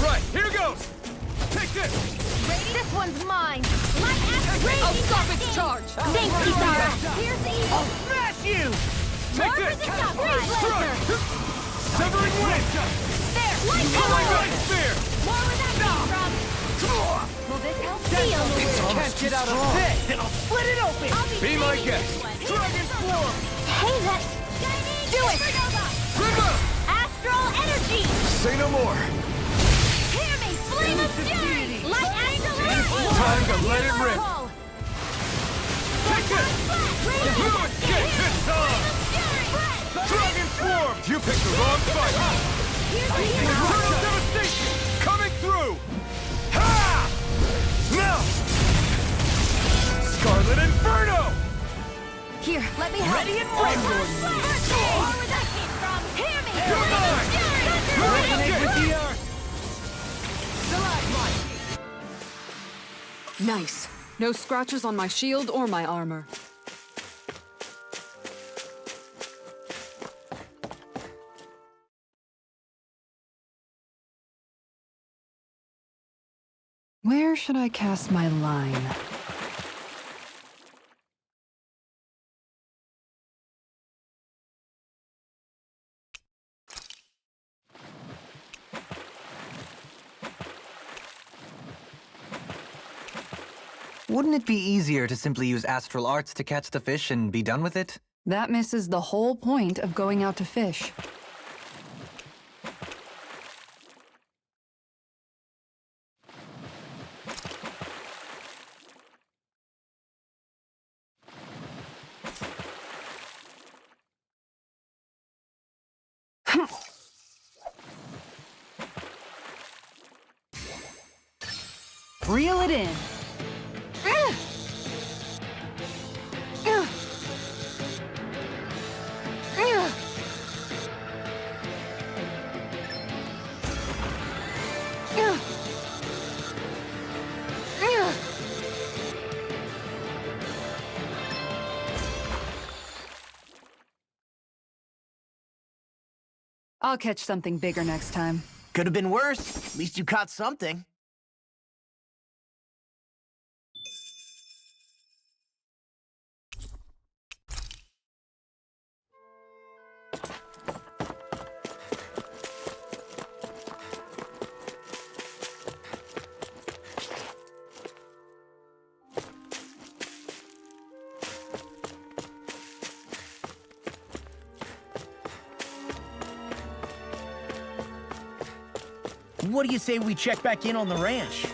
Speaker 15: Right, here goes! Take this!
Speaker 9: This one's mine! Light axe raging!
Speaker 10: I'll stop its charge!
Speaker 9: Thanks, Kisara! Here's the evil!
Speaker 15: I'll smash you!
Speaker 9: More
Speaker 15: Take
Speaker 9: for
Speaker 15: this!
Speaker 9: the top! Freeze Lancer!
Speaker 15: Severing wind!
Speaker 9: There! Light
Speaker 15: Oh my
Speaker 9: power!
Speaker 15: god, spear!
Speaker 9: More where that came from! Will this help seal the wound?
Speaker 15: Can't get out of bed, then I'll split it open!
Speaker 9: I'll
Speaker 15: Be my
Speaker 9: saving
Speaker 15: guest!
Speaker 9: this one.
Speaker 15: Dragon form!
Speaker 8: Hey, let's...
Speaker 9: Do it!
Speaker 15: River!
Speaker 9: Astral energy!
Speaker 15: Say no more!
Speaker 9: Hear me! Flame of fury! Light axe
Speaker 15: Time to let it rip! Take this! You get this on! Dragon form! You picked the wrong fight! Eternal devastation! Coming through! Ha! Now! Scarlet Inferno!
Speaker 9: Here, let me help.
Speaker 15: Ready and ready!
Speaker 9: More where that came from! Hear me!
Speaker 15: You're mine!
Speaker 9: Resonate
Speaker 15: with
Speaker 9: the
Speaker 15: earth!
Speaker 10: Nice. No scratches on my shield or my armor. Where should I cast my line?
Speaker 7: Wouldn't it be easier to simply use astral arts to catch the fish and be done with it?
Speaker 10: That misses the whole point of going out to fish. Reel it in. I'll catch something bigger next time.
Speaker 11: Could have been worse. At least you caught something. What do you say we check back in on the ranch?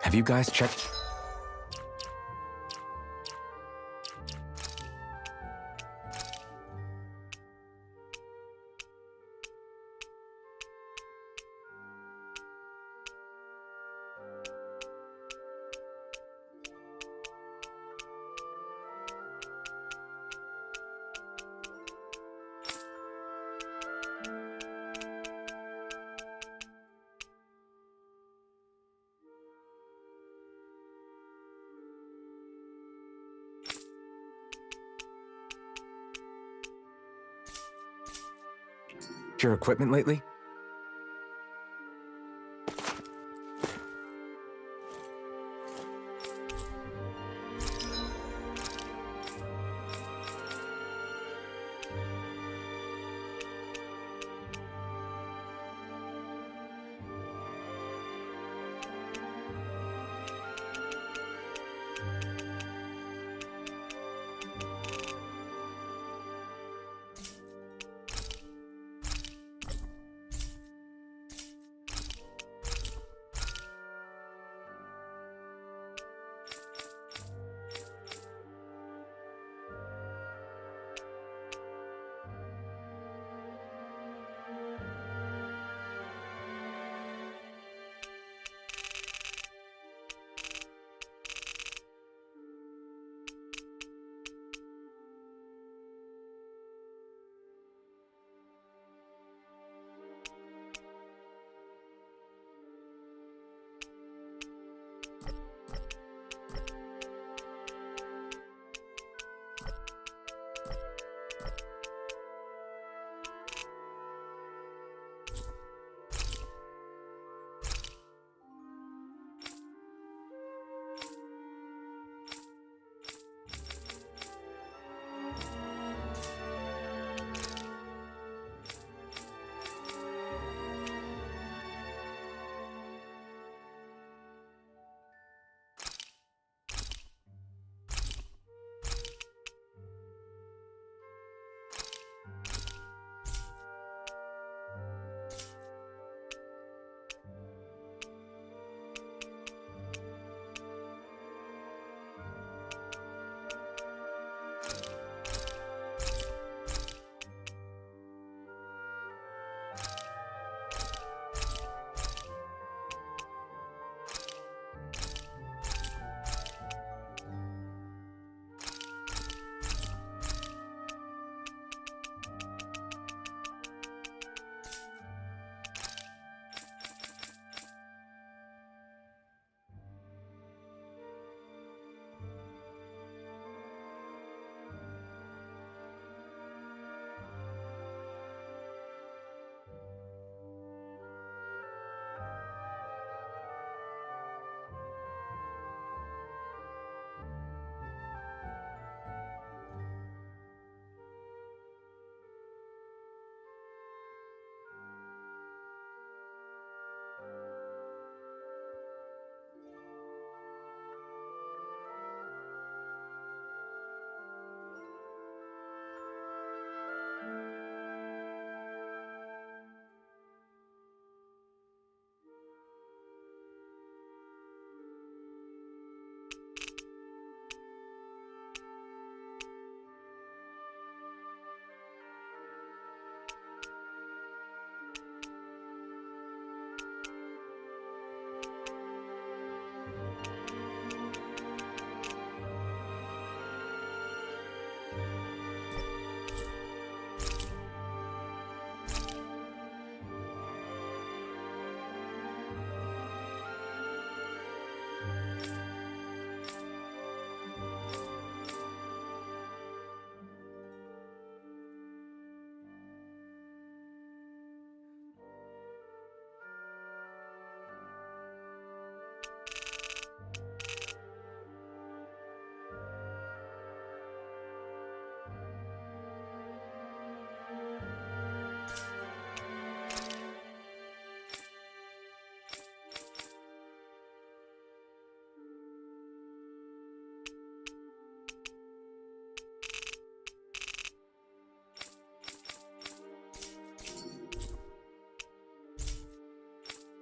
Speaker 4: Have you guys checked? Your equipment lately?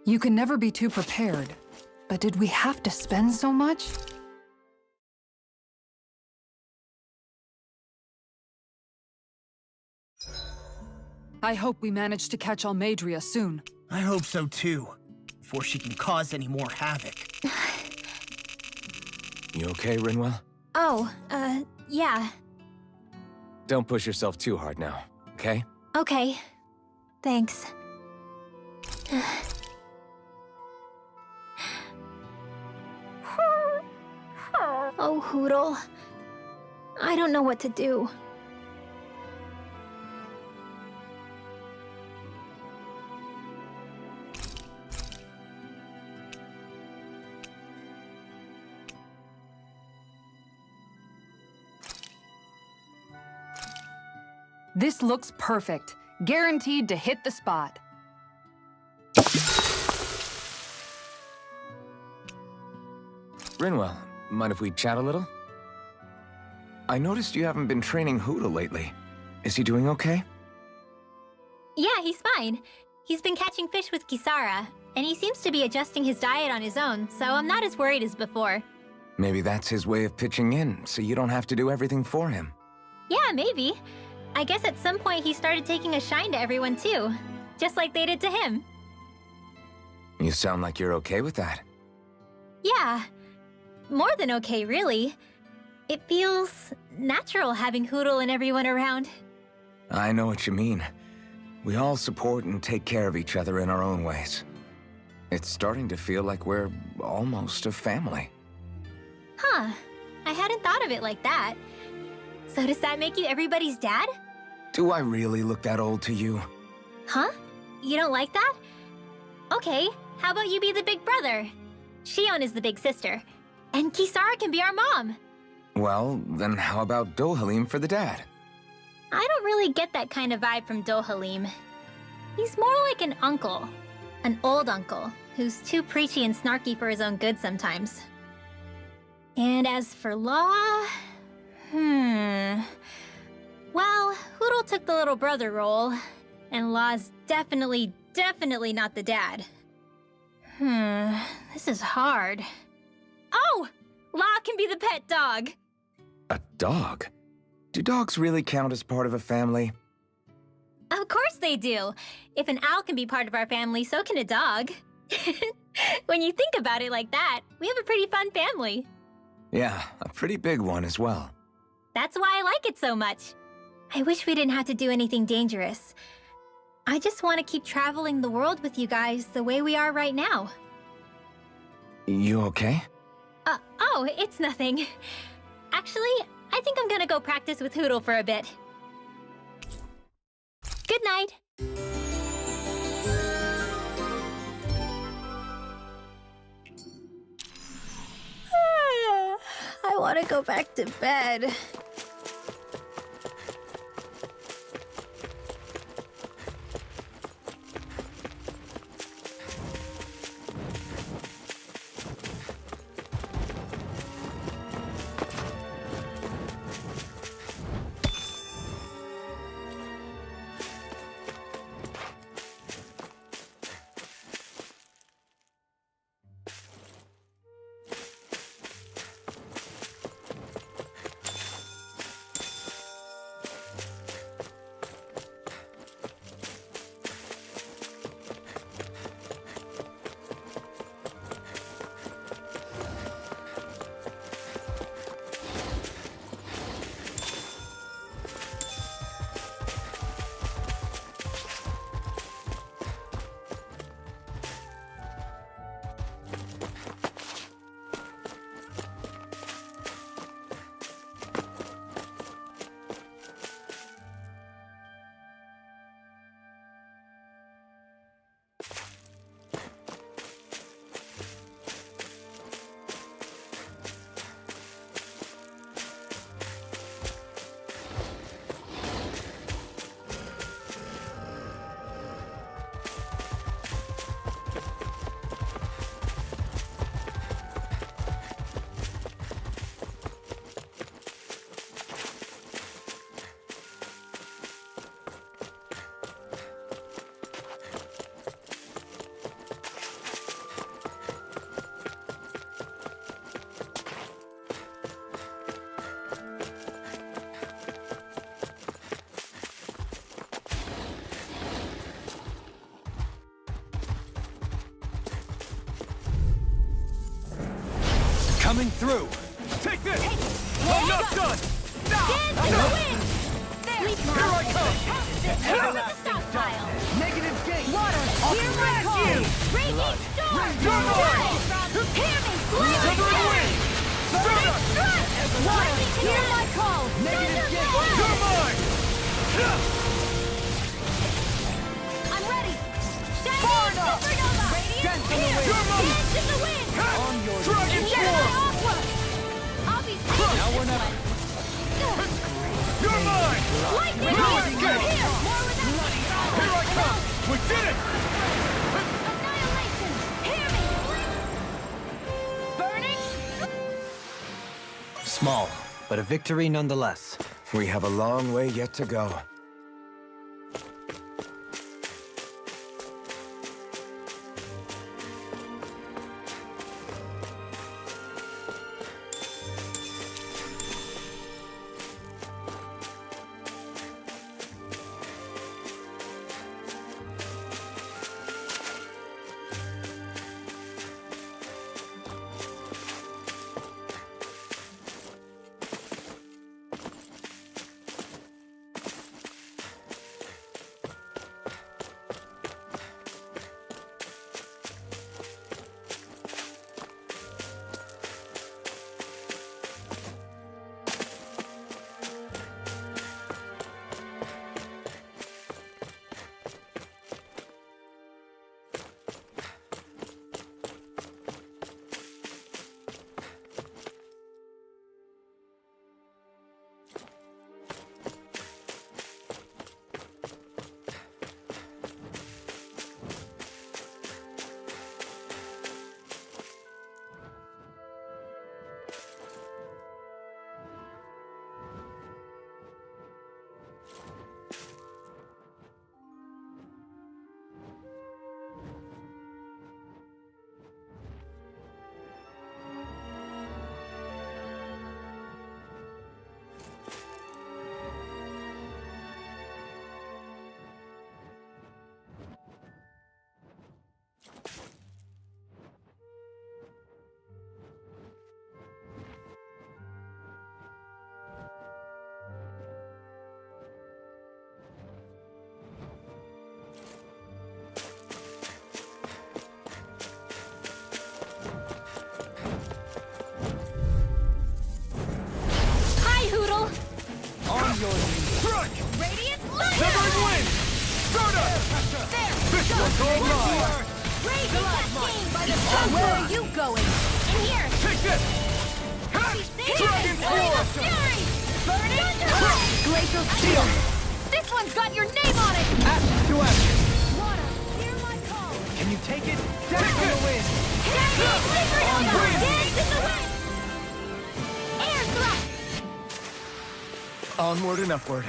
Speaker 10: You can never be too prepared. But did we have to spend so much? I hope we manage to catch Almadria soon.
Speaker 13: I hope so too, before she can cause any more havoc.
Speaker 4: You okay, Rinwell?
Speaker 8: Oh, yeah.
Speaker 4: Don't push yourself too hard now, okay?
Speaker 8: Okay. Thanks. Oh, Hootle. I don't know what to do.
Speaker 10: This looks perfect. Guaranteed to hit the spot.
Speaker 4: Rinwell, mind if we chat a little? I noticed you haven't been training Hootle lately. Is he doing okay?
Speaker 8: Yeah, he's fine. He's been catching fish with Kisara, and he seems to be adjusting his diet on his own, so I'm not as worried as before.
Speaker 4: Maybe that's his way of pitching in, so you don't have to do everything for him.
Speaker 8: Yeah, maybe. I guess at some point he started taking a shine to everyone too, just like they did to him.
Speaker 4: You sound like you're okay with that.
Speaker 8: Yeah. More than okay, really. It feels natural having Hootle and everyone around.
Speaker 4: I know what you mean. We all support and take care of each other in our own ways. It's starting to feel like we're almost a family.
Speaker 8: Huh. I hadn't thought of it like that. So does that make you everybody's dad?
Speaker 4: Do I really look that old to you?
Speaker 8: Huh? You don't like that? Okay, how about you be the big brother? Shion is the big sister. And Kisara can be our mom.
Speaker 4: Well, then how about Dohalim for the dad?
Speaker 8: I don't really get that kind of vibe from Dohalim. He's more like an uncle. An old uncle, who's too preachy and snarky for his own good sometimes. And as for Law... Well, Hootle took the little brother role, and Law's definitely not the dad. This is hard. Oh! Law can be the pet dog!
Speaker 4: A dog? Do dogs really count as part of a family?
Speaker 8: Of course they do! If an owl can be part of our family, so can a dog. When you think about it like that, we have a pretty fun family.
Speaker 4: Yeah, a pretty big one as well.
Speaker 8: That's why I like it so much. I wish we didn't have to do anything dangerous. I just want to keep traveling the world with you guys the way we are right now.
Speaker 4: You okay?
Speaker 8: Oh, it's nothing. Actually, I think I'm gonna go practice with Hootle for a bit. Good night. I want to go back to bed.
Speaker 7: Coming through.
Speaker 15: Take this! I'm not done!
Speaker 9: Stand in the wind! There!
Speaker 15: Here I come!
Speaker 9: Stockpile!
Speaker 5: Negative gate!
Speaker 9: Water, hear my call! Raging storm!
Speaker 15: Come on!
Speaker 9: Hear me, flame!
Speaker 15: Severing wind!
Speaker 9: Burning strike! Water, hear my call!
Speaker 5: Negative
Speaker 9: Thunder
Speaker 5: gate!
Speaker 9: blast!
Speaker 15: You're mine!
Speaker 9: I'm ready! Stand in, supernova! Radiant, here!
Speaker 15: You're mine!
Speaker 9: Dance in the wind!
Speaker 15: On your
Speaker 9: And here's my aqua! I'll be safe
Speaker 15: Now
Speaker 9: this one!
Speaker 15: You're mine!
Speaker 9: Lightning
Speaker 15: Now
Speaker 9: here!
Speaker 15: it's good!
Speaker 9: Here! More without me!
Speaker 15: Here I come! We did it!
Speaker 9: Annihilation! Hear me! Burning!
Speaker 7: Small, but a victory nonetheless.
Speaker 4: We have a long way yet to go.
Speaker 9: Hi, Hoodle!
Speaker 15: On your knees! Strike!
Speaker 9: Radiant light!
Speaker 15: Severing wind! Soda!
Speaker 9: There!
Speaker 15: This one's all mine!
Speaker 9: Raging lightning by the sun! Where are you going? In here!
Speaker 15: Take this! Ha! Dragon
Speaker 9: Flame of
Speaker 15: form!
Speaker 9: fury! Burning strike! Glacial steel! This one's got your name on it!
Speaker 5: Ashes to ashes!
Speaker 9: Water, hear my call!
Speaker 5: Can you take it? Dance on the wind!
Speaker 9: Dance in the wind! Air thrust!
Speaker 4: Onward and upward.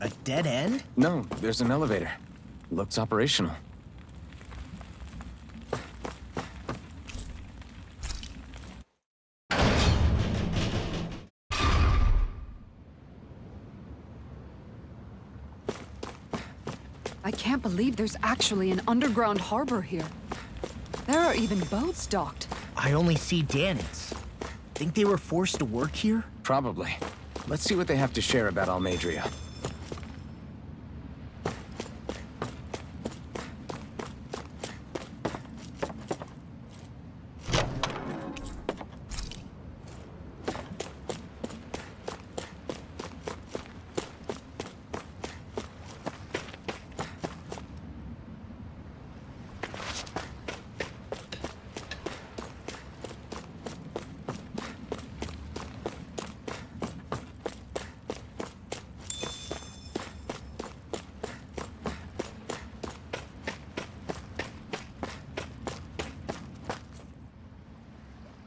Speaker 11: A dead end?
Speaker 4: No, there's an elevator. Looks operational.
Speaker 10: can't believe there's actually an underground harbor here. There are even boats docked.
Speaker 11: I only see Danans. Think they were forced to work here?
Speaker 4: Probably. Let's see what they have to share about Almadria.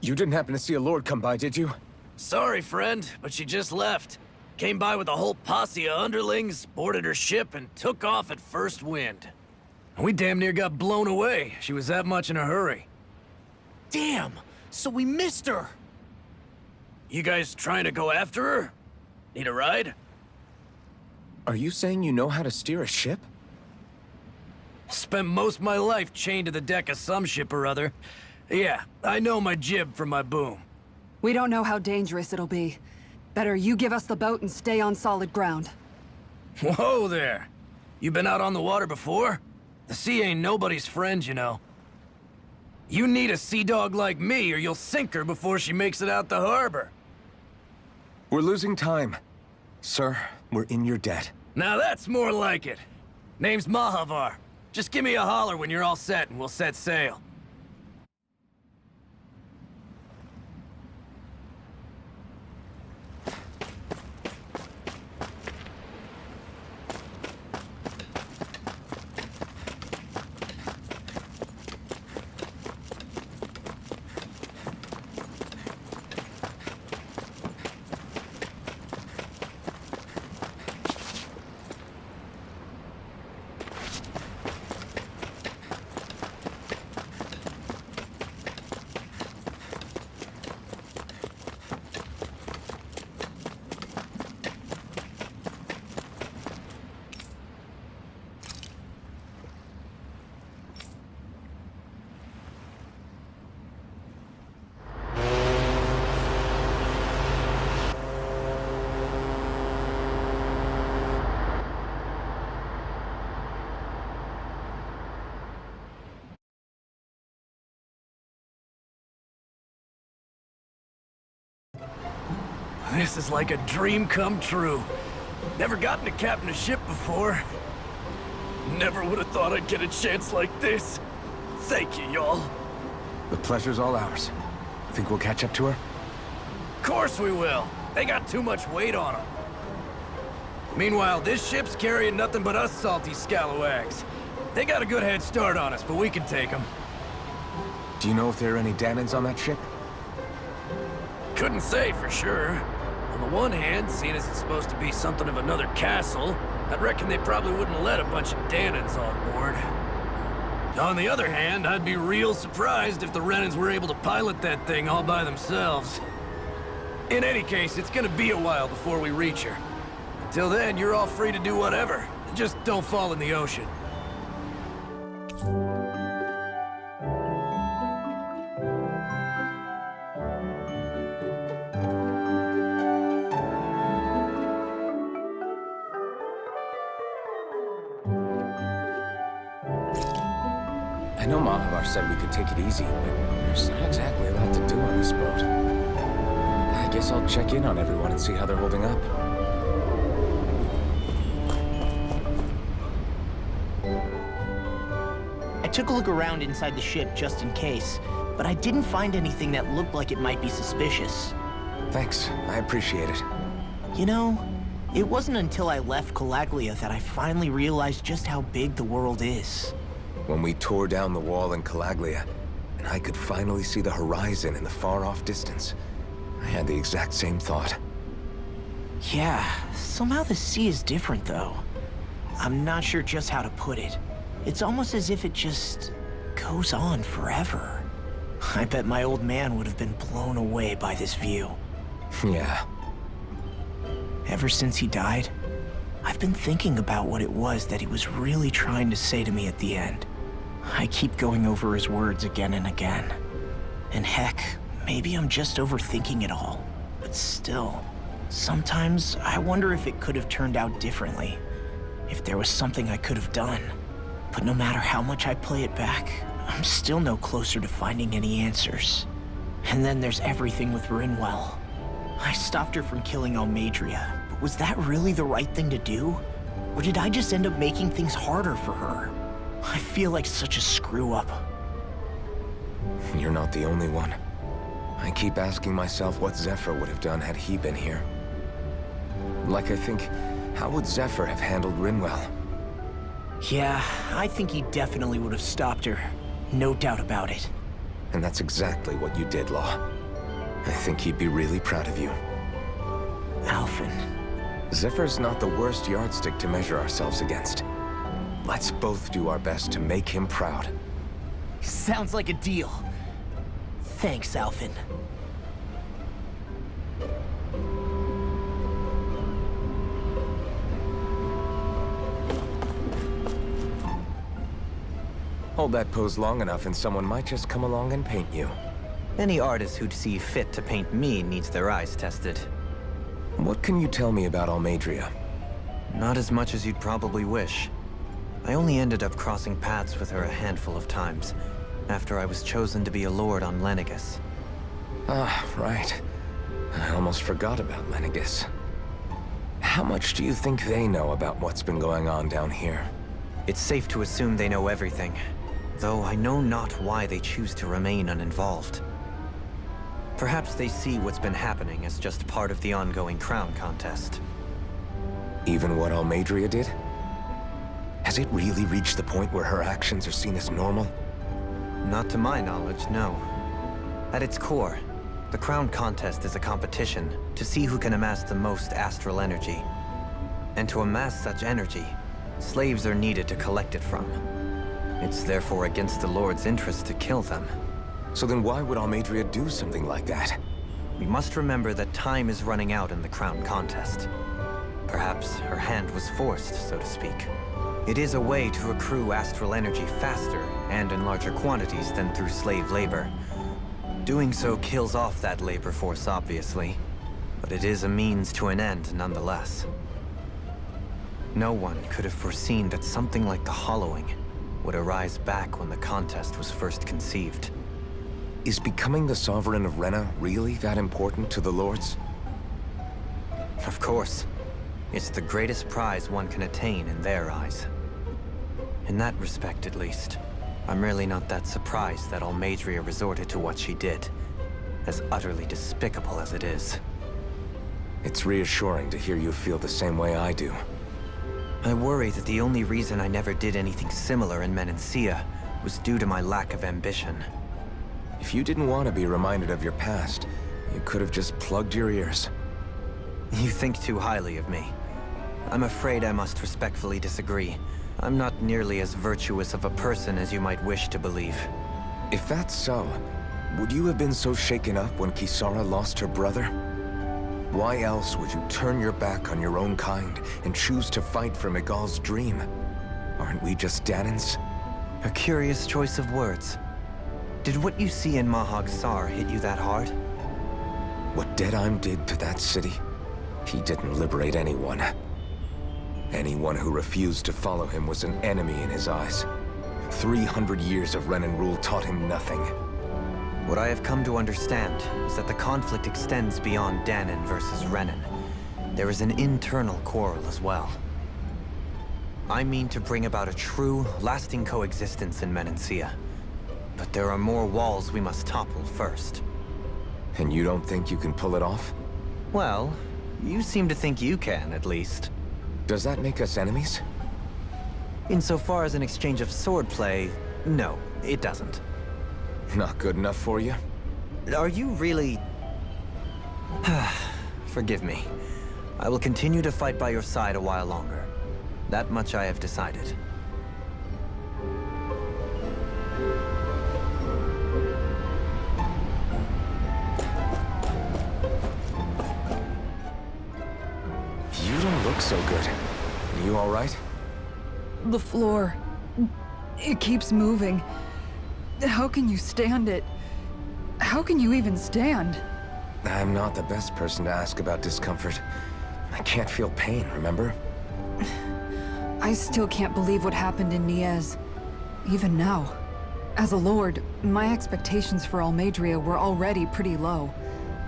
Speaker 4: You didn't happen to see a lord come by, did you?
Speaker 17: Sorry, friend, but she just left. Came by with a whole posse of underlings, boarded her ship, and took off at first wind. We damn near got blown away. She was that much in a hurry.
Speaker 11: Damn! So we missed her!
Speaker 17: You guys trying to go after her? Need a ride?
Speaker 4: Are you saying you know how to steer a ship?
Speaker 17: Spent most of my life chained to the deck of some ship or other. Yeah, I know my jib from my boom.
Speaker 10: We don't know how dangerous it'll be. Better you give us the boat and stay on solid ground.
Speaker 17: Whoa there! You been out on the water before? The sea ain't nobody's friend, you know. You need a sea dog like me, or you'll sink her before she makes it out the harbor.
Speaker 4: We're losing time. Sir, we're in your debt.
Speaker 17: Now that's more like it. Name's Mahavar. Just give me a holler when you're all set and we'll set sail. This is like a dream come true. Never gotten to captain a ship before. Never would have thought I'd get a chance like this. Thank you, y'all.
Speaker 4: The pleasure's all ours. Think we'll catch up to her?
Speaker 17: Of course we will. They got too much weight on them. Meanwhile, this ship's carrying nothing but us salty scalawags. They got a good head start on us, but we can take them.
Speaker 4: Do you know if there are any Danans on that ship?
Speaker 17: Couldn't say for sure. On the one hand, seeing as it's supposed to be something of another castle, I'd reckon they probably wouldn't let a bunch of Danans on board. On the other hand, I'd be real surprised if the Renans were able to pilot that thing all by themselves. In any case, it's gonna be a while before we reach her. Until then, you're all free to do whatever. Just don't fall in the ocean.
Speaker 4: I know Mahavar said we could take it easy, but there's not exactly a lot to do on this boat. I guess I'll check in on everyone and see how they're holding up.
Speaker 11: I took a look around inside the ship just in case, but I didn't find anything that looked like it might be suspicious.
Speaker 4: Thanks, I appreciate it.
Speaker 11: You know, it wasn't until I left Calaglia that I finally realized just how big the world is.
Speaker 4: When we tore down the wall in Calaglia, and I could finally see the horizon in the far-off distance, I had the exact same thought.
Speaker 11: Yeah, somehow the sea is different, though. I'm not sure just how to put it. It's almost as if it just goes on forever. I bet my old man would have been blown away by this view.
Speaker 4: Yeah.
Speaker 11: Ever since he died, I've been thinking about what it was that he was really trying to say to me at the end. I keep going over his words again and again. And heck, maybe I'm just overthinking it all. But still, sometimes I wonder if it could have turned out differently. If there was something I could have done. But no matter how much I play it back, I'm still no closer to finding any answers. And then there's everything with Rinwell. I stopped her from killing Almadria, but was that really the right thing to do? Or did I just end up making things harder for her? I feel like such a screw-up.
Speaker 4: You're not the only one. I keep asking myself what Zephyr would have done had he been here. Like I think, how would Zephyr have handled Rinwell?
Speaker 11: Yeah, I think he definitely would have stopped her. No doubt about it.
Speaker 4: And that's exactly what you did, Law. I think he'd be really proud of you.
Speaker 11: Alphen.
Speaker 4: Zephyr's not the worst yardstick to measure ourselves against. Let's both do our best to make him proud.
Speaker 11: Sounds like a deal. Thanks, Alphen.
Speaker 4: Hold that pose long enough and someone might just come along and paint you.
Speaker 7: Any artist who'd see fit to paint me needs their eyes tested.
Speaker 4: What can you tell me about Almadria?
Speaker 7: Not as much as you'd probably wish. I only ended up crossing paths with her a handful of times, after I was chosen to be a lord on Lenegus.
Speaker 4: Ah, right. I almost forgot about Lenegus. How much do you think they know about what's been going on down here?
Speaker 7: It's safe to assume they know everything, though I know not why they choose to remain uninvolved. Perhaps they see what's been happening as just part of the ongoing crown contest.
Speaker 4: Even what Almadria did? Has it really reached the point where her actions are seen as normal?
Speaker 7: Not to my knowledge, no. At its core, the crown contest is a competition to see who can amass the most astral energy. And to amass such energy, slaves are needed to collect it from. It's therefore against the Lord's interest to kill them.
Speaker 4: So then why would Almadria do something like that?
Speaker 7: We must remember that time is running out in the crown contest. Perhaps her hand was forced, so to speak. It is a way to accrue astral energy faster and in larger quantities than through slave labor. Doing so kills off that labor force, obviously, but it is a means to an end nonetheless. No one could have foreseen that something like the Hollowing would arise back when the contest was first conceived.
Speaker 4: Is becoming the Sovereign of Rena really that important to the Lords?
Speaker 7: Of course. It's the greatest prize one can attain in their eyes. In that respect, at least, I'm really not that surprised that Almadria resorted to what she did, as utterly despicable as it is.
Speaker 4: It's reassuring to hear you feel the same way I do.
Speaker 7: I worry that the only reason I never did anything similar in Menancia was due to my lack of ambition.
Speaker 4: If you didn't want to be reminded of your past, you could have just plugged your ears.
Speaker 7: You think too highly of me. I'm afraid I must respectfully disagree. I'm not nearly as virtuous of a person as you might wish to believe.
Speaker 4: If that's so, would you have been so shaken up when Kisara lost her brother? Why else would you turn your back on your own kind and choose to fight for Miguel's dream? Aren't we just Danans?
Speaker 7: A curious choice of words. Did what you see in Mahag Sar hit you that hard?
Speaker 4: What Deadheim did to that city, he didn't liberate anyone. Anyone who refused to follow him was an enemy in his eyes. 300 years of Renan rule taught him nothing.
Speaker 7: What I have come to understand is that the conflict extends beyond Danan versus Renan. There is an internal quarrel as well. I mean to bring about a true, lasting coexistence in Menancia. But there are more walls we must topple first.
Speaker 4: And you don't think you can pull it off?
Speaker 7: Well, you seem to think you can, at least.
Speaker 4: Does that make us enemies?
Speaker 7: Insofar as an exchange of swordplay, no, it doesn't.
Speaker 4: Not good enough for you?
Speaker 7: Are you really... Forgive me. I will continue to fight by your side a while longer. That much I have decided.
Speaker 4: You don't look so good. You all right?
Speaker 10: The floor. It keeps moving. How can you stand it? How can you even stand?
Speaker 4: I'm not the best person to ask about discomfort. I can't feel pain, remember?
Speaker 10: I still can't believe what happened in Niez. Even now. As a lord, my expectations for Almeidrea were already pretty low.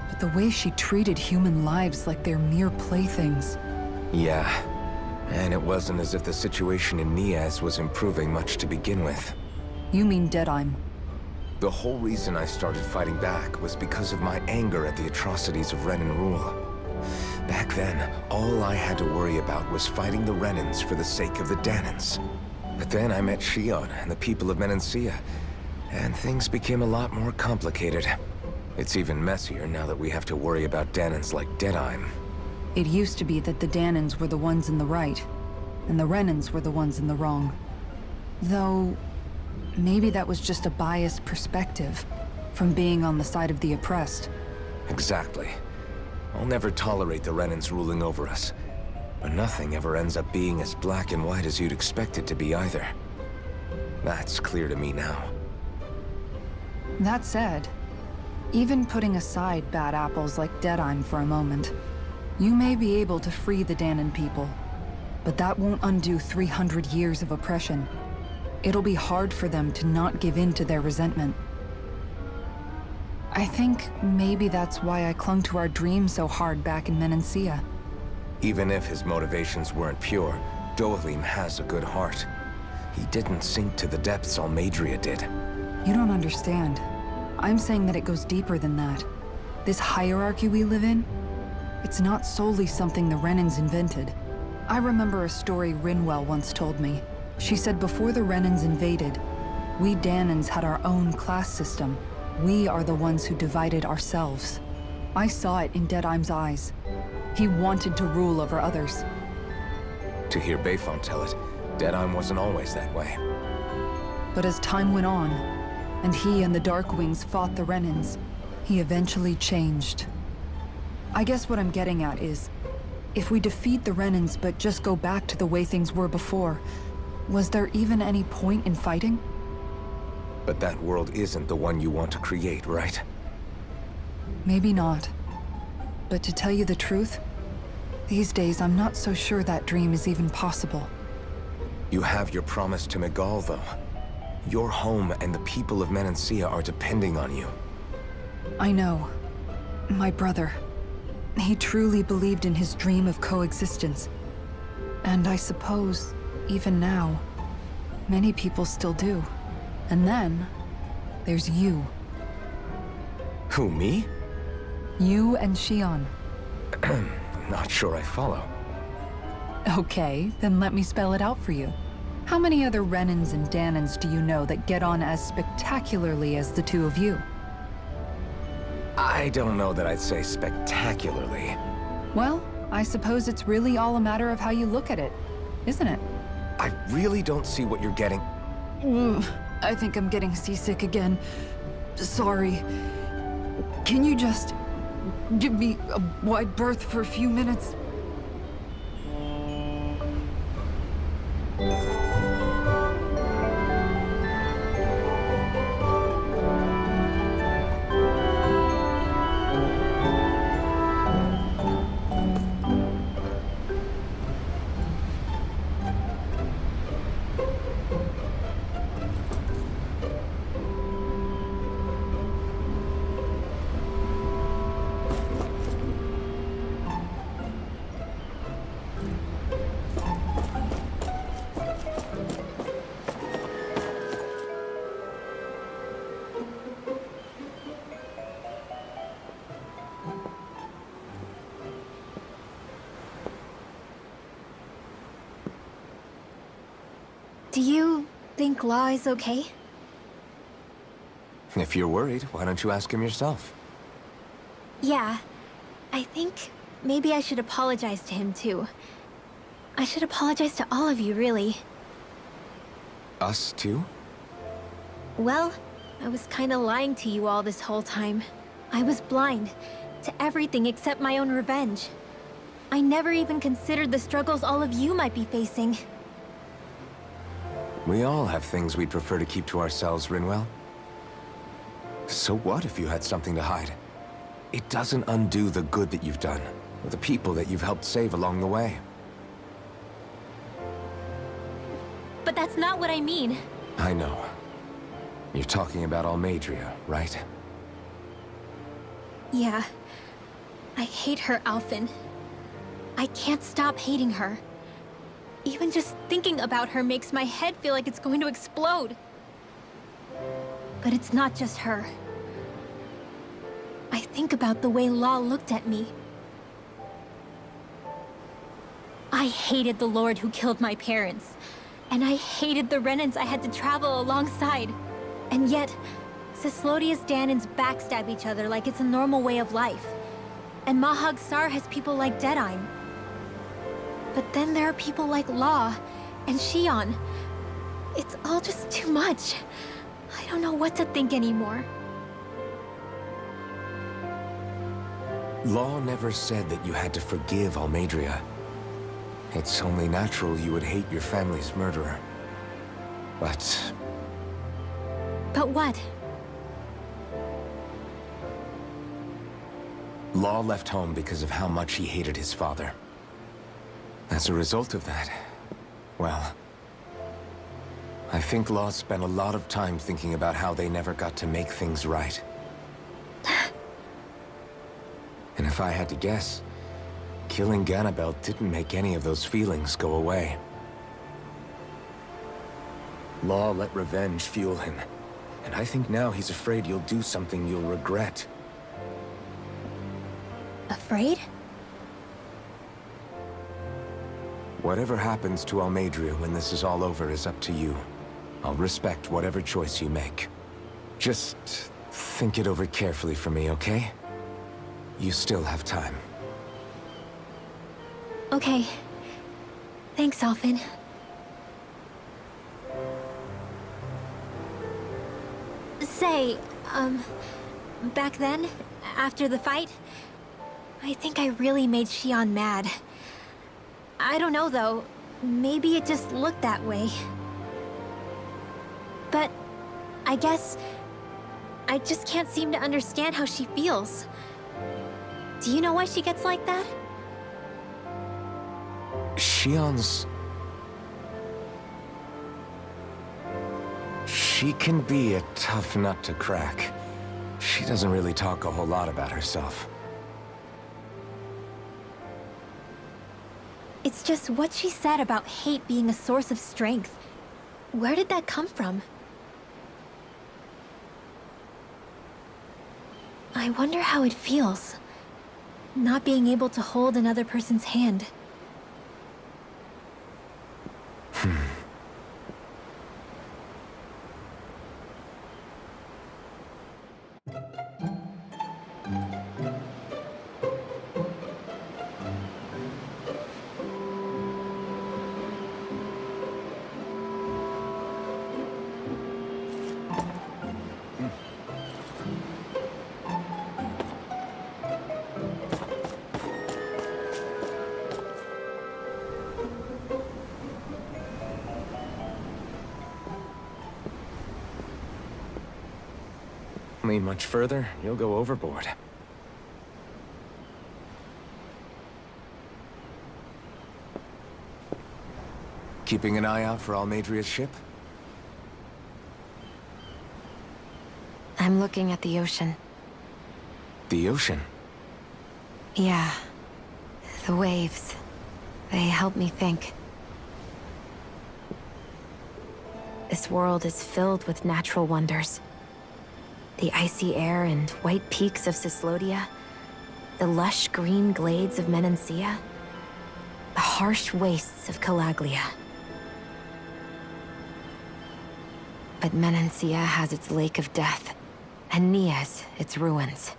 Speaker 10: But the way she treated human lives like they're mere playthings.
Speaker 4: Yeah. And it wasn't as if the situation in Niez was improving much to begin with.
Speaker 10: You mean Deadheim?
Speaker 4: The whole reason I started fighting back was because of my anger at the atrocities of Renan rule. Back then, all I had to worry about was fighting the Renans for the sake of the Danans. But then I met Shion and the people of Menancia, and things became a lot more complicated. It's even messier now that we have to worry about Danans like Deadheim.
Speaker 10: It used to be that the Danans were the ones in the right, and the Renans were the ones in the wrong. Though, maybe that was just a biased perspective from being on the side of the oppressed.
Speaker 4: Exactly. I'll never tolerate the Renans ruling over us. But nothing ever ends up being as black and white as you'd expect it to be either. That's clear to me now.
Speaker 10: That said, even putting aside bad apples like Deadheim for a moment, you may be able to free the Danan people, but that won't undo 300 years of oppression. It'll be hard for them to not give in to their resentment. I think maybe that's why I clung to our dream so hard back in Menancia.
Speaker 4: Even if his motivations weren't pure, Dohalim has a good heart. He didn't sink to the depths Almeidrea did.
Speaker 10: You don't understand. I'm saying that it goes deeper than that. This hierarchy we live in, it's not solely something the Renans invented. I remember a story Rinwell once told me. She said before the Renans invaded, we Danans had our own class system. We are the ones who divided ourselves. I saw it in Deadheim's eyes. He wanted to rule over others.
Speaker 4: To hear Bayfont tell it, Deadheim wasn't always that way.
Speaker 10: But as time went on, and he and the Darkwings fought the Renans, he eventually changed. I guess what I'm getting at is, if we defeat the Renans but just go back to the way things were before, was there even any point in fighting?
Speaker 4: But that world isn't the one you want to create, right?
Speaker 10: Maybe not. But to tell you the truth, these days I'm not so sure that dream is even possible.
Speaker 4: You have your promise to Megal, though. Your home and the people of Menancia are depending on you.
Speaker 10: I know. My brother. He truly believed in his dream of coexistence. And I suppose, even now, many people still do. And then, there's you.
Speaker 4: Who, me?
Speaker 10: You and Shion.
Speaker 4: Not sure I follow.
Speaker 10: Okay, then let me spell it out for you. How many other Renans and Danans do you know that get on as spectacularly as the two of you?
Speaker 4: I don't know that I'd say spectacularly.
Speaker 10: Well, I suppose it's really all a matter of how you look at it, isn't it?
Speaker 4: I really don't see what you're getting.
Speaker 10: I think I'm getting seasick again. Sorry. Can you just give me a wide berth for a few minutes?
Speaker 8: Do you think Law is okay?
Speaker 4: If you're worried, why don't you ask him yourself?
Speaker 8: Yeah. I think maybe I should apologize to him too. I should apologize to all of you, really.
Speaker 4: Us too?
Speaker 8: Well, I was kinda lying to you all this whole time. I was blind to everything except my own revenge. I never even considered the struggles all of you might be facing.
Speaker 4: We all have things we'd prefer to keep to ourselves, Rinwell. So what if you had something to hide? It doesn't undo the good that you've done, or the people that you've helped save along the way.
Speaker 8: But that's not what I mean.
Speaker 4: I know. You're talking about Almadria, right?
Speaker 8: Yeah. I hate her, Alphen. I can't stop hating her. Even just thinking about her makes my head feel like it's going to explode. But it's not just her. I think about the way Law looked at me. I hated the Lord who killed my parents. And I hated the Renans I had to travel alongside. And yet, Cyslodia's Danans backstab each other like it's a normal way of life. And Mahag Sar has people like Deadime. But then there are people like Law and Shion. It's all just too much. I don't know what to think anymore.
Speaker 4: Law never said that you had to forgive Almadria. It's only natural you would hate your family's murderer. But...
Speaker 8: But what?
Speaker 4: Law left home because of how much he hated his father. As a result of that, well... I think Law spent a lot of time thinking about how they never got to make things right. And if I had to guess, killing Ganabel didn't make any of those feelings go away. Law let revenge fuel him, and I think now he's afraid you'll do something you'll regret.
Speaker 8: Afraid?
Speaker 4: Whatever happens to Almadria when this is all over is up to you. I'll respect whatever choice you make. Just think it over carefully for me, okay? You still have time.
Speaker 8: Okay. Thanks, Alphen. Say, back then, after the fight, I think I really made Shion mad. I don't know, though. Maybe it just looked that way. But I guess I just can't seem to understand how she feels. Do you know why she gets like that?
Speaker 4: Shion's... She can be a tough nut to crack. She doesn't really talk a whole lot about herself.
Speaker 8: It's just what she said about hate being a source of strength. Where did that come from? I wonder how it feels, not being able to hold another person's hand.
Speaker 4: Lean much further, you'll go overboard. Keeping an eye out for Almadria's ship?
Speaker 12: I'm looking at the ocean.
Speaker 4: The ocean?
Speaker 12: Yeah. The waves. They help me think. This world is filled with natural wonders. The icy air and white peaks of Cyslodia, the lush green glades of Menancia, the harsh wastes of Calaglia. But Menancia has its Lake of Death, and Nias its ruins.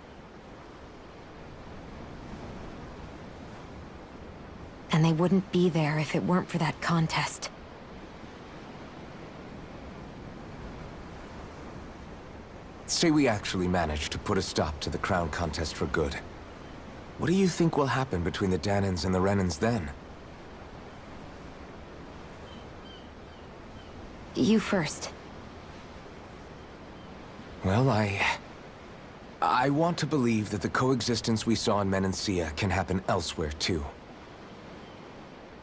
Speaker 12: And they wouldn't be there if it weren't for that contest.
Speaker 4: Say we actually managed to put a stop to the crown contest for good. What do you think will happen between the Danans and the Renans then?
Speaker 12: You first.
Speaker 4: Well, I want to believe that the coexistence we saw in Menancia can happen elsewhere, too.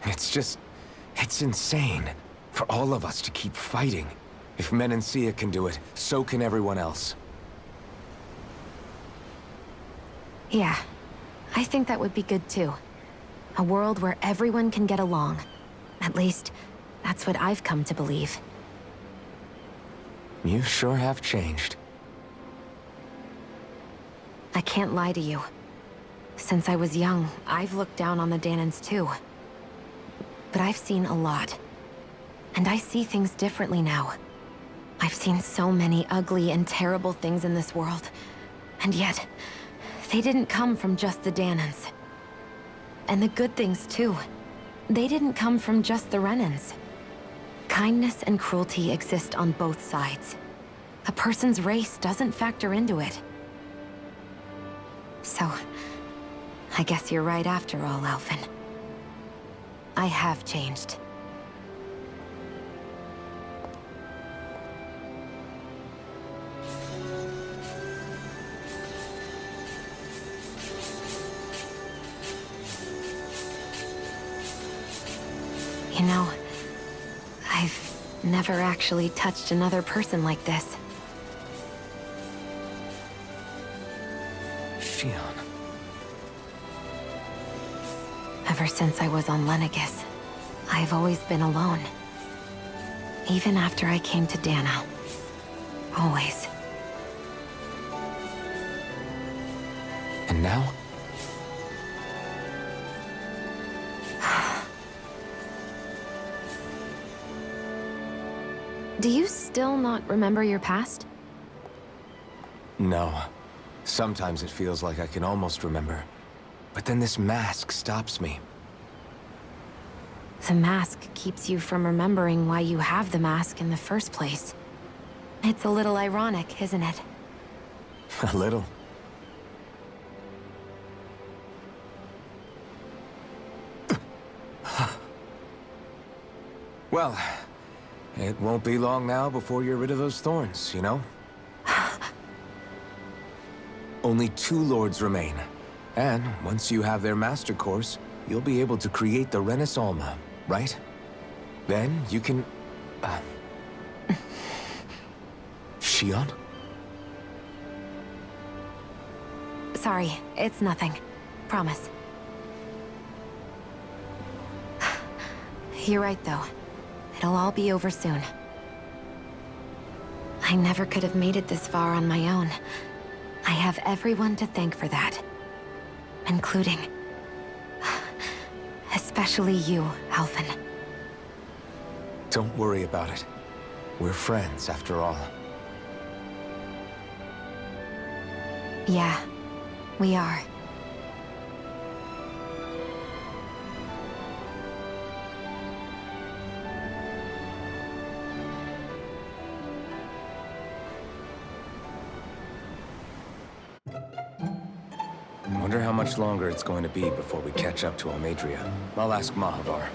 Speaker 4: It's insane for all of us to keep fighting. If Menancia can do it, so can everyone else.
Speaker 12: Yeah, I think that would be good too. A world where everyone can get along. At least, that's what I've come to believe.
Speaker 4: You sure have changed.
Speaker 12: I can't lie to you. Since I was young, I've looked down on the Danans too. But I've seen a lot. And I see things differently now. I've seen so many ugly and terrible things in this world. And yet, they didn't come from just the Danans. And the good things too. They didn't come from just the Renans. Kindness and cruelty exist on both sides. A person's race doesn't factor into it. So, I guess you're right after all, Alphen. I have changed. You know, I've never actually touched another person like this.
Speaker 4: Shion.
Speaker 12: Ever since I was on Lenegis, I've always been alone. Even after I came to Dana. Always.
Speaker 4: And now?
Speaker 12: Do you still not remember your past?
Speaker 4: No. Sometimes it feels like I can almost remember. But then this mask stops me.
Speaker 12: The mask keeps you from remembering why you have the mask in the first place. It's a little ironic, isn't it?
Speaker 4: A little. Well, it won't be long now before you're rid of those thorns, you know? Only 2 lords remain. And once you have their master course, you'll be able to create the Renis Alma, right? Then you can... Shion?
Speaker 12: Sorry, it's nothing. Promise. You're right, though. It'll all be over soon. I never could have made it this far on my own. I have everyone to thank for that. Including... especially you, Alphen.
Speaker 4: Don't worry about it. We're friends, after all.
Speaker 12: Yeah, we are.
Speaker 4: Wonder how much longer it's going to be before we catch up to Almadria. I'll ask Mahavar.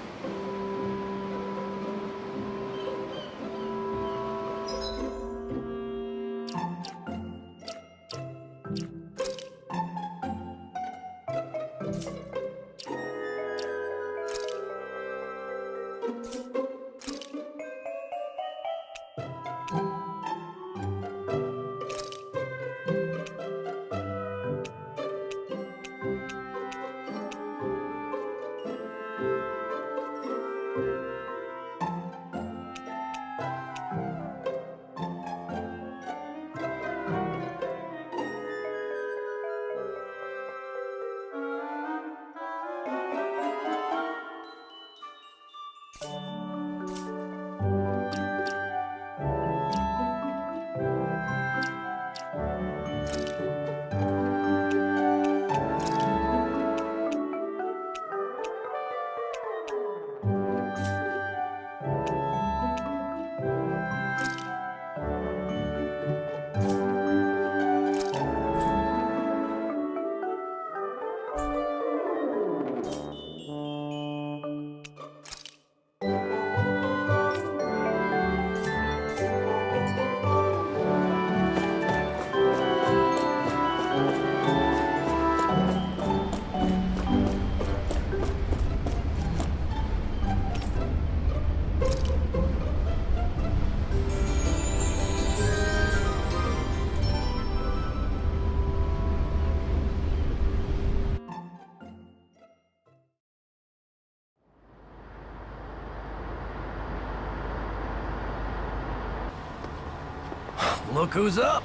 Speaker 17: Look who's up.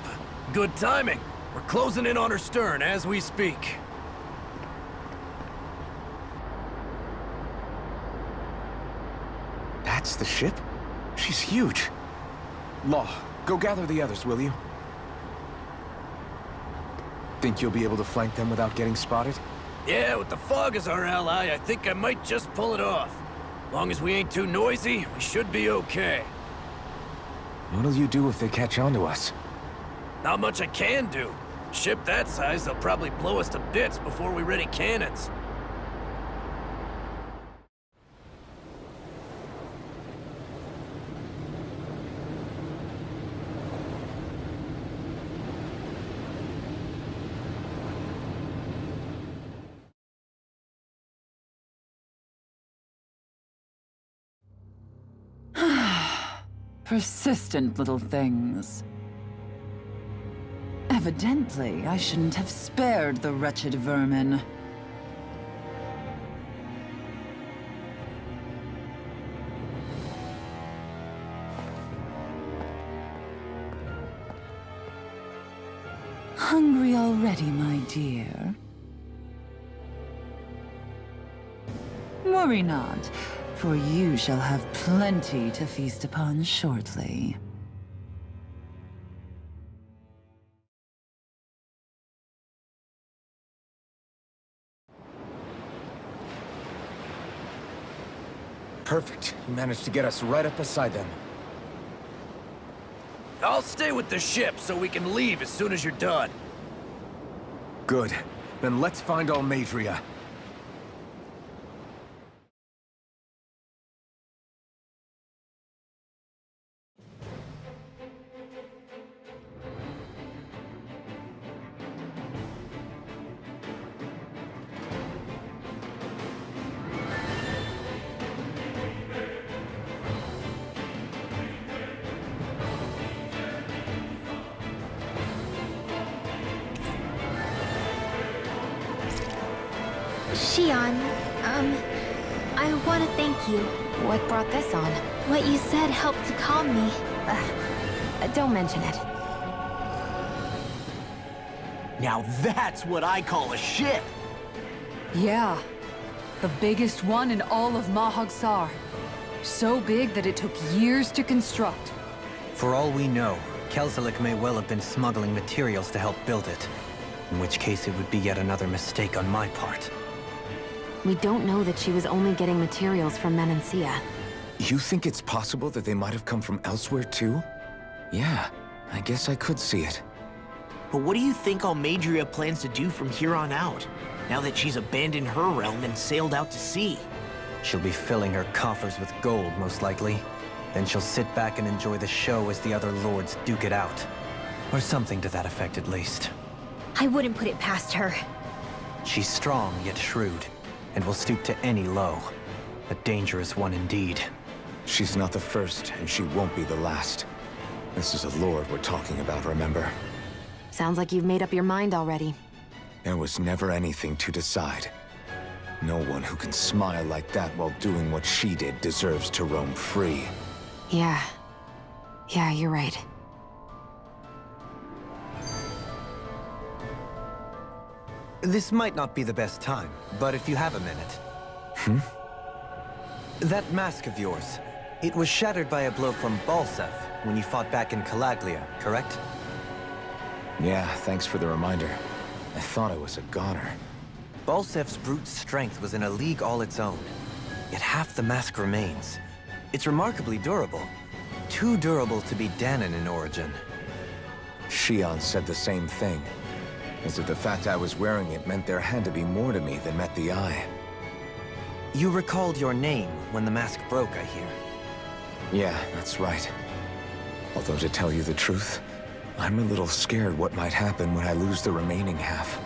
Speaker 17: Good timing. We're closing in on her stern as we speak.
Speaker 4: That's the ship? She's huge. Law, go gather the others, will you? Think you'll be able to flank them without getting spotted?
Speaker 17: Yeah, with the fog as our ally, I think I might just pull it off. Long as we ain't too noisy, we should be okay.
Speaker 4: What'll you do if they catch on to us?
Speaker 17: Not much I can do. Ship that size, they'll probably blow us to bits before we ready cannons.
Speaker 16: Persistent little things. Evidently, I shouldn't have spared the wretched vermin. Hungry already, my dear? Worry not, for you shall have plenty to feast upon shortly.
Speaker 4: Perfect. You managed to get us right up beside them.
Speaker 17: I'll stay with the ship so we can leave as soon as you're done.
Speaker 4: Good. Then let's find Almadria.
Speaker 8: Xion, I want to thank you.
Speaker 12: What brought this on?
Speaker 8: What you said helped to calm me.
Speaker 12: Don't mention it.
Speaker 11: Now that's what I call a ship!
Speaker 10: Yeah. The biggest one in all of Mahagsar. So big that it took years to construct.
Speaker 7: For all we know, Kelzelik may well have been smuggling materials to help build it. In which case it would be yet another mistake on my part.
Speaker 12: We don't know that she was only getting materials from Menancia.
Speaker 4: You think it's possible that they might have come from elsewhere too? Yeah, I guess I could see it.
Speaker 11: But what do you think Almadria plans to do from here on out, now that she's abandoned her realm and sailed out to sea?
Speaker 7: She'll be filling her coffers with gold, most likely. Then she'll sit back and enjoy the show as the other lords duke it out. Or something to that effect, at least.
Speaker 8: I wouldn't put it past her.
Speaker 7: She's strong, yet shrewd, and will stoop to any low. A dangerous one indeed.
Speaker 4: She's not the first, and she won't be the last. This is a lord we're talking about, remember?
Speaker 12: Sounds like you've made up your mind already.
Speaker 4: There was never anything to decide. No one who can smile like that while doing what she did deserves to roam free.
Speaker 12: Yeah, you're right.
Speaker 7: This might not be the best time, but if you have a minute. That mask of yours, it was shattered by a blow from Balsef when you fought back in Calaglia, correct?
Speaker 4: Yeah, thanks for the reminder. I thought it was a goner.
Speaker 7: Balsef's brute strength was in a league all its own. Yet half the mask remains. It's remarkably durable. Too durable to be Danon in origin.
Speaker 4: Xion said the same thing. As if the fact I was wearing it meant there had to be more to me than met the eye.
Speaker 7: You recalled your name when the mask broke, I hear.
Speaker 4: Yeah, that's right. Although to tell you the truth, I'm a little scared what might happen when I lose the remaining half.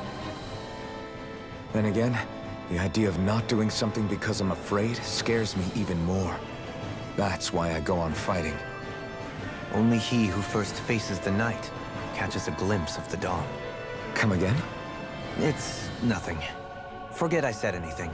Speaker 4: Then again, the idea of not doing something because I'm afraid scares me even more. That's why I go on fighting.
Speaker 7: Only he who first faces the night catches a glimpse of the dawn.
Speaker 4: Come again?
Speaker 7: It's nothing. Forget I said anything.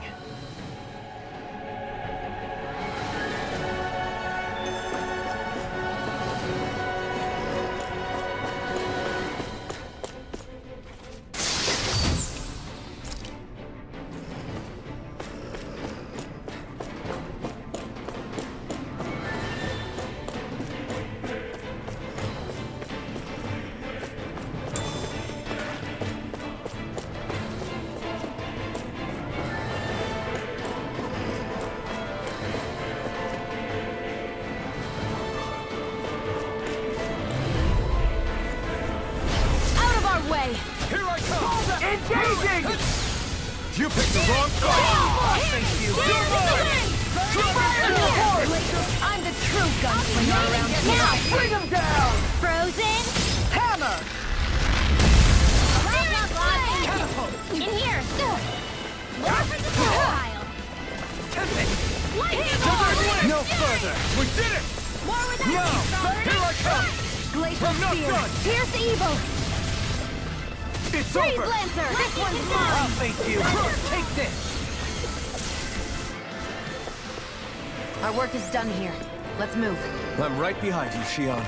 Speaker 15: Engaging! You picked the wrong fight! Thank you! You're mine!
Speaker 9: I'm the true gunslinger around here.
Speaker 15: Now, bring him down!
Speaker 9: Frozen.
Speaker 15: Hammer!
Speaker 9: Catapult. In here. More for the pile. Lightning.
Speaker 15: No further! We did it!
Speaker 9: More with
Speaker 15: No!
Speaker 9: that.
Speaker 15: Here I come!
Speaker 9: Glacial
Speaker 15: I'm not
Speaker 9: spear.
Speaker 15: done!
Speaker 9: Pierce evil.
Speaker 15: It's
Speaker 9: Freeze
Speaker 15: over!
Speaker 9: Lancer. This one's mine.
Speaker 5: I'll face you. Take this.
Speaker 12: Our work is done here. Let's move.
Speaker 4: I'm right behind you, Shion.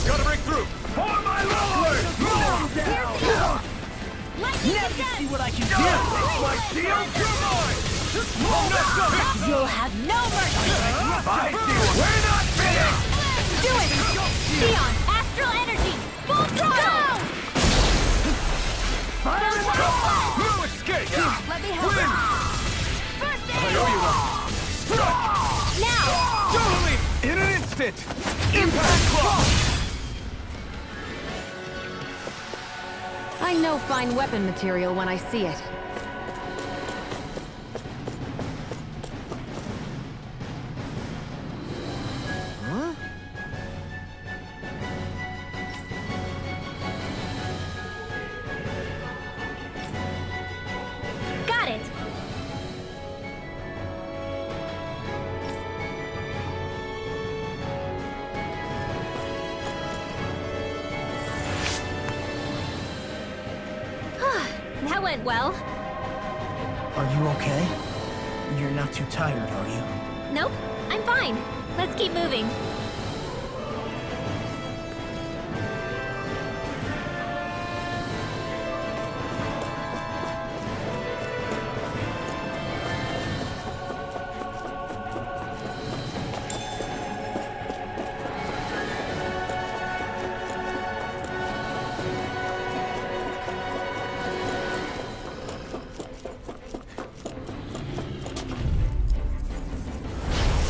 Speaker 15: Gotta break through! For my lord! Down!
Speaker 5: Now you see what I can do.
Speaker 15: My shield, you're mine! I'm not done!
Speaker 9: You'll have no mercy.
Speaker 15: I see what we're not finished!
Speaker 9: Do it. Sion, astral energy. Full throttle.
Speaker 15: Fire in the hole! No escape!
Speaker 9: Let me help.
Speaker 15: Win!
Speaker 9: First
Speaker 15: I
Speaker 9: aid.
Speaker 15: owe you one! Strike!
Speaker 9: Now.
Speaker 15: Totally! In an instant! Impact clock!
Speaker 12: I know fine weapon material when I see it.
Speaker 8: Got it. That went well.
Speaker 13: Are you okay? You're not too tired, are you?
Speaker 8: Nope, I'm fine. Let's keep moving.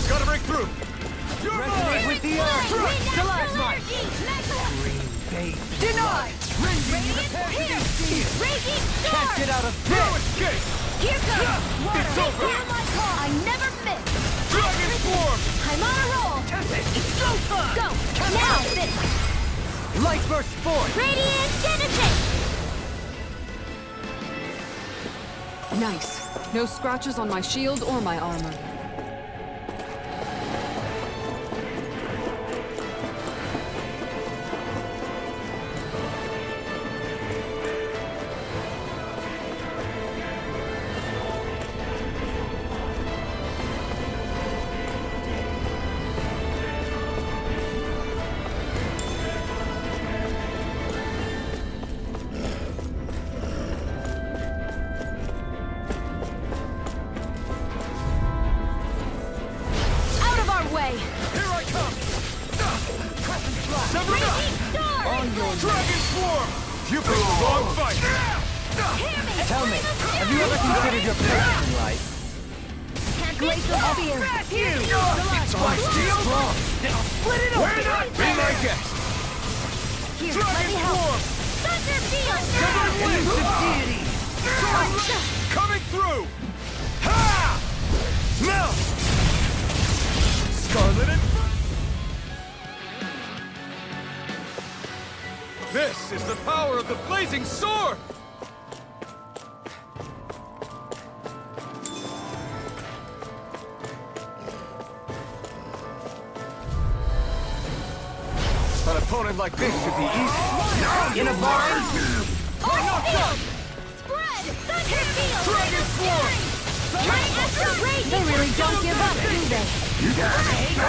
Speaker 15: Gotta break through! You're
Speaker 5: Resonate
Speaker 15: mine!
Speaker 5: with the earth. Stalagmite. Green babe. Denied. Rending you the path of these
Speaker 9: Raging
Speaker 5: Can't
Speaker 9: storm.
Speaker 5: get out of
Speaker 15: No
Speaker 5: this.
Speaker 15: escape!
Speaker 9: Here comes water.
Speaker 15: It's over!
Speaker 9: Hear my call. I never miss.
Speaker 15: Dragon Swarm!
Speaker 9: I'm on a roll.
Speaker 5: It's go time.
Speaker 9: Go. Now this.
Speaker 5: Light burst forth.
Speaker 9: Radiant Genesis.
Speaker 10: Nice. No scratches on my shield or my armor.
Speaker 9: Out of our way.
Speaker 15: Here I come! Sever it up!
Speaker 9: Raging storm.
Speaker 15: On your Dragon Swarm! You picked the wrong fight!
Speaker 5: Tell me, have you ever considered your place in life?
Speaker 9: Glacial spear.
Speaker 15: It's my steel!
Speaker 5: Then I'll split it
Speaker 15: We're not be my guest!
Speaker 9: Here, let
Speaker 15: Dragon
Speaker 9: me help.
Speaker 15: Swarm!
Speaker 9: Thunder field.
Speaker 5: Elusive deity.
Speaker 15: Coming through! Ha! Now! Scarlet and... This is the power of the blazing sword! An opponent like this should be easy.
Speaker 5: In a bind.
Speaker 9: Force field. Spread. Thunder field.
Speaker 15: Dragon Swarm!
Speaker 9: My astral rage. They really don't give up, do they?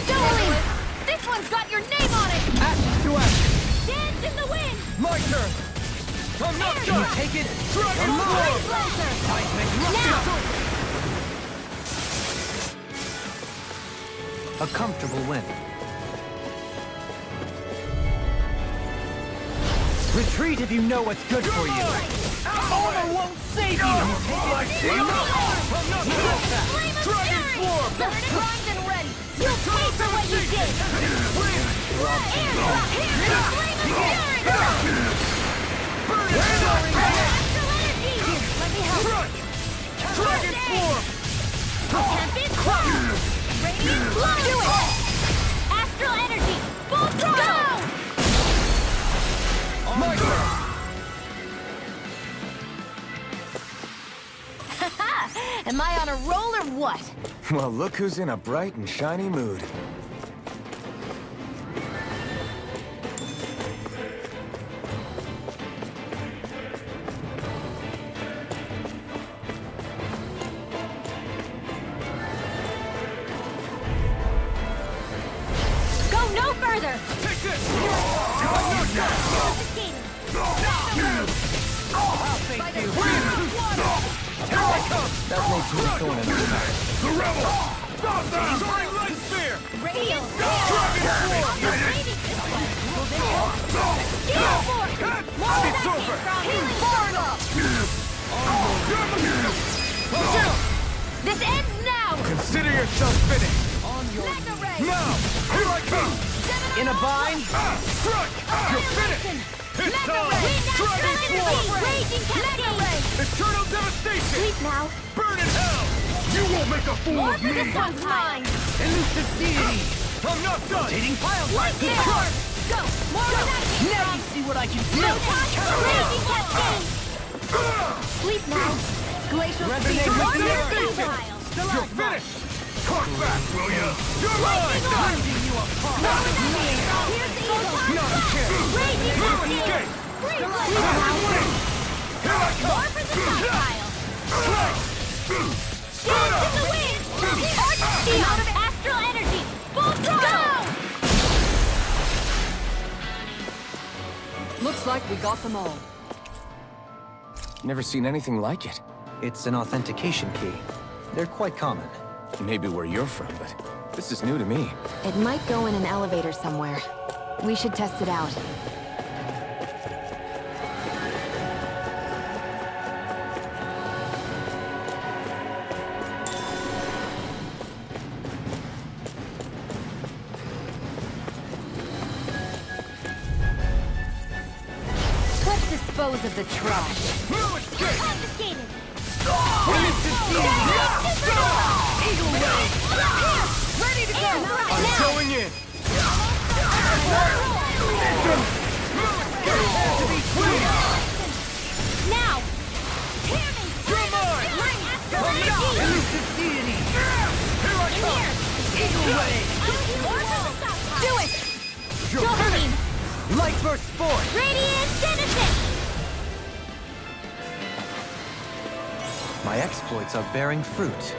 Speaker 9: Dueling. This one's got your name on it.
Speaker 5: Ashes to ashes.
Speaker 9: Dance in the wind.
Speaker 15: My turn! I'm not
Speaker 5: Can you
Speaker 15: done!
Speaker 5: take it?
Speaker 15: Dragon
Speaker 9: Blaze
Speaker 15: Swarm!
Speaker 9: Lancer.
Speaker 5: Seismic
Speaker 9: Now.
Speaker 7: A comfortable win. Retreat if you know what's good for you.
Speaker 13: Armor won't save you!
Speaker 15: Dragon Swarm!
Speaker 9: Primed and ready. You'll pay for what you did. Let me help.
Speaker 15: Dragon Swarm!
Speaker 9: Tempest Cloud. Radiant Blow. Do it. Astral energy. Full throttle.
Speaker 15: My turn!
Speaker 9: Am I on a roll or what?
Speaker 4: Well, look who's in a bright and shiny mood.
Speaker 9: Go no further.
Speaker 15: Take this!
Speaker 7: That makes me thorn in the side.
Speaker 15: The rebel! Stop them! Soaring light spear!
Speaker 9: Radiant
Speaker 15: Dragon Swarm! It's over!
Speaker 9: This ends now!
Speaker 15: Consider yourself finished!
Speaker 9: Mega Ray!
Speaker 15: Now! Here I come!
Speaker 7: In a bind?
Speaker 15: Strike! You're finished! It's
Speaker 9: Mega
Speaker 15: time!
Speaker 9: Ray!
Speaker 15: Dragon Swarm!
Speaker 9: Raging Cascade!
Speaker 15: Eternal devastation!
Speaker 9: Sleep now.
Speaker 15: Burn in hell! You won't make a fool
Speaker 9: More
Speaker 15: of
Speaker 9: for
Speaker 15: me!
Speaker 9: this one's mine!
Speaker 15: Elusive deity! I'm not done!
Speaker 7: Rotating pile
Speaker 9: Light
Speaker 7: drive.
Speaker 9: there! Go! More of that!
Speaker 7: Now you see what I can do.
Speaker 9: Raging Cascade! Sleep now. Glacial
Speaker 7: Resonate
Speaker 9: Speed.
Speaker 7: with
Speaker 9: More
Speaker 7: the
Speaker 9: of
Speaker 7: earth.
Speaker 9: that!
Speaker 15: You're finished! Talk back, will ya? You're mine!
Speaker 7: Rending you apart.
Speaker 9: Here's the evil!
Speaker 15: Not a chance!
Speaker 9: Raging
Speaker 15: You
Speaker 9: Cascade!
Speaker 15: escape!
Speaker 9: Free blood!
Speaker 15: Here I come!
Speaker 9: More for the stockpile! Dance in the wind! Arch out of astral energy! Full throttle!
Speaker 10: Looks like we got them all.
Speaker 4: Never seen anything like it.
Speaker 7: It's an authentication key. They're quite common.
Speaker 4: Maybe where you're from, but this is new to me.
Speaker 12: It might go in an elevator somewhere. We should test it out.
Speaker 9: Let's dispose of the trash. Confiscated! Ready to go!
Speaker 15: I'm going in!
Speaker 9: Now!
Speaker 15: You're mine!
Speaker 9: Bring astral energy!
Speaker 7: Elusive deity.
Speaker 15: Here I come!
Speaker 9: Do it!
Speaker 15: You're
Speaker 9: Dopamine!
Speaker 7: Light burst forth.
Speaker 9: Radiant Genesis!
Speaker 7: My exploits are bearing fruit.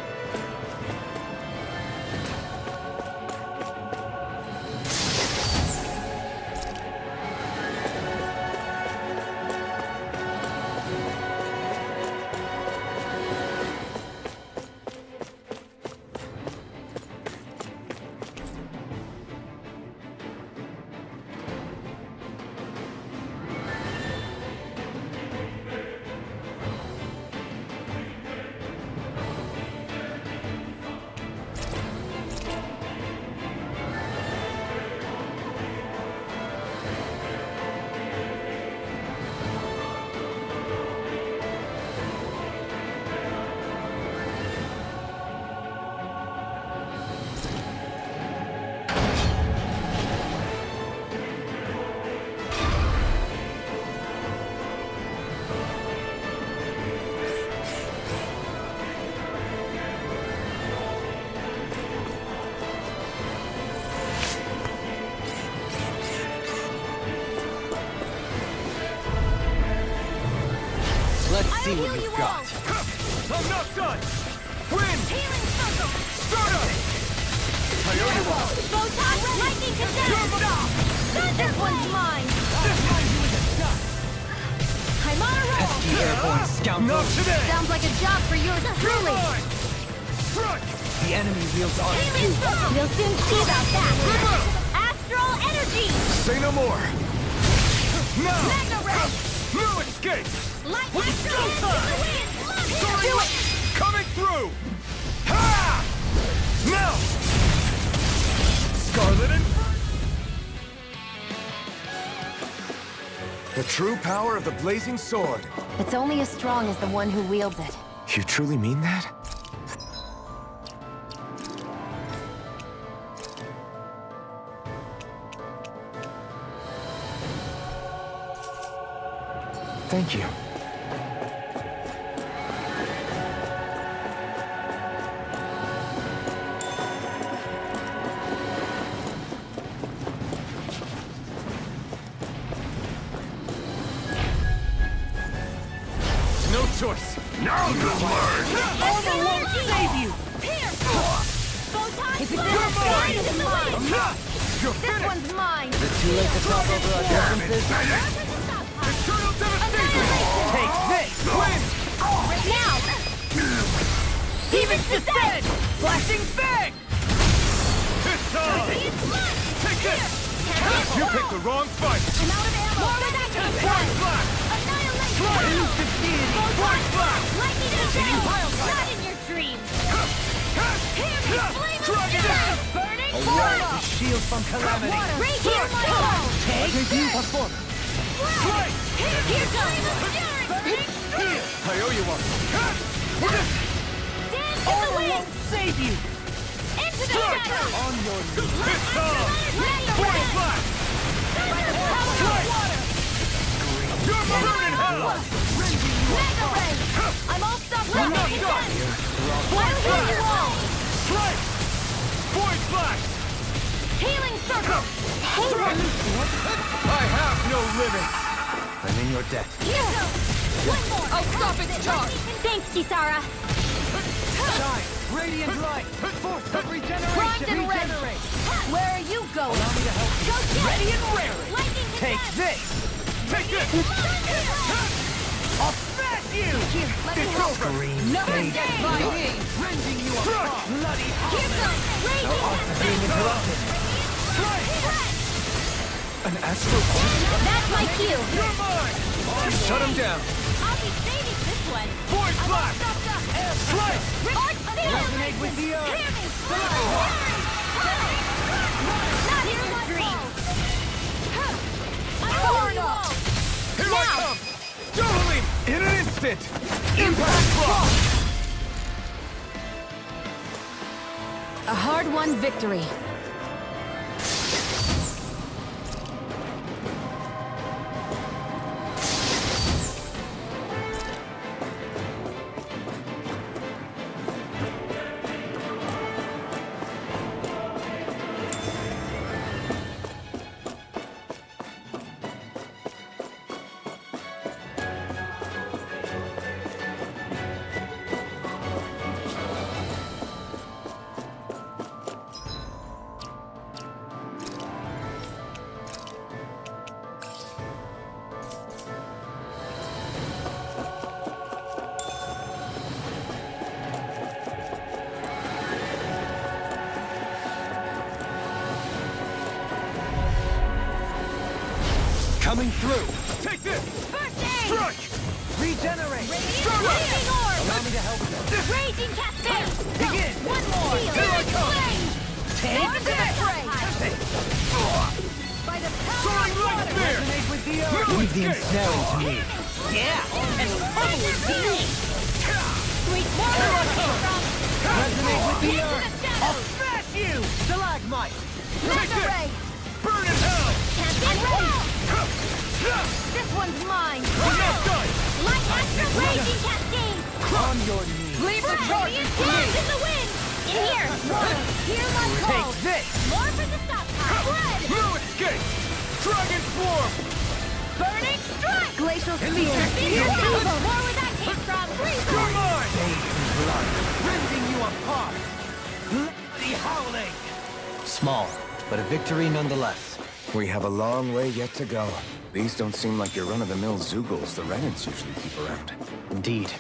Speaker 7: Let's see what you've got.
Speaker 15: I'm not done! Wind!
Speaker 9: Healing circle!
Speaker 15: Start up! I owe you one!
Speaker 9: Photon lightning condensed! This one's mine! I'm on a roll!
Speaker 7: Pesky airborne scoundrel.
Speaker 15: Not today!
Speaker 9: Sounds like a job for yours truly!
Speaker 15: Mine! Strike!
Speaker 7: The enemy wields arms
Speaker 9: Healing
Speaker 7: too.
Speaker 9: circle! We'll soon see about that! Astral energy!
Speaker 4: Say no more!
Speaker 15: Now!
Speaker 9: Magna Ray!
Speaker 15: No escape!
Speaker 9: Light
Speaker 15: Let's
Speaker 9: Astro
Speaker 15: go
Speaker 9: Dance
Speaker 15: time!
Speaker 9: in the wind! Launch
Speaker 15: Do it! Coming through! Ha! Now! Scarlet and...
Speaker 4: The true power of the blazing sword.
Speaker 12: It's only as strong as the one who wields it.
Speaker 4: You truly mean that? Thank you.
Speaker 15: No choice. Now you learn!
Speaker 9: Armor won't save you! Here! Photon blast! Into the wind!
Speaker 15: You're
Speaker 9: This
Speaker 15: finished!
Speaker 9: one's mine!
Speaker 7: Is it too late to talk over our differences?
Speaker 15: Eternal devastation!
Speaker 13: Take this!
Speaker 15: Win!
Speaker 9: Now!
Speaker 13: Demon's Descent! Flashing Fang!
Speaker 15: It's on! Take this! You picked the wrong fight!
Speaker 9: I'm out of ammo! More of that came
Speaker 15: Force blast!
Speaker 9: Annihilation!
Speaker 15: Elusive deity! Force blast!
Speaker 9: Lightning and shadow! Not in your dreams! Hear me! Flame of
Speaker 15: Dragon
Speaker 9: shadow! Burning
Speaker 13: The
Speaker 9: forest!
Speaker 13: shield from calamity.
Speaker 9: Right here, my home!
Speaker 13: Take this!
Speaker 15: Performance!
Speaker 9: Here comes the fury! Burning
Speaker 15: Here! I owe you one!
Speaker 9: dance in the
Speaker 13: Armor
Speaker 9: wind!
Speaker 13: won't save you!
Speaker 9: Into the shadow!
Speaker 15: On your knees! It's on!
Speaker 9: Magna
Speaker 15: Force
Speaker 9: Ray!
Speaker 15: blast!
Speaker 9: Water!
Speaker 15: You're maroon in hell!
Speaker 9: Magna Ray! I'm all stopped
Speaker 15: You're
Speaker 9: up!
Speaker 15: not done!
Speaker 9: I'll heal you all!
Speaker 15: Strike! Void blast!
Speaker 9: Healing circle!
Speaker 15: I have no limits!
Speaker 7: I'm in your debt.
Speaker 9: Here goes! One more!
Speaker 13: I'll stop its charge!
Speaker 9: Thanks, Kisara!
Speaker 13: Shine! Radiant light! Force of regeneration!
Speaker 9: Primed and ready!
Speaker 13: Regenerate!
Speaker 9: Where are you going?
Speaker 13: Allow me to help you.
Speaker 9: Go get
Speaker 13: Ready
Speaker 9: it!
Speaker 13: and raring!
Speaker 9: Lightning
Speaker 13: Take this!
Speaker 15: Take this!
Speaker 13: I'll smash you!
Speaker 9: Here, let me
Speaker 15: It's
Speaker 9: help!
Speaker 15: over!
Speaker 13: Nothing gets by me! Rending you apart! Bloody
Speaker 9: Here goes! Raging
Speaker 7: Interrupted.
Speaker 4: An astral...
Speaker 9: That's my cue!
Speaker 15: You're mine!
Speaker 4: Shut him down.
Speaker 9: I'll be saving this one!
Speaker 15: Void blast! Strike!
Speaker 13: Resonate with the earth!
Speaker 9: Hear me! Not in your dreams! I'm
Speaker 15: Here I come! Totally! In an instant! Impact block!
Speaker 12: A hard-won victory.
Speaker 15: Coming through! Take this!
Speaker 9: First aid!
Speaker 15: Strike!
Speaker 13: Regenerate!
Speaker 9: Raging orb!
Speaker 13: Allow me to help you.
Speaker 9: Raging cascade!
Speaker 13: Begin!
Speaker 9: One more!
Speaker 15: Here I come!
Speaker 13: Take
Speaker 9: Into the
Speaker 13: this!
Speaker 9: fray! By the power
Speaker 15: Soaring
Speaker 9: of
Speaker 15: light
Speaker 9: water!
Speaker 15: spear!
Speaker 13: Resonate with the earth!
Speaker 15: No
Speaker 7: Leave the
Speaker 15: escape!
Speaker 7: ensnaring to me.
Speaker 13: Yeah! And bubble with me!
Speaker 9: Sweet water came from
Speaker 13: Resonate with the
Speaker 9: into
Speaker 13: earth!
Speaker 9: the
Speaker 13: I'll
Speaker 9: shadows!
Speaker 13: smash you! Stalagmite!
Speaker 15: Take
Speaker 9: Magna
Speaker 15: this!
Speaker 9: Ray!
Speaker 15: Burn in hell!
Speaker 9: Cascade wall! This one's mine!
Speaker 15: We're not done!
Speaker 9: Light Astro Raging Cascade!
Speaker 13: On your knees!
Speaker 9: Leave the charges to me! In the wind! In here! Water! Hear my call!
Speaker 13: Take this!
Speaker 9: More for the stop time! Red!
Speaker 15: No escape! Dragon swarm!
Speaker 9: Burning strike!
Speaker 10: Glacial
Speaker 9: Spear!
Speaker 10: spear.
Speaker 9: More where that came from!
Speaker 15: You're mine!
Speaker 13: Blood! Rending you apart! Bloody howling!
Speaker 7: Small, but a victory nonetheless.
Speaker 4: We have a long way yet to go. These don't seem like your run-of-the-mill Zoogles the Renans usually keep around.
Speaker 7: Indeed.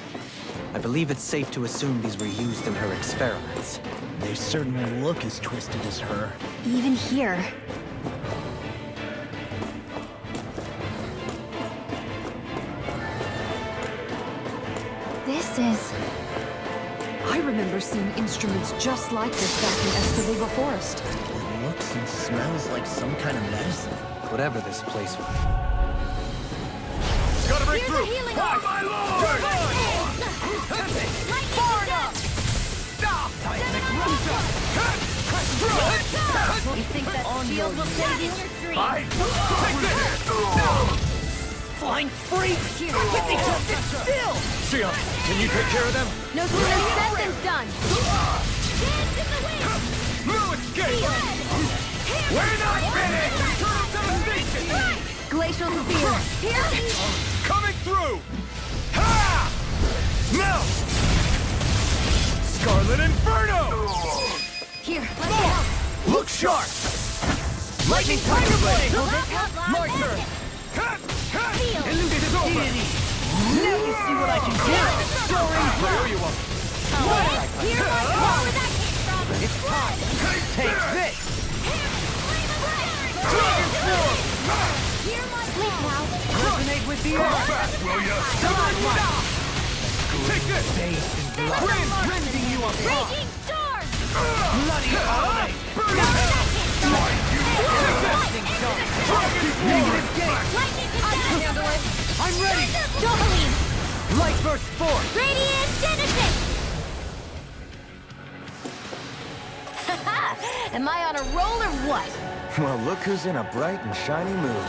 Speaker 7: I believe it's safe to assume these were used in her experiments.
Speaker 13: They certainly look as twisted as her.
Speaker 8: Even here. this is.
Speaker 10: I remember seeing instruments just like this back in Escalaba Forest.
Speaker 11: It looks and smells like some kind of medicine.
Speaker 7: Whatever this place was.
Speaker 15: Gotta break
Speaker 9: Here's
Speaker 15: through!
Speaker 9: a healing
Speaker 15: By
Speaker 9: orb.
Speaker 15: my lord!
Speaker 9: Lightning You think that shield will save you?
Speaker 11: Flying freak! Get me to sit still!
Speaker 15: Sia, can you take care of them?
Speaker 9: No sooner said than done. Dance in the wind.
Speaker 15: No escape! We're not finished! Turtle devastation!
Speaker 9: Glacial spear. Here.
Speaker 15: Coming through! Ha! Now! Scarlet Inferno!
Speaker 9: Here, let me help.
Speaker 15: Look sharp!
Speaker 11: Lightning Tiger Blade!
Speaker 15: My turn! Illusion is over!
Speaker 11: Now you see what I can do! Soaring
Speaker 15: There you are!
Speaker 9: Here, where that came from.
Speaker 11: It's time! Take this!
Speaker 15: Dragon form!
Speaker 9: Here, sleep now.
Speaker 11: Resonate with the earth!
Speaker 15: Fast, will ya? Take this! Wind rending you apart!
Speaker 9: Raging storm.
Speaker 11: Bloody holiday!
Speaker 15: Burning hell!
Speaker 11: Negative gate!
Speaker 9: Lightning I can handle it.
Speaker 11: I'm ready!
Speaker 9: Doubling.
Speaker 11: Light burst forth!
Speaker 9: Radiant Genesis. Am I on a roll or what?
Speaker 4: Well, look who's in a bright and shiny mood.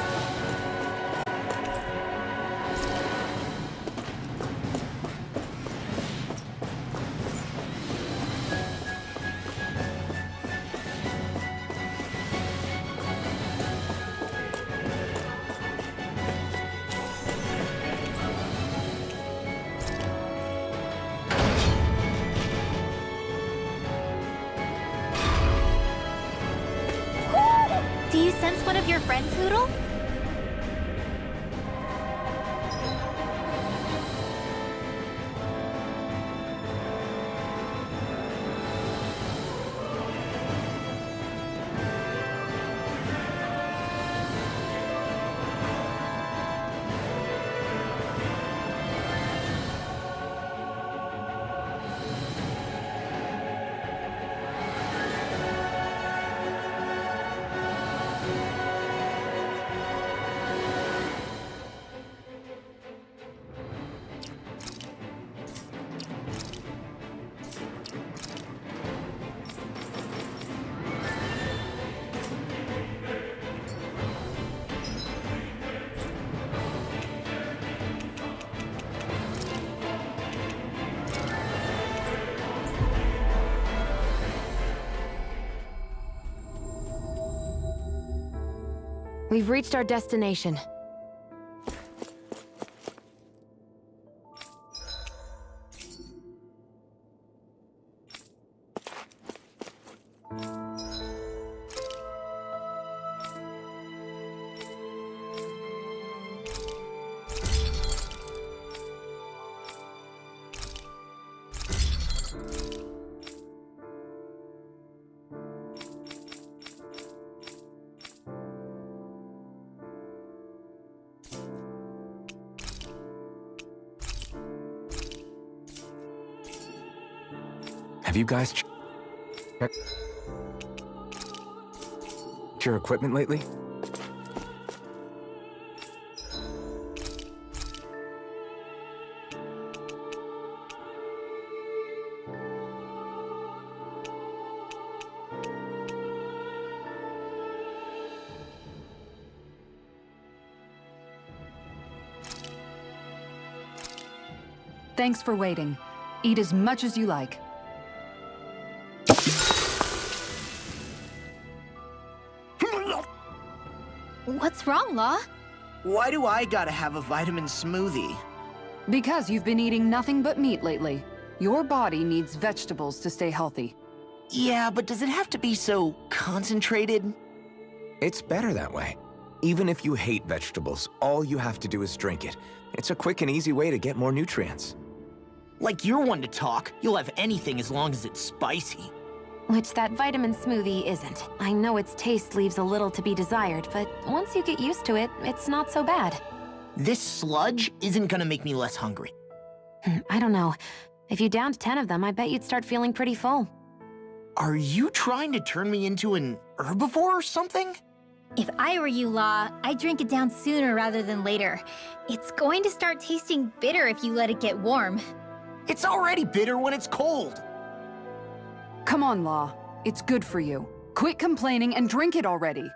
Speaker 8: Do you sense one of your friends, Hoodle?
Speaker 12: We've reached our destination.
Speaker 4: Have you guys checked your equipment lately?
Speaker 10: Thanks for waiting. Eat as much as you like.
Speaker 8: What's wrong, Law?
Speaker 11: Why do I gotta have a vitamin smoothie?
Speaker 10: Because you've been eating nothing but meat lately. Your body needs vegetables to stay healthy.
Speaker 11: Yeah, but does it have to be so concentrated?
Speaker 4: It's better that way. Even if you hate vegetables, all you have to do is drink it. It's a quick and easy way to get more nutrients.
Speaker 11: Like you're one to talk. You'll have anything as long as it's spicy.
Speaker 12: Which that vitamin smoothie isn't. I know its taste leaves a little to be desired, but once you get used to it, it's not so bad.
Speaker 11: This sludge isn't gonna make me less hungry.
Speaker 12: I don't know. If you downed 10 of them, I bet you'd start feeling pretty full.
Speaker 11: Are you trying to turn me into an herbivore or something?
Speaker 8: If I were you, Law, I'd drink it down sooner rather than later. It's going to start tasting bitter if you let it get warm.
Speaker 11: It's already bitter when it's cold.
Speaker 10: Come on, Law. It's good for you. Quit complaining and drink it already.